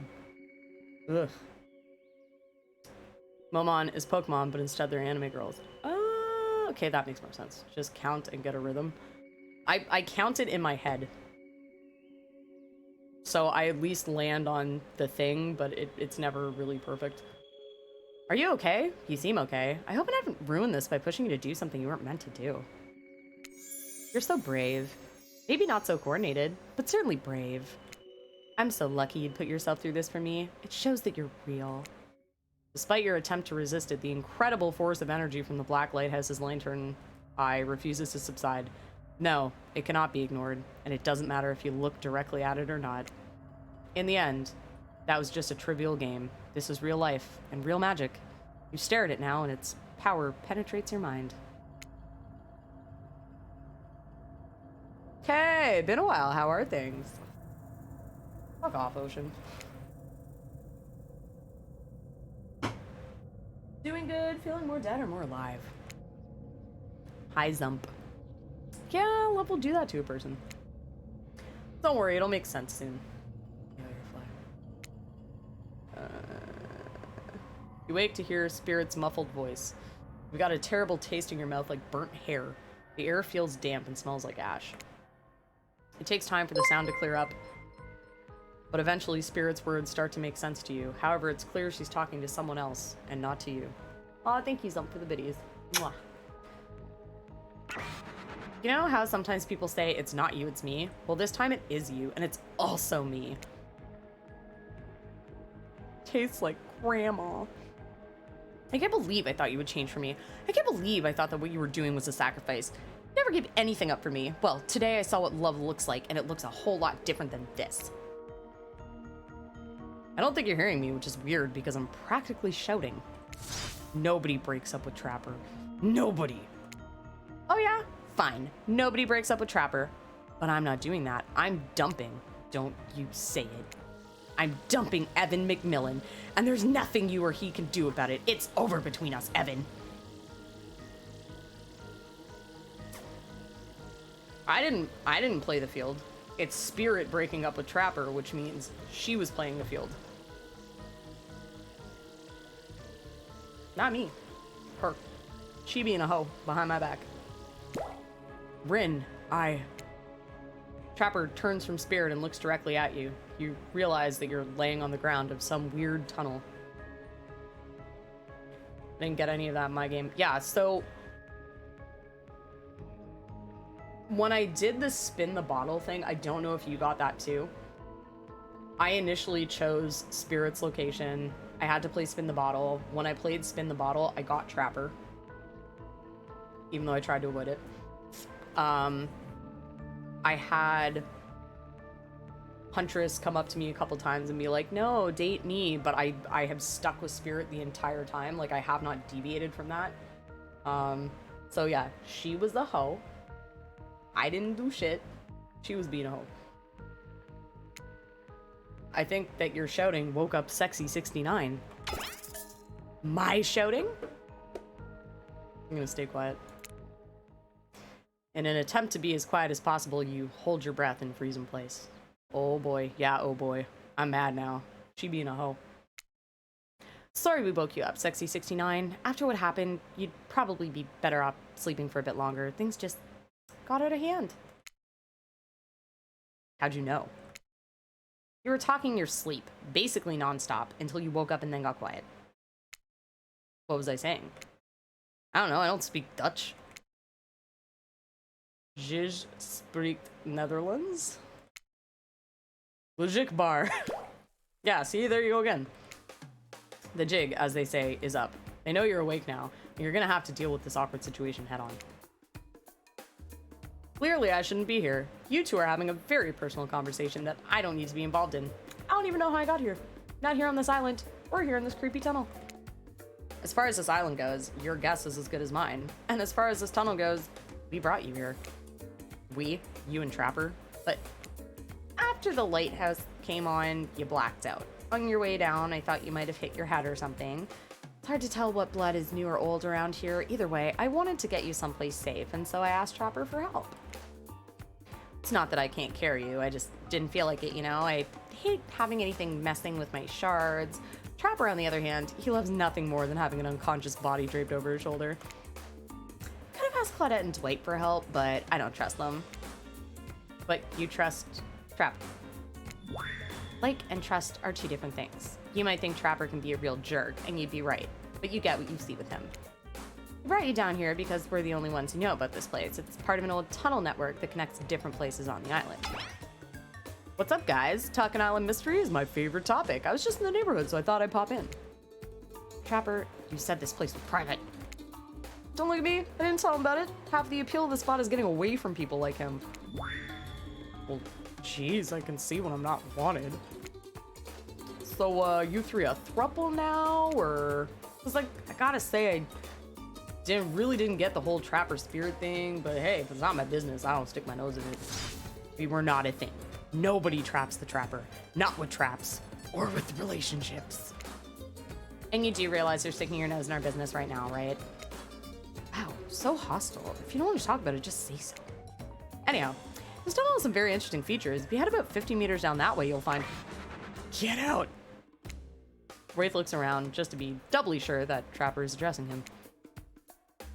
Ugh. Momon is Pokemon, but instead they're anime girls. Okay, that makes more sense. Just count and get a rhythm. I count it in my head. So I at least land on the thing, but it's never really perfect. Are you okay? You seem okay. I hope I haven't ruined this by pushing you to do something you weren't meant to do. You're so brave. Maybe not so coordinated, but certainly brave. I'm so lucky you'd put yourself through this for me. It shows that you're real. Despite your attempt to resist it, the incredible force of energy from the Black Lighthouse's lantern eye refuses to subside. No, it cannot be ignored, and it doesn't matter if you look directly at it or not. In the end, that was just a trivial game. This is real life, and real magic. You stare at it now, and its power penetrates your mind. Okay, been a while. How are things? Fuck off, Ocean. Doing good, feeling more dead or more alive. Hi, Zump. Yeah, love will do that to a person. Don't worry, it'll make sense soon. You wake to hear Spirit's muffled voice. You've got a terrible taste in your mouth like burnt hair. The air feels damp and smells like ash. It takes time for the sound to clear up, but eventually Spirit's words start to make sense to you. However, it's clear she's talking to someone else and not to you. Aw, thank you, Zump, for the biddies. Mwah. You know how sometimes people say, it's not you, it's me? Well, this time it is you, and it's also me. Tastes like grandma. I can't believe I thought you would change for me. I can't believe I thought that what you were doing was a sacrifice. You never gave anything up for me. Well, today I saw what love looks like, and it looks a whole lot different than this. I don't think you're hearing me, which is weird because I'm practically shouting. Nobody breaks up with Trapper. Nobody. Oh yeah? Fine. Nobody breaks up with Trapper. But I'm not doing that. I'm dumping. Don't you say it. I'm dumping Evan McMillan, and there's nothing you or he can do about it. It's over between us, Evan. I didn't play the field. It's Spirit breaking up with Trapper, which means she was playing the field. Not me. Her. She being a hoe behind my back. Rin, Trapper turns from Spirit and looks directly at you. You realize that you're laying on the ground of some weird tunnel. Didn't get any of that in my game. Yeah, so when I did the spin the bottle thing, I don't know if you got that too. I initially chose Spirit's location. I had to play spin the bottle. When I played spin the bottle, I got Trapper, even though I tried to avoid it. I had Huntress come up to me a couple times and be like, no, date me, but I have stuck with Spirit the entire time. Like, I have not deviated from that. So yeah, she was the hoe. I didn't do shit. She was being a hoe. I think that your shouting woke up Sexy 69. My shouting? I'm gonna stay quiet. In an attempt to be as quiet as possible, you hold your breath and freeze in place. Oh boy, yeah, oh boy. I'm mad now. She being a hoe. Sorry we woke you up, Sexy 69. After what happened, you'd probably be better off sleeping for a bit longer. Things just got out of hand. How'd you know? You were talking in your sleep, basically nonstop, until you woke up and then got quiet. What was I saying? I don't know, I don't speak Dutch. Je spreekt Netherlands? Logic bar. Yeah, see, there you go again. The jig, as they say, is up. They know you're awake now, and you're gonna have to deal with this awkward situation head on. Clearly, I shouldn't be here. You two are having a very personal conversation that I don't need to be involved in. I don't even know how I got here. Not here on this island, or here in this creepy tunnel. As far as this island goes, your guess is as good as mine. And as far as this tunnel goes, we brought you here. We? You and Trapper? But after the lighthouse came on, you blacked out. On your way down, I thought you might have hit your head or something. It's hard to tell what blood is new or old around here. Either way, I wanted to get you someplace safe, and so I asked Trapper for help. It's not that I can't carry you, I just didn't feel like it, you know? I hate having anything messing with my shards. Trapper, on the other hand, he loves nothing more than having an unconscious body draped over his shoulder. Could have asked Claudette and Dwight for help, but I don't trust them. But you trust Trapper. Like and trust are two different things. You might think Trapper can be a real jerk, and you'd be right, but you get what you see with him. We brought you down here because we're the only ones who know about this place. It's part of an old tunnel network that connects different places on the island. What's up, guys? Talking Island Mystery is my favorite topic. I was just in the neighborhood, so I thought I'd pop in. Trapper, you said this place was private. Don't look at me. I didn't tell him about it. Half the appeal of the spot is getting away from people like him. Well, jeez, I can see when I'm not wanted. So, you three a throuple now, or? Cause like, I gotta say, I really didn't get the whole Trapper Spirit thing, but hey, if it's not my business, I don't stick my nose in it. We were not a thing. Nobody traps the Trapper. Not with traps. Or with relationships. And you do realize you're sticking your nose in our business right now, right? Wow, so hostile. If you don't want to talk about it, just say so. Anyhow, this tunnel has some very interesting features. If you head about 50 meters down that way, you'll find... Get out! Wraith looks around just to be doubly sure that Trapper is addressing him.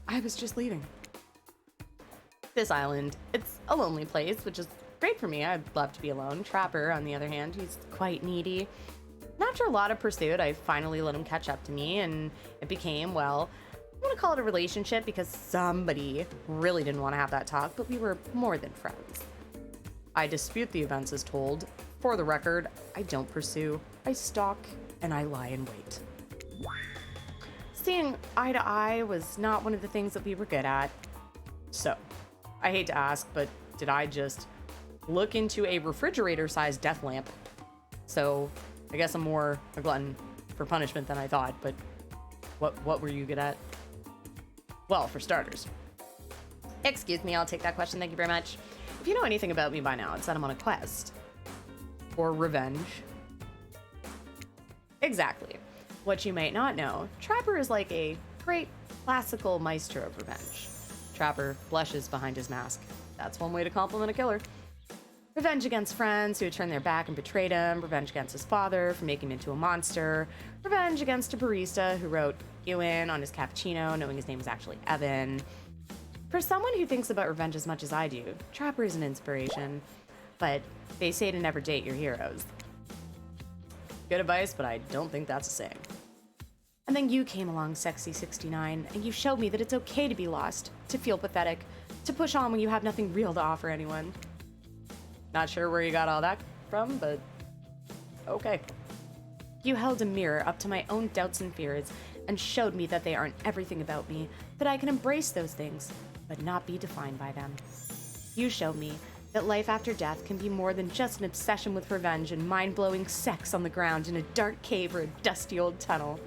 I was just leaving. This island, it's a lonely place, which is great for me. I'd love to be alone. Trapper, on the other hand, he's quite needy. And after a lot of pursuit, I finally let him catch up to me, and it became, well, I want to call it a relationship because somebody really didn't want to have that talk, but we were more than friends. I dispute the events as told. For the record, I don't pursue. I stalk, and I lie in wait. Seeing eye to eye was not one of the things that we were good at. So, I hate to ask, but did I just look into a refrigerator-sized death lamp? So, I guess I'm more a glutton for punishment than I thought, but what were you good at? Well, for starters. Excuse me, I'll take that question, thank you very much. If you know anything about me by now, it's that I'm on a quest. For revenge. Exactly. What you might not know, Trapper is like a great classical maestro of revenge. Trapper blushes behind his mask. That's one way to compliment a killer. Revenge against friends who had turned their back and betrayed him. Revenge against his father for making him into a monster. Revenge against a barista who wrote Ewan on his cappuccino, knowing his name was actually Evan. For someone who thinks about revenge as much as I do, Trapper is an inspiration. But they say to never date your heroes. Good advice, but I don't think that's a saying. And then you came along, Sexy 69, and you showed me that it's okay to be lost, to feel pathetic, to push on when you have nothing real to offer anyone. Not sure where you got all that from, but okay. You held a mirror up to my own doubts and fears and showed me that they aren't everything about me, that I can embrace those things, but not be defined by them. You showed me that life after death can be more than just an obsession with revenge and mind-blowing sex on the ground in a dark cave or a dusty old tunnel.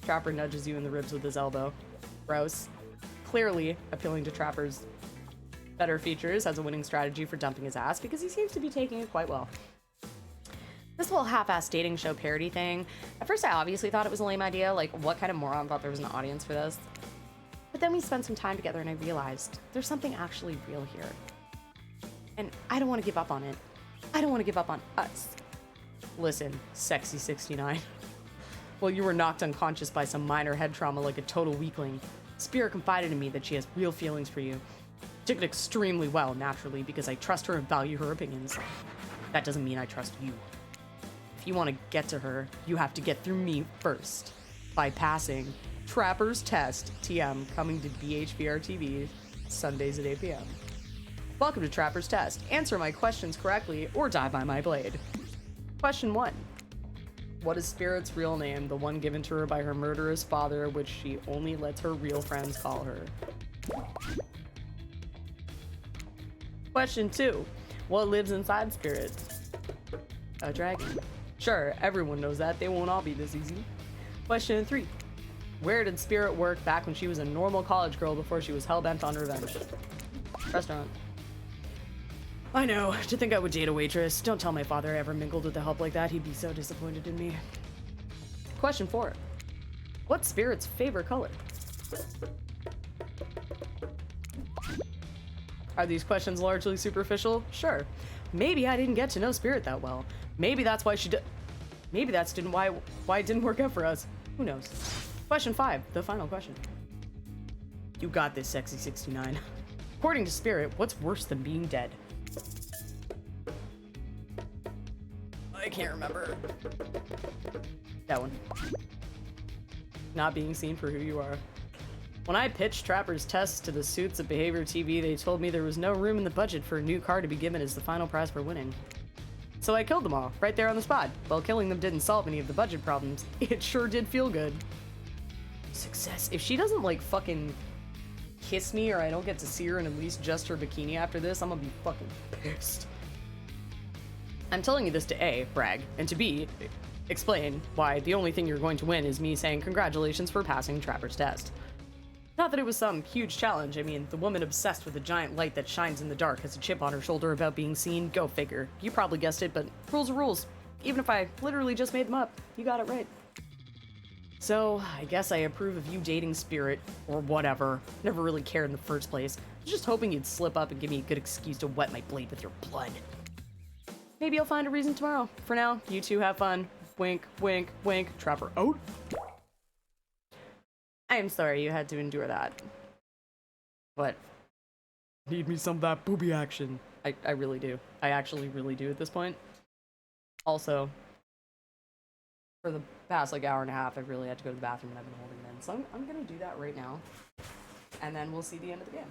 Trapper nudges you in the ribs with his elbow. Gross. Clearly appealing to Trapper's better features as a winning strategy for dumping his ass, because he seems to be taking it quite well. This whole half-ass dating show parody thing, at first I obviously thought it was a lame idea, like what kind of moron thought there was an audience for this? But then we spent some time together and I realized there's something actually real here. And I don't want to give up on it. I don't want to give up on us. Listen, Sexy 69. Well, you were knocked unconscious by some minor head trauma like a total weakling. Spirit confided in me that she has real feelings for you. Took it extremely well, naturally, because I trust her and value her opinions. That doesn't mean I trust you. If you want to get to her, you have to get through me first. By passing Trapper's Test, TM, coming to BHVR TV, Sundays at 8 p.m. Welcome to Trapper's Test. Answer my questions correctly or die by my blade. Question 1. What is Spirit's real name, the one given to her by her murderous father, which she only lets her real friends call her? Question 2. What lives inside Spirit? A dragon. Sure, everyone knows that. They won't all be this easy. Question 3. Where did Spirit work back when she was a normal college girl before she was hell-bent on revenge? Restaurant. I know. To think I would date a waitress. Don't tell my father I ever mingled with a help like that. He'd be so disappointed in me. Question 4. What's Spirit's favorite color? Are these questions largely superficial? Sure. Maybe I didn't get to know Spirit that well. Maybe that's why maybe that's why it didn't work out for us. Who knows? Question 5, the final question. You got this, Sexy 69. According to Spirit, what's worse than being dead? I can't remember. That one. Not being seen for who you are. When I pitched Trapper's Tests to the suits at Behavior TV, they told me there was no room in the budget for a new car to be given as the final prize for winning. So I killed them all, right there on the spot. While killing them didn't solve any of the budget problems, it sure did feel good. Success. If she doesn't, like, fucking kiss me or I don't get to see her in at least just her bikini after this, I'm gonna be fucking pissed. I'm telling you this to A, brag, and to B, explain why the only thing you're going to win is me saying congratulations for passing Trapper's Test. Not that it was some huge challenge. I mean, the woman obsessed with a giant light that shines in the dark has a chip on her shoulder about being seen. Go figure. You probably guessed it, but rules are rules. Even if I literally just made them up, you got it right. So, I guess I approve of you dating Spirit, or whatever. Never really cared in the first place. I was just hoping you'd slip up and give me a good excuse to wet my blade with your blood. Maybe you'll find a reason tomorrow. For now, you two have fun. Wink, wink, wink. Trapper out. I am sorry you had to endure that. But need me some of that booby action. I really do. I actually really do at this point. Also, for the past like hour and a half, I've really had to go to the bathroom and I've been holding them. So I'm gonna do that right now. And then we'll see the end of the game.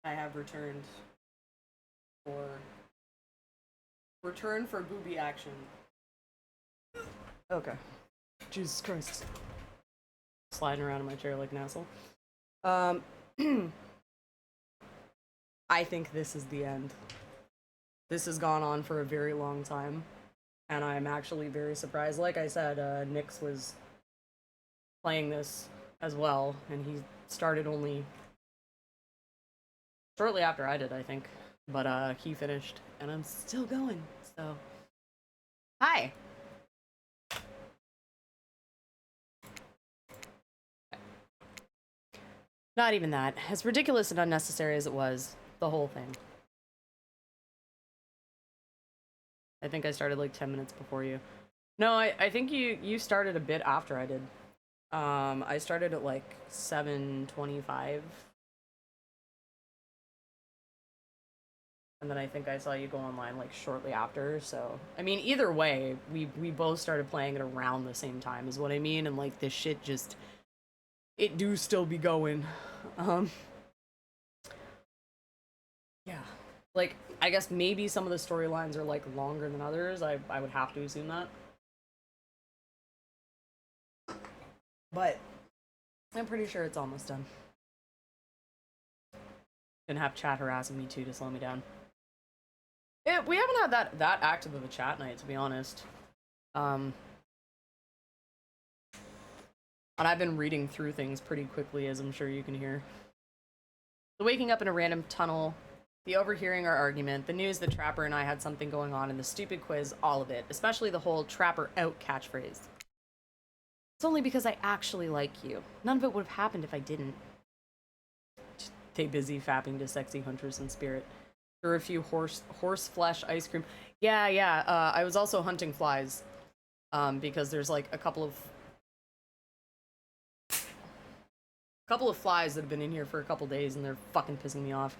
I have returned for return for booby action. Okay. Jesus Christ. Sliding around in my chair like an asshole. I think this is the end. This has gone on for a very long time, and I'm actually very surprised. Like I said, Nyx was playing this as well, and he started only shortly after I did, I think. But he finished, and I'm still going, so... Hi! Not even that. As ridiculous and unnecessary as it was, the whole thing. I think I started like 10 minutes before you. No, I think you started a bit after I did. I started at like 7:25. And then I think I saw you go online like shortly after, so... I mean, either way, we both started playing it around the same time is what I mean, and like this shit just... It do still be going. Yeah. Like, I guess maybe some of the storylines are like longer than others. I would have to assume that. But I'm pretty sure it's almost done. Gonna have chat harassing me too to slow me down. We haven't had that active of a chat night, to be honest. And I've been reading through things pretty quickly, as I'm sure you can hear. The waking up in a random tunnel, the overhearing our argument, the news that Trapper and I had something going on, and the stupid quiz, all of it. Especially the whole Trapper out catchphrase. It's only because I actually like you. None of it would have happened if I didn't. Stay busy fapping to sexy hunters in spirit. There were a few horse flesh ice cream. Yeah. I was also hunting flies. Because there's like a couple of flies that have been in here for a couple days and they're fucking pissing me off.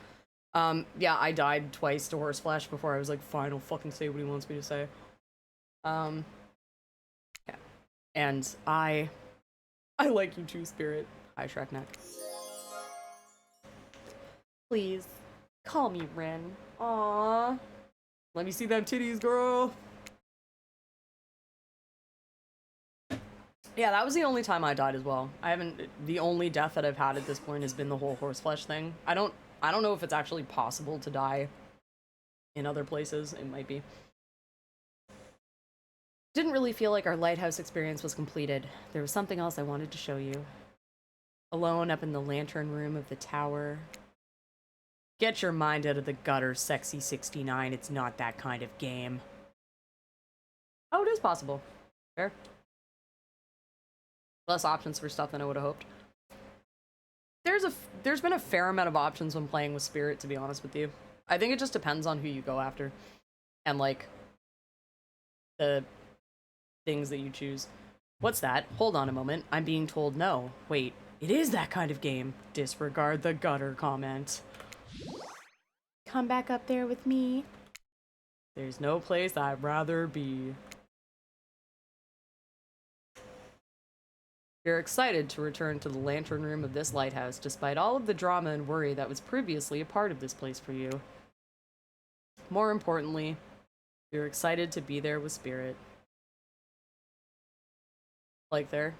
Yeah, I died twice to horse flesh before I was like, fine, I'll fucking say what he wants me to say. Yeah. And I like you too, Spirit. Hi, Shrekneck. Please, call me Ren. Aww. Let me see them titties, girl. Yeah, that was the only time I died as well. The only death that I've had at this point has been the whole horseflesh thing. I don't know if it's actually possible to die in other places. It might be. Didn't really feel like our lighthouse experience was completed. There was something else I wanted to show you. Alone up in the lantern room of the tower. Get your mind out of the gutter, Sexy 69. It's not that kind of game. Oh, it is possible. Fair. Less options for stuff than I would have hoped. There's been a fair amount of options when playing with Spirit, to be honest with you. I think it just depends on who you go after. And, like, the things that you choose. What's that? Hold on a moment. I'm being told no. Wait, it is that kind of game. Disregard the gutter comment. Come back up there with me. There's no place I'd rather be. You're excited to return to the lantern room of this lighthouse, despite all of the drama and worry that was previously a part of this place for you. More importantly, you're excited to be there with Spirit. Like there.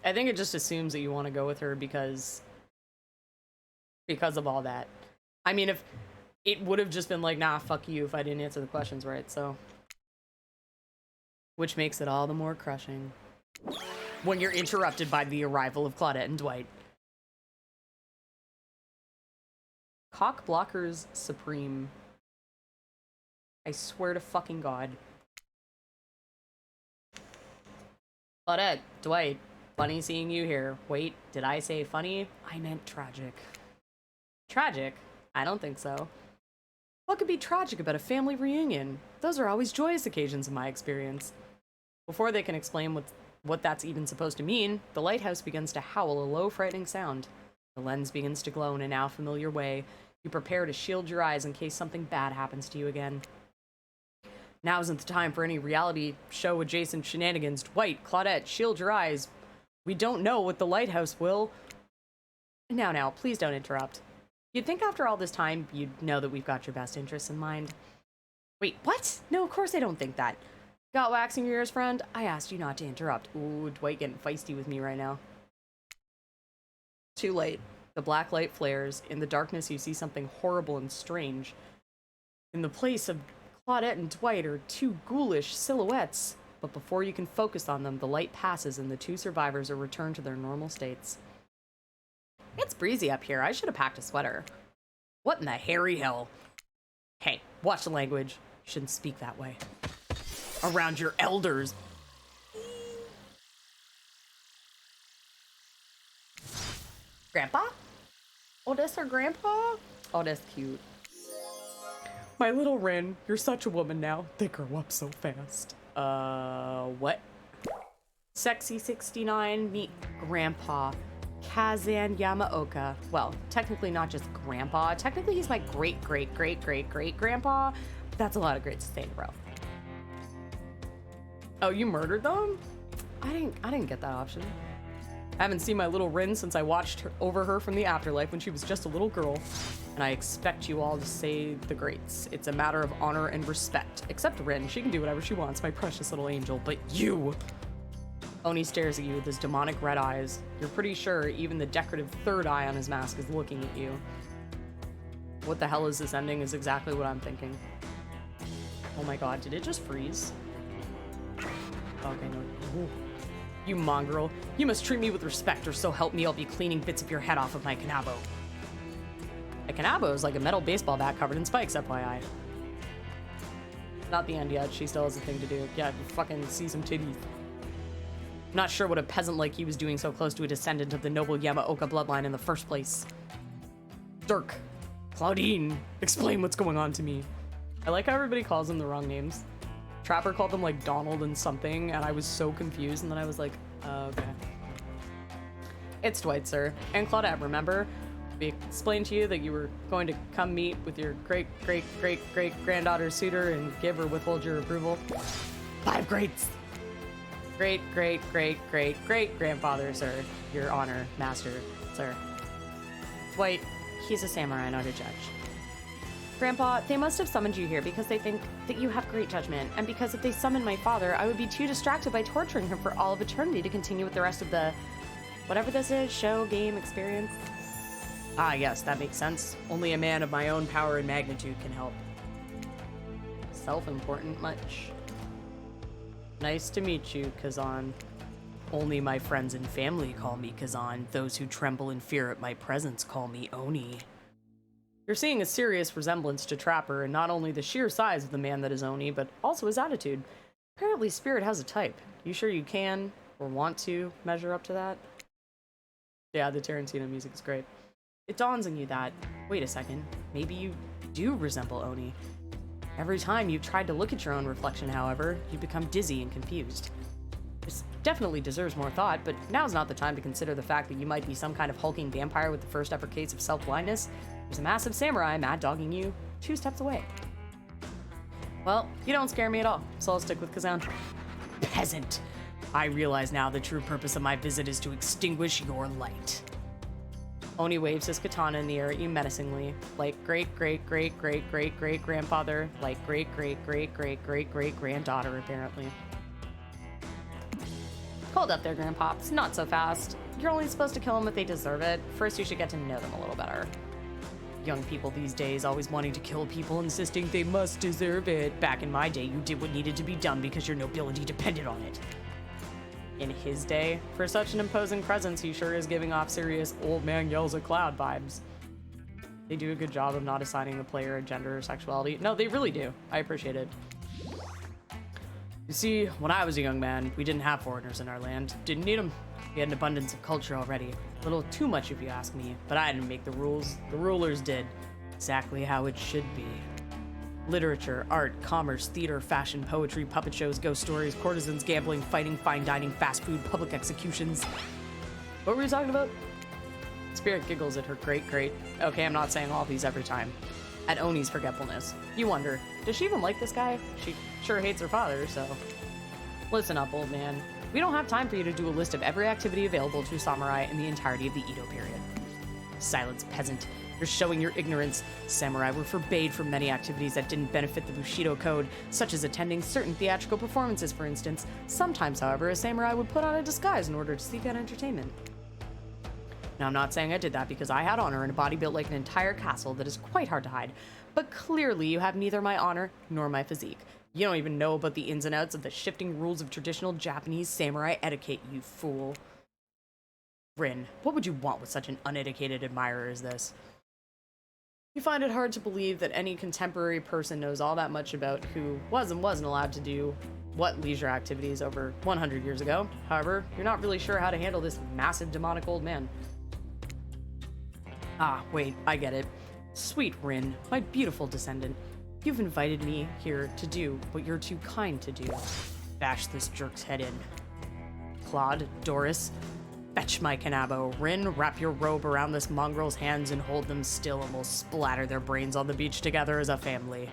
I think it just assumes that you want to go with her because of all that. I mean, if it would have just been like, nah, fuck you if I didn't answer the questions right, so. Which makes it all the more crushing. When you're interrupted by the arrival of Claudette and Dwight. Cock blockers supreme. I swear to fucking God. Claudette, Dwight, funny seeing you here. Wait, did I say funny? I meant tragic. Tragic? I don't think so. What could be tragic about a family reunion? Those are always joyous occasions in my experience. Before they can explain what that's even supposed to mean, the lighthouse begins to howl a low, frightening sound. The lens begins to glow in a now familiar way. You prepare to shield your eyes in case something bad happens to you again. Now isn't the time for any reality show adjacent shenanigans. Dwight, Claudette, shield your eyes. We don't know what the lighthouse will... Now, please don't interrupt. You'd think after all this time, you'd know that we've got your best interests in mind. Wait, what? No, of course I don't think that. Got waxing your ears, friend? I asked you not to interrupt. Ooh, Dwight getting feisty with me right now. Too late. The black light flares. In the darkness, you see something horrible and strange. In the place of Claudette and Dwight are two ghoulish silhouettes. But before you can focus on them, the light passes and the two survivors are returned to their normal states. It's breezy up here. I should have packed a sweater. What in the hairy hell? Hey, watch the language. You shouldn't speak that way. Around your elders. Grandpa? Oh, that's our grandpa? Oh, that's cute. My little Rin, you're such a woman now. They grow up so fast. What? Sexy 69, meet Grandpa Kazan Yamaoka. Well, technically not just Grandpa. Technically he's my great-great-great-great-great-grandpa. But that's a lot of greats to say in a row. Oh, you murdered them? I didn't get that option. I haven't seen my little Rin since I watched over her from the afterlife when she was just a little girl. And I expect you all to say the greats. It's a matter of honor and respect. Except Rin, she can do whatever she wants, my precious little angel. But you! Oni stares at you with his demonic red eyes. You're pretty sure even the decorative third eye on his mask is looking at you. What the hell is this ending is exactly what I'm thinking. Oh my god, did it just freeze? Okay, no. Ooh. You mongrel. You must treat me with respect, or so help me I'll be cleaning bits of your head off of my kanabo. A kanabo is like a metal baseball bat covered in spikes, FYI. Not the end yet. She still has a thing to do. Yeah, fucking see some titties. Not sure what a peasant like you was doing so close to a descendant of the noble Yamaoka bloodline in the first place. Dirk. Claudine. Explain what's going on to me. I like how everybody calls them the wrong names. Trapper called them like Donald and something, and I was so confused, and then I was like, okay. It's Dwight, sir. And Claudette, remember? We explained to you that you were going to come meet with your great-great-great-great-granddaughter's suitor and give or withhold your approval. 5 greats! Great-great-great-great-great-grandfather, sir. Your honor, master, sir. Dwight, he's a samurai, not a judge. Grandpa, they must have summoned you here because they think that you have great judgment, and because if they summoned my father, I would be too distracted by torturing him for all of eternity to continue with the rest of the... whatever this is, show, game, experience. Ah, yes, that makes sense. Only a man of my own power and magnitude can help. Self-important much? Nice to meet you, Kazan. Only my friends and family call me Kazan. Those who tremble in fear at my presence call me Oni. You're seeing a serious resemblance to Trapper, and not only the sheer size of the man that is Oni, but also his attitude. Apparently Spirit has a type. You sure you can, or want to, measure up to that? Yeah, the Tarantino music is great. It dawns on you that, wait a second, maybe you do resemble Oni. Every time you've tried to look at your own reflection, however, you become dizzy and confused. This definitely deserves more thought, but now's not the time to consider the fact that you might be some kind of hulking vampire with the first ever case of self-blindness. There's a massive samurai mad-dogging you 2 steps away. Well, you don't scare me at all, so I'll stick with Kazan. Peasant! I realize now the true purpose of my visit is to extinguish your light. Oni waves his katana in the air at you menacingly, like great-great-great-great-great-great-grandfather, like great-great-great-great-great-great-granddaughter, apparently. Hold up there, Grandpops. Not so fast. You're only supposed to kill them if they deserve it. First, you should get to know them a little better. Young people these days always wanting to kill people, insisting they must deserve it. Back in my day, you did what needed to be done because your nobility depended on it. In his day, for such an imposing presence, he sure is giving off serious old man yells at cloud vibes. They do a good job of not assigning the player a gender or sexuality. No, they really do. I appreciate it. You see, when I was a young man, we didn't have foreigners in our land. Didn't need them. We had an abundance of culture already. A little too much if you ask me, but I didn't make the rules. The rulers did. Exactly how it should be. Literature, art, commerce, theater, fashion, poetry, puppet shows, ghost stories, courtesans, gambling, fighting, fine dining, fast food, public executions. What were we talking about? Spirit giggles at her great. Okay, I'm not saying all these every time. At Oni's forgetfulness. You wonder, does she even like this guy? She sure hates her father, so... Listen up, old man. We don't have time for you to do a list of every activity available to a samurai in the entirety of the Edo period. Silence, peasant. You're showing your ignorance. Samurai were forbade from many activities that didn't benefit the Bushido Code, such as attending certain theatrical performances, for instance. Sometimes, however, a samurai would put on a disguise in order to seek out entertainment. Now, I'm not saying I did that because I had honor and a body built like an entire castle that is quite hard to hide, but clearly you have neither my honor nor my physique. You don't even know about the ins and outs of the shifting rules of traditional Japanese samurai etiquette, you fool. Rin, what would you want with such an uneducated admirer as this? You find it hard to believe that any contemporary person knows all that much about who was and wasn't allowed to do what leisure activities over 100 years ago. However, you're not really sure how to handle this massive demonic old man. Ah, wait, I get it. Sweet Rin, my beautiful descendant. You've invited me here to do what you're too kind to do. Bash this jerk's head in. Claude, Doris, fetch my Kanabo. Rin, wrap your robe around this mongrel's hands and hold them still, and we'll splatter their brains on the beach together as a family.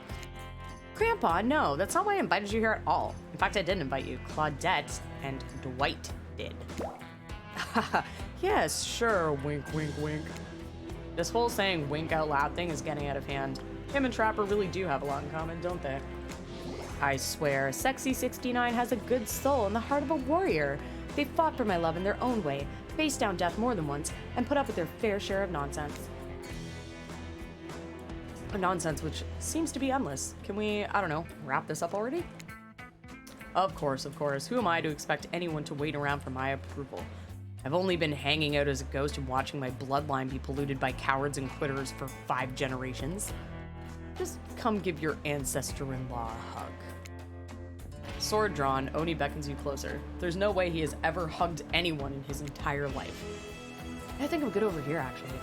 Grandpa, no, that's not why I invited you here at all. In fact, I didn't invite you. Claudette and Dwight did. Yes, sure, wink, wink, wink. This whole saying wink out loud thing is getting out of hand. Him and Trapper really do have a lot in common, don't they? I swear, Sexy 69 has a good soul and the heart of a warrior. They fought for my love in their own way, faced down death more than once, and put up with their fair share of nonsense. A nonsense which seems to be endless. Can we, I don't know, wrap this up already? Of course, of course. Who am I to expect anyone to wait around for my approval? I've only been hanging out as a ghost and watching my bloodline be polluted by cowards and quitters for 5 generations. Just come give your ancestor-in-law a hug. Sword drawn, Oni beckons you closer. There's no way he has ever hugged anyone in his entire life. I think I'm good over here, actually.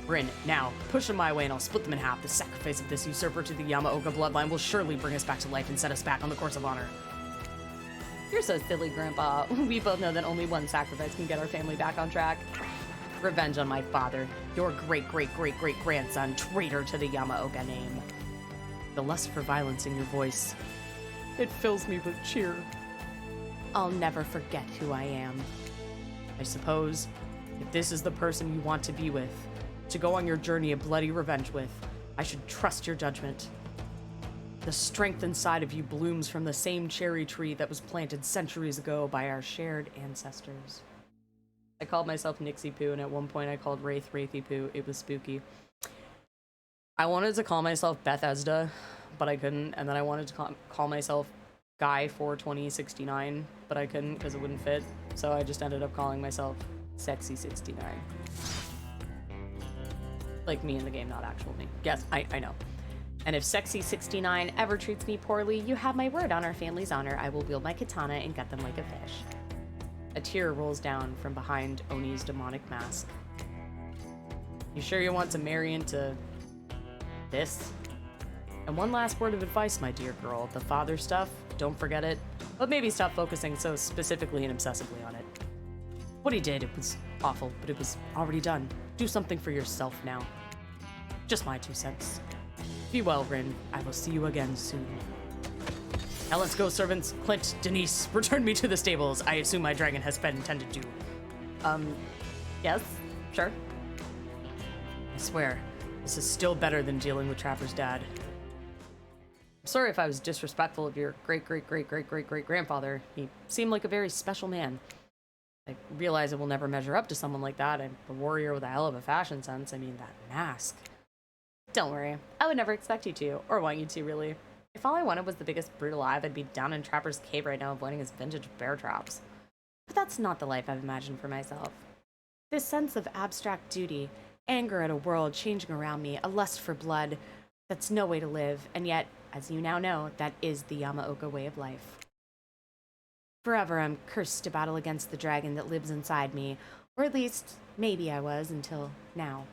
Rin, now, push them my way and I'll split them in half. The sacrifice of this usurper to the Yamaoka bloodline will surely bring us back to life and set us back on the course of honor. You're so silly, Grandpa. We both know that only one sacrifice can get our family back on track. Revenge on my father, your great-great-great-great-grandson, traitor to the Yamaoka name. The lust for violence in your voice. It fills me with cheer. I'll never forget who I am. I suppose, if this is the person you want to be with, to go on your journey of bloody revenge with, I should trust your judgment. The strength inside of you blooms from the same cherry tree that was planted centuries ago by our shared ancestors. I called myself Nixie Poo, and at one point I called Wraith Wraithy Poo. It was spooky. I wanted to call myself Bethesda, but I couldn't, and then I wanted to call myself Guy 42069, but I couldn't because it wouldn't fit, so I just ended up calling myself Sexy 69. Like me in the game, not actual me. Yes, I know. And if Sexy 69 ever treats me poorly, you have my word on our family's honor. I will wield my katana and gut them like a fish. A tear rolls down from behind Oni's demonic mask. You sure you want to marry into this? And one last word of advice, my dear girl. The father stuff, don't forget it. But maybe stop focusing so specifically and obsessively on it. What he did, it was awful, but it was already done. Do something for yourself now. Just my 2 cents. Be well, Rin. I will see you again soon. Now let's go, servants. Clint, Denise, return me to the stables. I assume my dragon has been tended to. Yes, sure. I swear, this is still better than dealing with Trapper's dad. I'm sorry if I was disrespectful of your great-great-great-great-great-great-grandfather. He seemed like a very special man. I realize it will never measure up to someone like that. I'm a warrior with a hell of a fashion sense. I mean, that mask. Don't worry. I would never expect you to, or want you to, really. If all I wanted was the biggest brute alive, I'd be down in Trapper's cave right now avoiding his vintage bear traps. But that's not the life I've imagined for myself. This sense of abstract duty, anger at a world changing around me, a lust for blood, that's no way to live, and yet, as you now know, that is the Yamaoka way of life. Forever I'm cursed to battle against the dragon that lives inside me, or at least, maybe I was until now.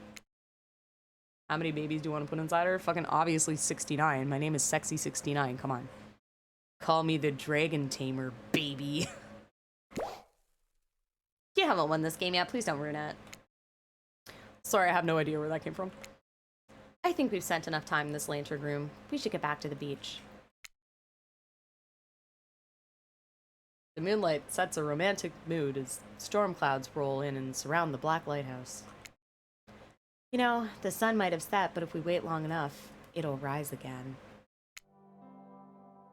How many babies do you want to put inside her? Fucking obviously 69. My name is Sexy 69, come on. Call me the Dragon Tamer, baby. You haven't won this game yet, please don't ruin it. Sorry, I have no idea where that came from. I think we've spent enough time in this lantern room. We should get back to the beach. The moonlight sets a romantic mood as storm clouds roll in and surround the black lighthouse. You know, the sun might have set, but if we wait long enough, it'll rise again.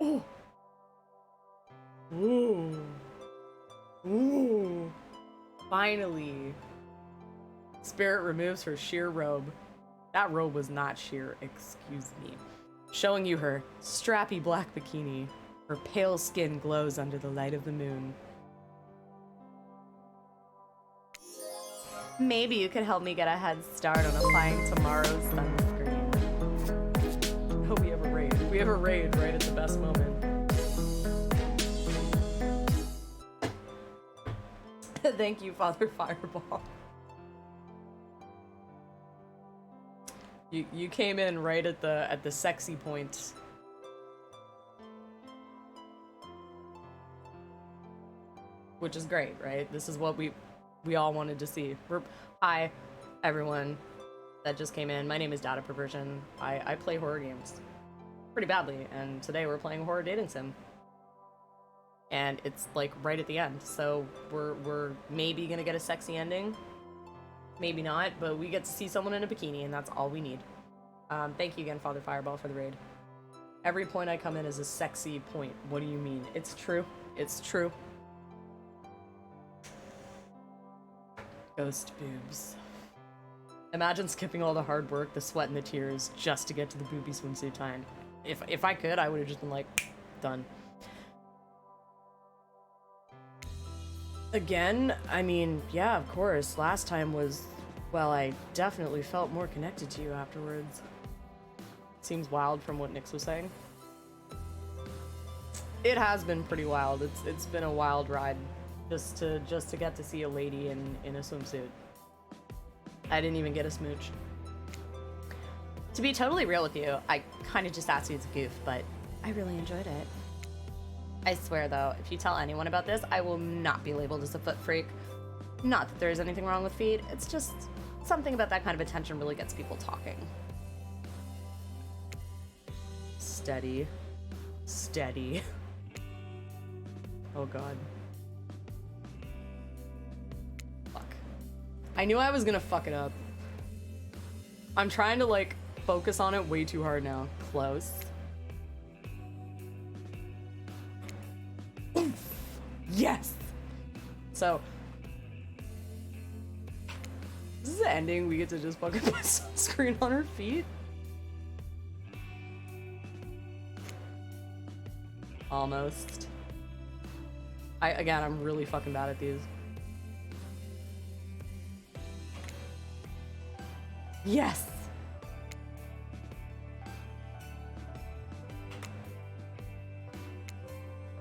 Ooh. Ooh. Ooh. Finally. Spirit removes her sheer robe. That robe was not sheer, excuse me. Showing you her strappy black bikini. Her pale skin glows under the light of the moon. Maybe you could help me get a head start on applying tomorrow's sunscreen. Oh, we have a raid. We have a raid right at the best moment. Thank you, Father Fireball. You came in right at the sexy point. Which is great, right? This is what we all wanted to see. Hi, everyone that just came in. My name is Data Perversion. I play horror games pretty badly, and today we're playing horror dating sim. And it's like right at the end, so we're maybe gonna get a sexy ending, maybe not, but we get to see someone in a bikini, and that's all we need. Thank you again, Father Fireball, for the raid. Every point I come in is a sexy point. What do you mean? It's true. It's true. Ghost boobs. Imagine skipping all the hard work, the sweat, and the tears just to get to the booby swimsuit time. If I could, I would have just been like, done. Again, I mean, yeah, of course. Last time was, well, I definitely felt more connected to you afterwards. Seems wild from what Nyx was saying. It has been pretty wild. It's been a wild ride just to get to see a lady in a swimsuit. I didn't even get a smooch. To be totally real with you, I kind of just asked you as a goof, but I really enjoyed it. I swear though, if you tell anyone about this, I will not be labeled as a foot freak. Not that there's anything wrong with feet, it's just something about that kind of attention really gets people talking. Steady. Steady. Oh god. Fuck. I knew I was gonna fuck it up. I'm trying to like focus on it way too hard now. Close. Yes! So, this is the ending. We get to just fucking put sunscreen on her feet. Almost. Again, I'm really fucking bad at these. Yes!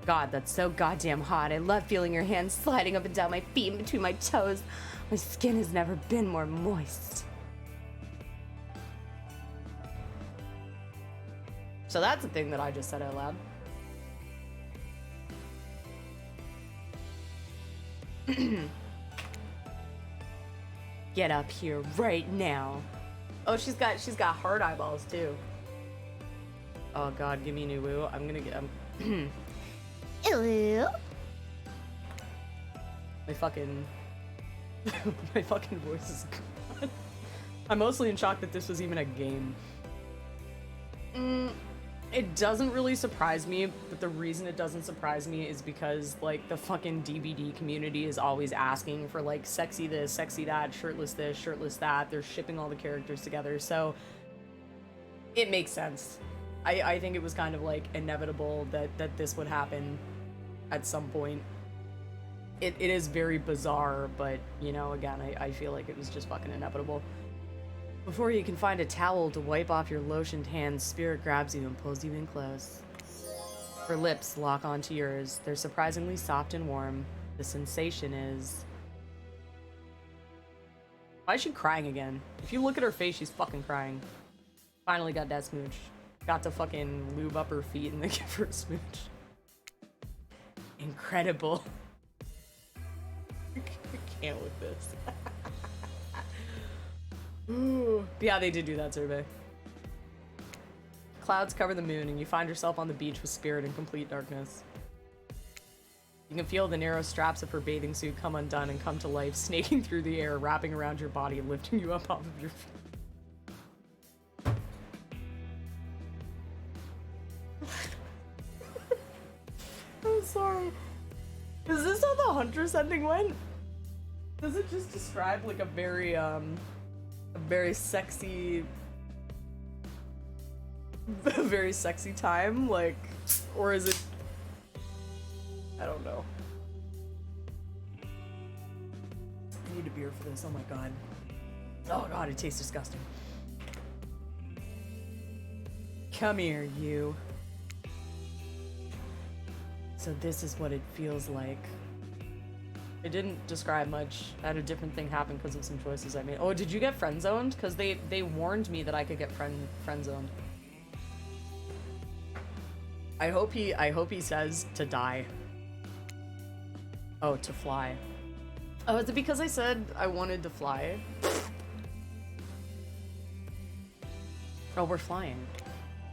God, that's so goddamn hot. I love feeling your hands sliding up and down my feet and between my toes. My skin has never been more moist. So that's a thing that I just said out loud. Get up here right now. Oh, she's got hard eyeballs too. Oh god, give me a new woo. I'm gonna get Ew. my fucking my fucking voice is gone. I'm mostly in shock that this was even a game. It doesn't really surprise me, but the reason it doesn't surprise me is because like the fucking DBD community is always asking for like sexy this, sexy that, shirtless this, shirtless that. They're shipping all the characters together, so it makes sense. I think it was kind of like inevitable that this would happen at some point. It is very bizarre, but you know, again, I feel like it was just fucking inevitable. Before you can find a towel to wipe off your lotioned hands, Spirit grabs you and pulls you in close. Her lips lock onto yours. They're surprisingly soft and warm. The sensation is... Why is she crying again? If you look at her face, she's fucking crying. Finally got that smooch. Got to fucking lube up her feet and then give her a smooch. Incredible. I can't with this. Ooh. Yeah, they did do that survey. Clouds cover the moon and you find yourself on the beach with Spirit in complete darkness. You can feel the narrow straps of her bathing suit come undone and come to life, snaking through the air, wrapping around your body and lifting you up off of your feet. descending went? Does it just describe like a very sexy, a very sexy time? Like, or is it? I don't know. I need a beer for this. Oh my god. Oh god, it tastes disgusting. Come here, you. So this is what it feels like. It didn't describe much. I had a different thing happen because of some choices I made. Oh, did you get friend zoned? Because they warned me that I could get friend zoned. I hope he says to die. Oh, to fly. Oh, is it because I said I wanted to fly? Oh, we're flying.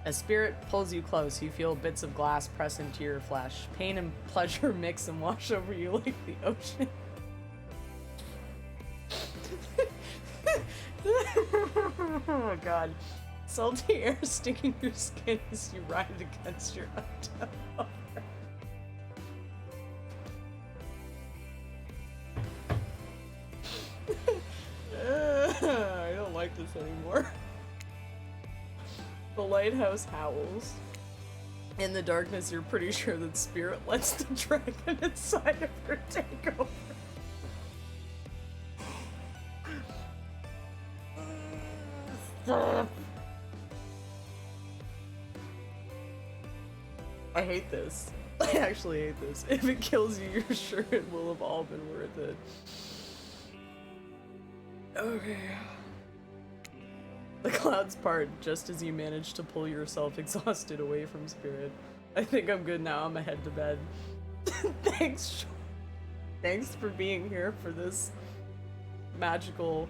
As spirit pulls you close, you feel bits of glass press into your flesh. Pain and pleasure mix and wash over you like the ocean. Oh my god. Salty air stinging your skin as you ride against your underwater. I don't like this anymore. The lighthouse howls. In the darkness, you're pretty sure that Spirit lets the dragon inside of her take over. Stop. I hate this. I actually hate this. If it kills you, you're sure it will have all been worth it. Okay. The clouds part just as you manage to pull yourself exhausted away from Spirit. I think I'm good now. I'm head to bed. Thanks. Thanks for being here for this magical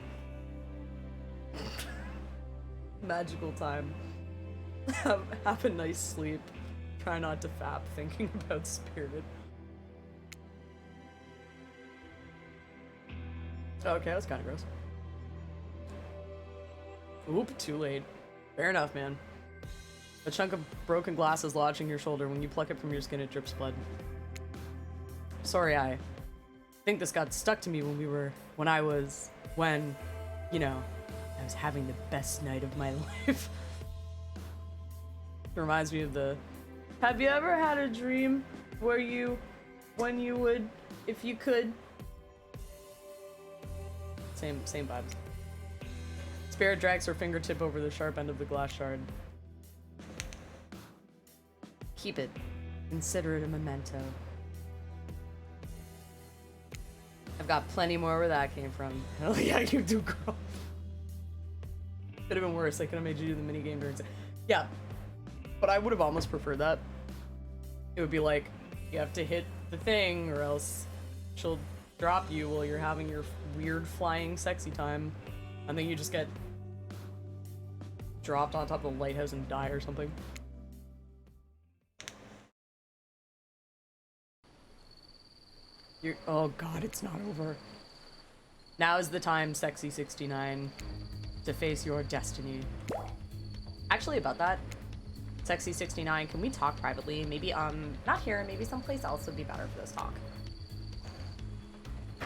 time. Have a nice sleep. Try not to fap thinking about Spirit. Okay, that was kind of gross. Oop, too late. Fair enough, man. A chunk of broken glass is lodged in your shoulder. When you pluck it from your skin, it drips blood. Sorry, I think this got stuck to me when I was, you know, I was having the best night of my life. It reminds me of the, have you ever had a dream where when you would, if you could? Same vibes. Spirit drags her fingertip over the sharp end of the glass shard. Keep it. Consider it a memento. I've got plenty more where that came from. Hell yeah, you do, girl. Could have been worse. I could have made you do the minigame during. Yeah, but I would have almost preferred that. It would be like, you have to hit the thing or else she'll drop you while you're having your weird flying sexy time. And then you just get dropped on top of the lighthouse and die or something. Oh god, it's not over. Now is the time, Sexy 69, to face your destiny. Actually, about that, Sexy 69, can we talk privately? Maybe, not here, maybe someplace else would be better for this talk.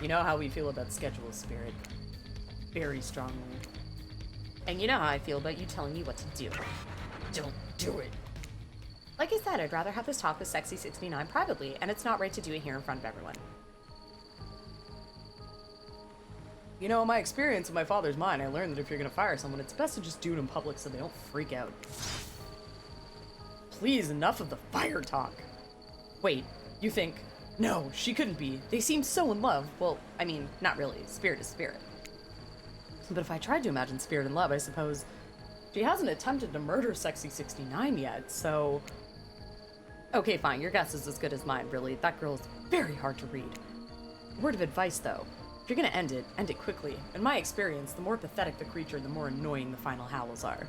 You know how we feel about schedule, Spirit. Very strongly. And you know how I feel about you telling me what to do. Don't do it. Like I said, I'd rather have this talk with Sexy 69 privately, and it's not right to do it here in front of everyone. You know, in my experience with my father's mine, I learned that if you're gonna fire someone, it's best to just do it in public so they don't freak out. Please, enough of the fire talk. Wait, you think, no, she couldn't be. They seem so in love. Well, I mean, not really. Spirit is Spirit. But if I tried to imagine Spirit in love, I suppose she hasn't attempted to murder Sexy 69 yet, so... Okay, fine, your guess is as good as mine, really. That girl's very hard to read. Word of advice, though. If you're gonna end it quickly. In my experience, the more pathetic the creature, the more annoying the final howls are.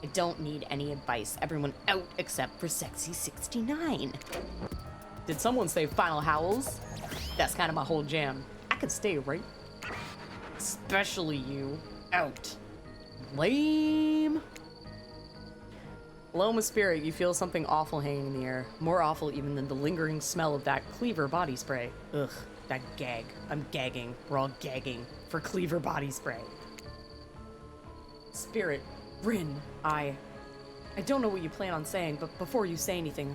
I don't need any advice. Everyone out except for Sexy 69. Did someone say final howls? That's kind of my whole jam. I could stay, right? Especially you. Out. Lame. Alone with Spirit, you feel something awful hanging in the air. More awful even than the lingering smell of that Cleaver body spray. Ugh. that gag. I'm gagging. We're all gagging for Cleaver body spray. Spirit, Rin, I don't know what you plan on saying, but before you say anything,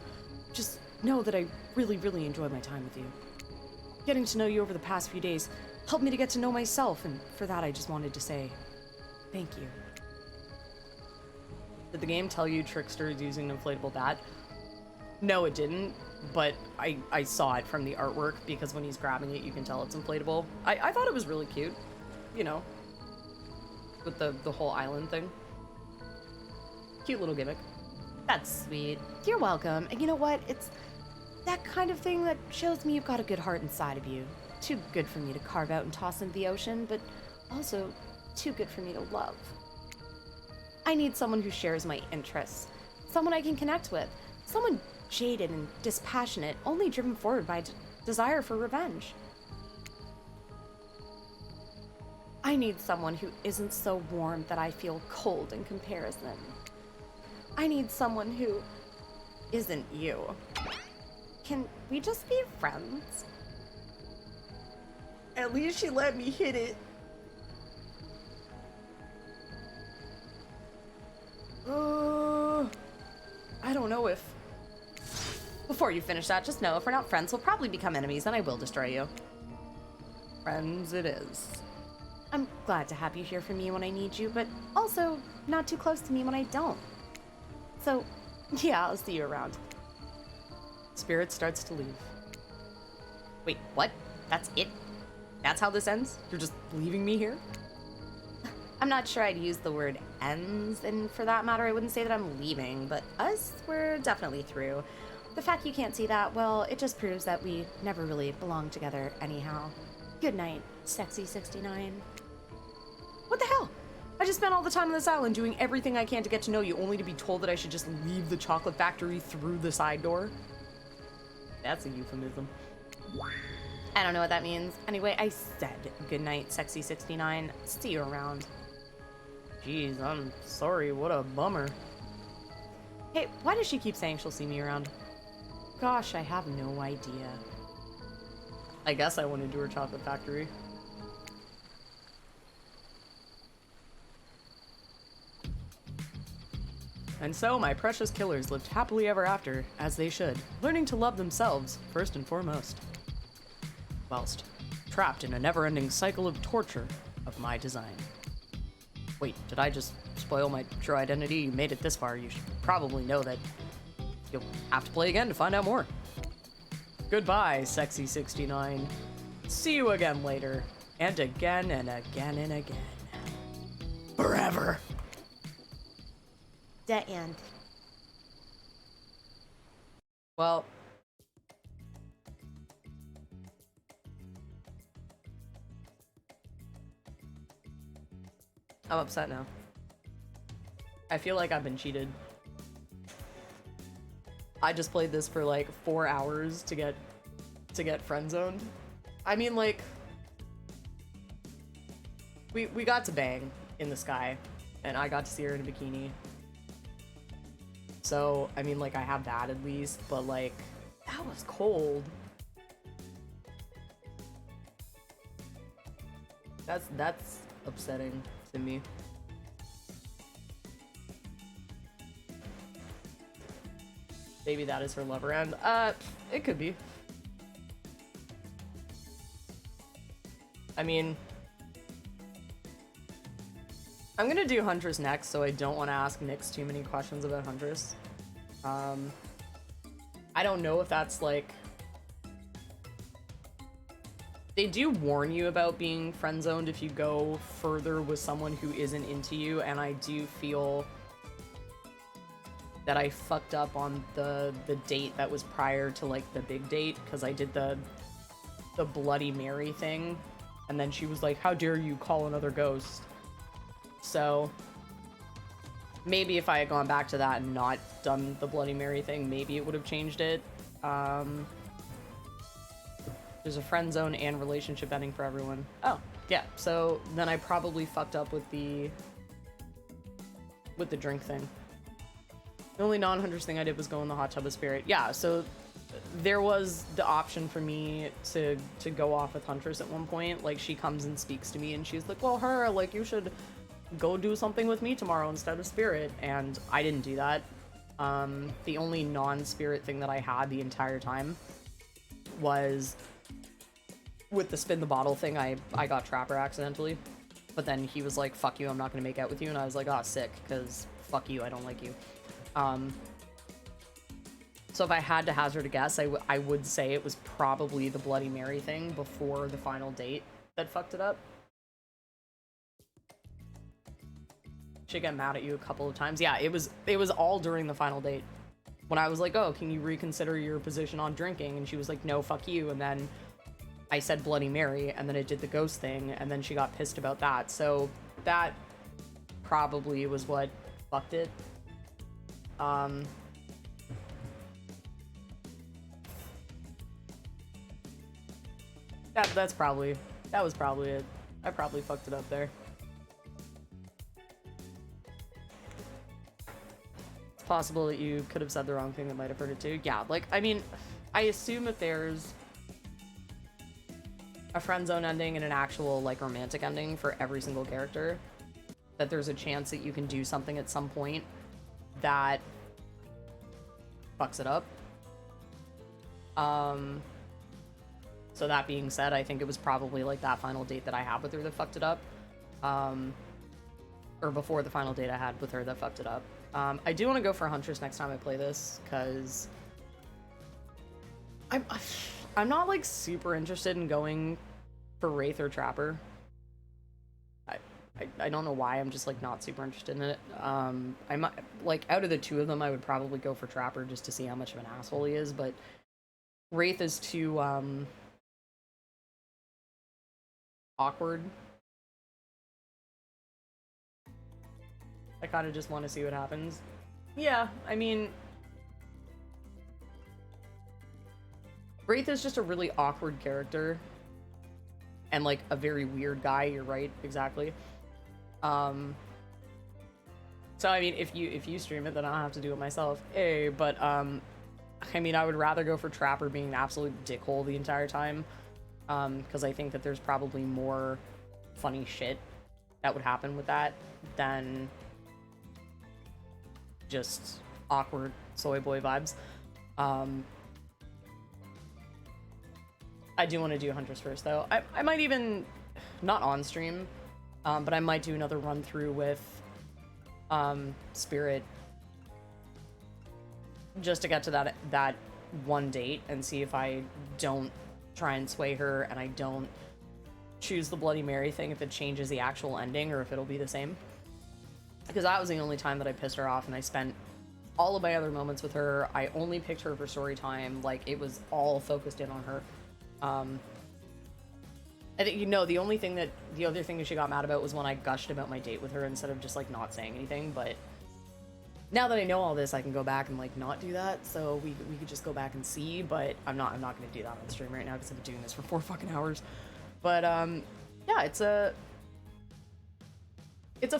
just know that I really, really enjoyed my time with you. Getting to know you over the past few days helped me to get to know myself, and for that I just wanted to say thank you. Did the game tell you Trickster is using an inflatable bat? No, it didn't, but I saw it from the artwork because when he's grabbing it, you can tell it's inflatable. I thought it was really cute, you know, with the whole island thing. Cute little gimmick. That's sweet. You're welcome. And you know what? It's that kind of thing that shows me you've got a good heart inside of you. Too good for me to carve out and toss into the ocean, but also too good for me to love. I need someone who shares my interests, someone I can connect with, someone jaded and dispassionate, only driven forward by desire for revenge. I need someone who isn't so warm that I feel cold in comparison. I need someone who isn't you. Can we just be friends? At least she let me hit it. I don't know if... Before you finish that, just know if we're not friends, we'll probably become enemies and I will destroy you. Friends it is. I'm glad to have you here for me when I need you, but also not too close to me when I don't. So, yeah, I'll see you around. Spirit starts to leave. Wait, what? That's it? That's how this ends? You're just leaving me here? I'm not sure I'd use the word ends, and for that matter, I wouldn't say that I'm leaving, but us, we're definitely through. The fact you can't see that, well, it just proves that we never really belonged together anyhow. Good night, Sexy 69. What the hell? I just spent all the time on this island doing everything I can to get to know you, only to be told that I should just leave the chocolate factory through the side door? That's a euphemism. I don't know what that means. Anyway, I said good night, Sexy 69. See you around. Jeez, I'm sorry. What a bummer. Hey, why does she keep saying she'll see me around? Gosh, I have no idea. I guess I went into her chocolate factory. And so my precious killers lived happily ever after, as they should, learning to love themselves first and foremost, whilst trapped in a never-ending cycle of torture of my design. Wait, did I just spoil my true identity? You made it this far, you should probably know that you'll have to play again to find out more. Goodbye, Sexy 69. See you again later, and again and again and again. Forever. The end. Well, I'm upset now. I feel like I've been cheated. I just played this for like 4 hours to get friend zoned. I mean, like, we got to bang in the sky, and I got to see her in a bikini. So, I mean, like, I have that at least, but like, that was cold. That's upsetting to me. Maybe that is her lover end. It could be. I mean, I'm gonna do Huntress next, so I don't want to ask Nyx too many questions about Huntress. I don't know if that's like... They do warn you about being friend-zoned if you go further with someone who isn't into you, and I do feel that I fucked up on the date that was prior to like the big date, because I did the Bloody Mary thing, and then she was like, how dare you call another ghost? So maybe if I had gone back to that and not done the Bloody Mary thing, maybe it would have changed it. There's a friend zone and relationship ending for everyone. Oh, yeah. So then I probably fucked up with the drink thing. The only non-Hunters thing I did was go in the hot tub of Spirit. Yeah, so there was the option for me to go off with Huntress at one point. Like, she comes and speaks to me and she's like, well, her, like, you should go do something with me tomorrow instead of Spirit. And I didn't do that. The only non-Spirit thing that I had the entire time was with the spin the bottle thing. I got Trapper accidentally. But then he was like, fuck you, I'm not gonna make out with you. And I was like, oh, sick, because fuck you, I don't like you. So if I had to hazard a guess, I would say it was probably the Bloody Mary thing before the final date that fucked it up. She got mad at you a couple of times. Yeah, it was all during the final date. When I was like, oh, can you reconsider your position on drinking? And she was like, no, fuck you. And then I said Bloody Mary, and then it did the ghost thing, and then she got pissed about that. So that probably was what fucked it. That was probably it. I probably fucked it up there. It's possible that you could have said the wrong thing that might have hurt it too. Yeah, like, I mean, I assume if there's a friend zone ending and an actual, like, romantic ending for every single character, that there's a chance that you can do something at some point that fucks it up. So that being said, I think it was probably like that final date that I had with her that fucked it up. Or before the final date I had with her that fucked it up. I do want to go for Huntress next time I play this, because I'm not like super interested in going for Wraith or Trapper. I don't know why, I'm just like not super interested in it. I might, like, out of the two of them, I would probably go for Trapper just to see how much of an asshole he is, but Wraith is too awkward. I kind of just want to see what happens. Yeah, I mean, Wraith is just a really awkward character and like a very weird guy. You're right, exactly. So I mean, if you stream it, then I'll have to do it myself. But I mean, I would rather go for Trapper being an absolute dickhole the entire time, because I think that there's probably more funny shit that would happen with that than just awkward soy boy vibes. I do want to do Huntress first, though. I might even, not on stream, but I might do another run through with Spirit, just to get to that one date and see if I don't try and sway her and I don't choose the Bloody Mary thing, if it changes the actual ending or if it'll be the same. Because that was the only time that I pissed her off, and I spent all of my other moments with her. I only picked her for story time. Like, it was all focused in on her. I think, you know, the other thing that she got mad about was when I gushed about my date with her instead of just like not saying anything. But now that I know all this, I can go back and like not do that. So we could just go back and see. But I'm not gonna do that on stream right now because I've been doing this for 4 fucking hours. But yeah, it's a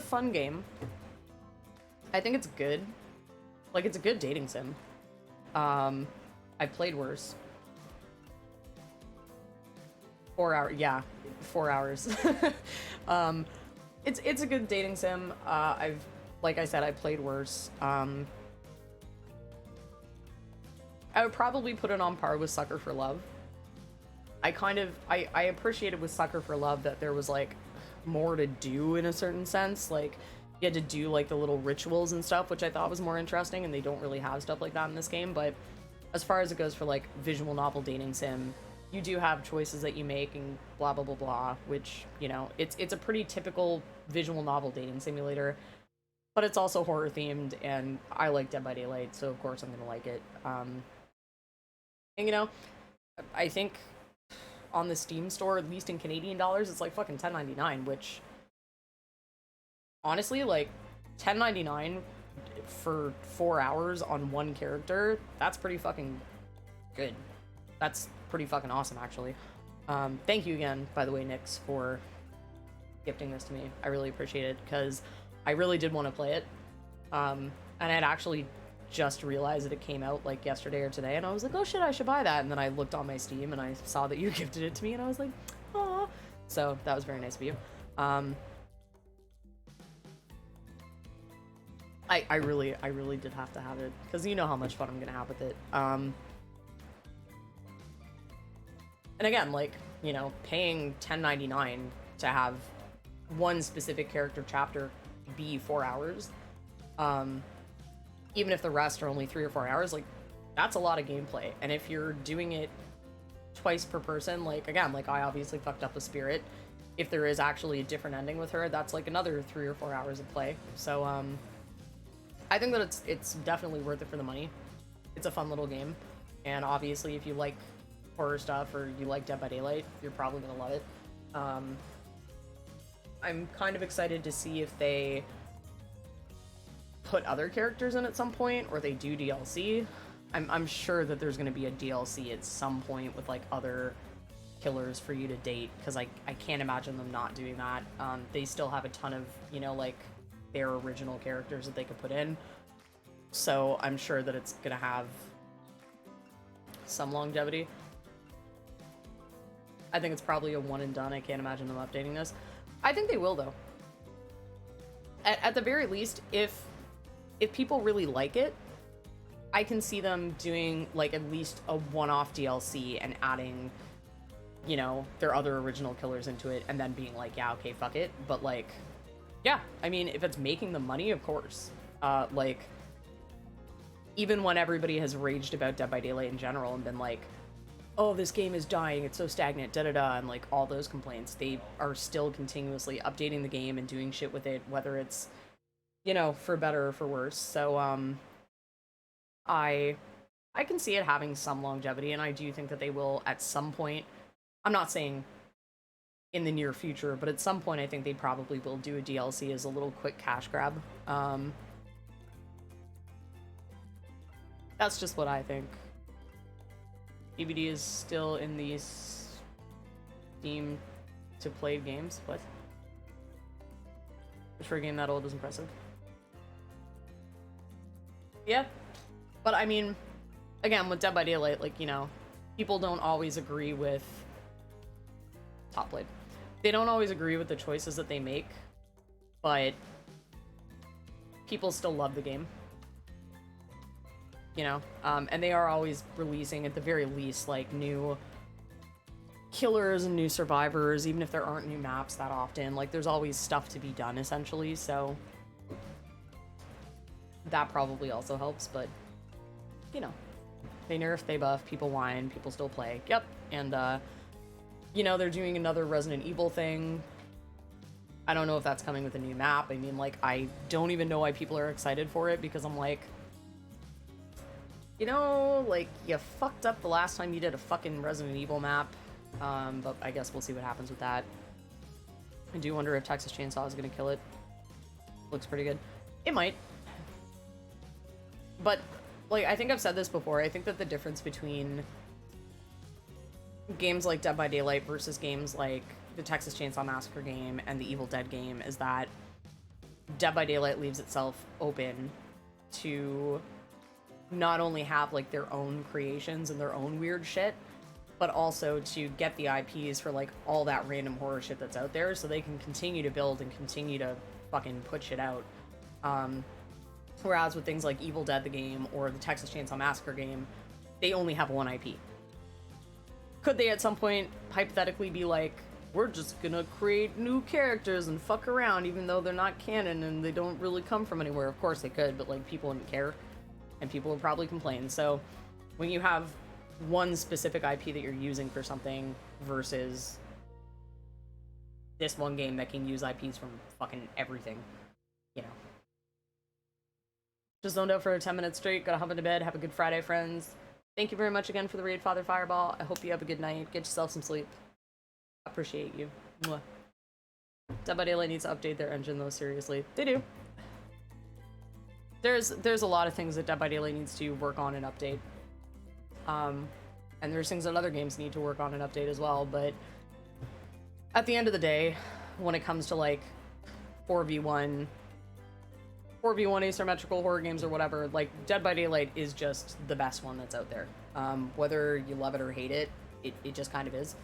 fun game. I think it's good. Like, it's a good dating sim. I played worse. 4 hours, yeah, 4 hours. It's a good dating sim. Like I said, I played worse. I would probably put it on par with Sucker for Love. I appreciated with Sucker for Love that there was like more to do in a certain sense. Like, you had to do like the little rituals and stuff, which I thought was more interesting, and they don't really have stuff like that in this game. But as far as it goes for like visual novel dating sim, you do have choices that you make and blah blah blah blah, which, you know, it's a pretty typical visual novel dating simulator, but it's also horror themed, and I like Dead by Daylight, so of course I'm gonna like it. And you know, I think on the Steam store, at least in Canadian dollars, it's like fucking $10.99, which honestly, like, $10.99 for 4 hours on one character, that's pretty fucking good. That's pretty fucking awesome, actually. Thank you again, by the way, Nyx, for gifting this to me. I really appreciate it, because I really did want to play it. And I'd actually just realized that it came out like yesterday or today, and I was like, oh shit, I should buy that. And then I looked on my Steam and I saw that you gifted it to me, and I was like, aw. So that was very nice of you. I really did have to have it, because you know how much fun I'm gonna have with it. And again, like, you know, paying $10.99 to have one specific character chapter be 4 hours, even if the rest are only 3 or 4 hours, like, that's a lot of gameplay. And if you're doing it twice per person, like, again, like, I obviously fucked up with Spirit. If there is actually a different ending with her, that's like another 3 or 4 hours of play. So, I think that it's definitely worth it for the money. It's a fun little game, and obviously if you like horror stuff or you like Dead by Daylight, you're probably gonna love it. I'm kind of excited to see if they put other characters in at some point, or they do DLC. I'm sure that there's gonna be a DLC at some point with like other killers for you to date, because I can't imagine them not doing that. They still have a ton of, you know, like, their original characters that they could put in, so I'm sure that it's gonna have some longevity. I think it's probably a one and done. I can't imagine them updating this. I think they will, though. At the very least, if people really like it, I can see them doing like at least a one-off DLC and adding, you know, their other original killers into it, and then being like, yeah, okay, fuck it. But like, yeah, I mean, if it's making the money, of course. Like, even when everybody has raged about Dead by Daylight in general and been like, oh, this game is dying, it's so stagnant, da-da-da, and like all those complaints, they are still continuously updating the game and doing shit with it, whether it's, you know, for better or for worse. So, I can see it having some longevity, and I do think that they will at some point. I'm not saying in the near future, but at some point I think they probably will do a DLC as a little quick cash grab. That's just what I think. DVD is still in these Steam to play games. What? Which for a game that old is impressive. Yeah, but I mean, again, with Dead by Daylight, like, you know, people don't always agree with Top Blade. They don't always agree with the choices that they make, but people still love the game. You know, and they are always releasing, at the very least, like, new killers and new survivors, even if there aren't new maps that often. Like, there's always stuff to be done, essentially, so that probably also helps, but, you know, they nerf, they buff, people whine, people still play. Yep, and, you know, they're doing another Resident Evil thing. I don't know if that's coming with a new map. I mean, like, I don't even know why people are excited for it, because I'm like, you know, like, you fucked up the last time you did a fucking Resident Evil map. But I guess we'll see what happens with that. I do wonder if Texas Chainsaw is gonna kill it. Looks pretty good. It might. But, like, I think I've said this before. I think that the difference between games like Dead by Daylight versus games like the Texas Chainsaw Massacre game and the Evil Dead game is that Dead by Daylight leaves itself open to not only have, like, their own creations and their own weird shit, but also to get the IPs for, like, all that random horror shit that's out there, so they can continue to build and continue to fucking put shit out. Whereas with things like Evil Dead the game or the Texas Chainsaw Massacre game, they only have one IP. Could they at some point hypothetically be like, we're just gonna create new characters and fuck around even though they're not canon and they don't really come from anywhere? Of course they could, but, like, people wouldn't care. And people would probably complain. So when you have one specific IP that you're using for something versus this one game that can use IPs from fucking everything, you know. Just zoned out for 10 minutes straight. Gotta hop into bed. Have a good Friday, friends. Thank you very much again for the raid, Father Fireball. I hope you have a good night. Get yourself some sleep. Appreciate you. Mwah. Dead by Daylight needs to update their engine, though, seriously. They do. There's a lot of things that Dead by Daylight needs to work on and update. And there's things that other games need to work on and update as well, but at the end of the day, when it comes to, like, 4v1 4v1 asymmetrical horror games or whatever, like, Dead by Daylight is just the best one that's out there. Whether you love it or hate it, it just kind of is.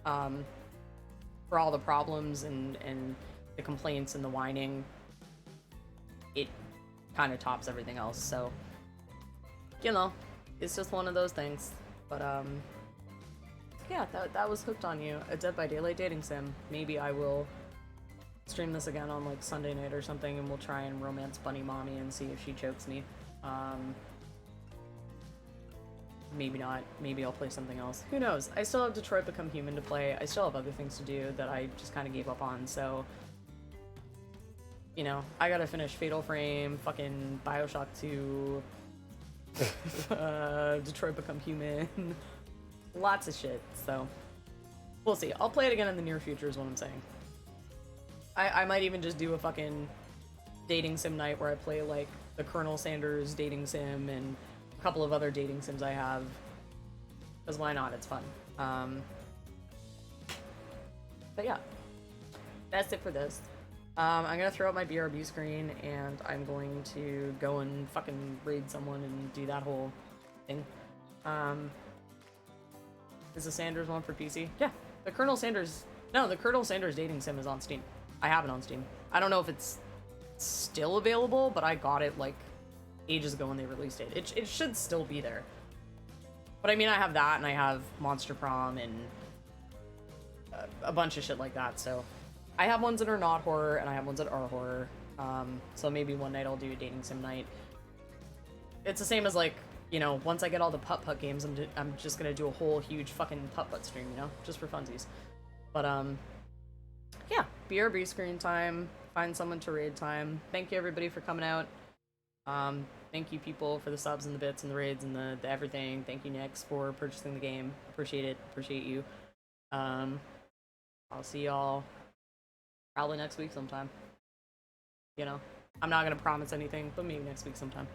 For all the problems and the complaints and the whining, it kind of tops everything else, so, you know, it's just one of those things. But, yeah, that was Hooked on You, a Dead by Daylight dating sim. Maybe I will stream this again on, like, Sunday night or something, and we'll try and romance Bunny Mommy and see if she chokes me. Maybe not. Maybe I'll play something else. Who knows? I still have Detroit Become Human to play. I still have other things to do that I just kind of gave up on, so... You know, I gotta finish Fatal Frame, fucking Bioshock 2, Detroit Become Human, lots of shit, so... We'll see. I'll play it again in the near future is what I'm saying. I might even just do a fucking dating sim night where I play, like, the Colonel Sanders dating sim and a couple of other dating sims I have. Because why not? It's fun. But yeah. That's it for this. I'm gonna throw up my BRB screen and I'm going to go and fucking raid someone and do that whole thing. Is the Sanders one for PC? Yeah. The Colonel Sanders... No, the Colonel Sanders dating sim is on Steam. I have it on Steam. I don't know if it's still available, but I got it, like, ages ago when they released it. It should still be there. But I mean, I have that, and I have Monster Prom, and a bunch of shit like that, so... I have ones that are not horror, and I have ones that are horror. So maybe one night I'll do a dating sim night. It's the same as, like, you know, once I get all the putt-putt games, I'm just gonna do a whole huge fucking putt-putt stream, you know? Just for funsies. But, yeah, BRB screen time, find someone to raid time. Thank you everybody for coming out. Thank you people for the subs and the bits and the raids and the everything. Thank you Nix for purchasing the game. Appreciate it. Appreciate you. I'll see y'all probably next week sometime. You know, I'm not gonna promise anything, but maybe next week sometime.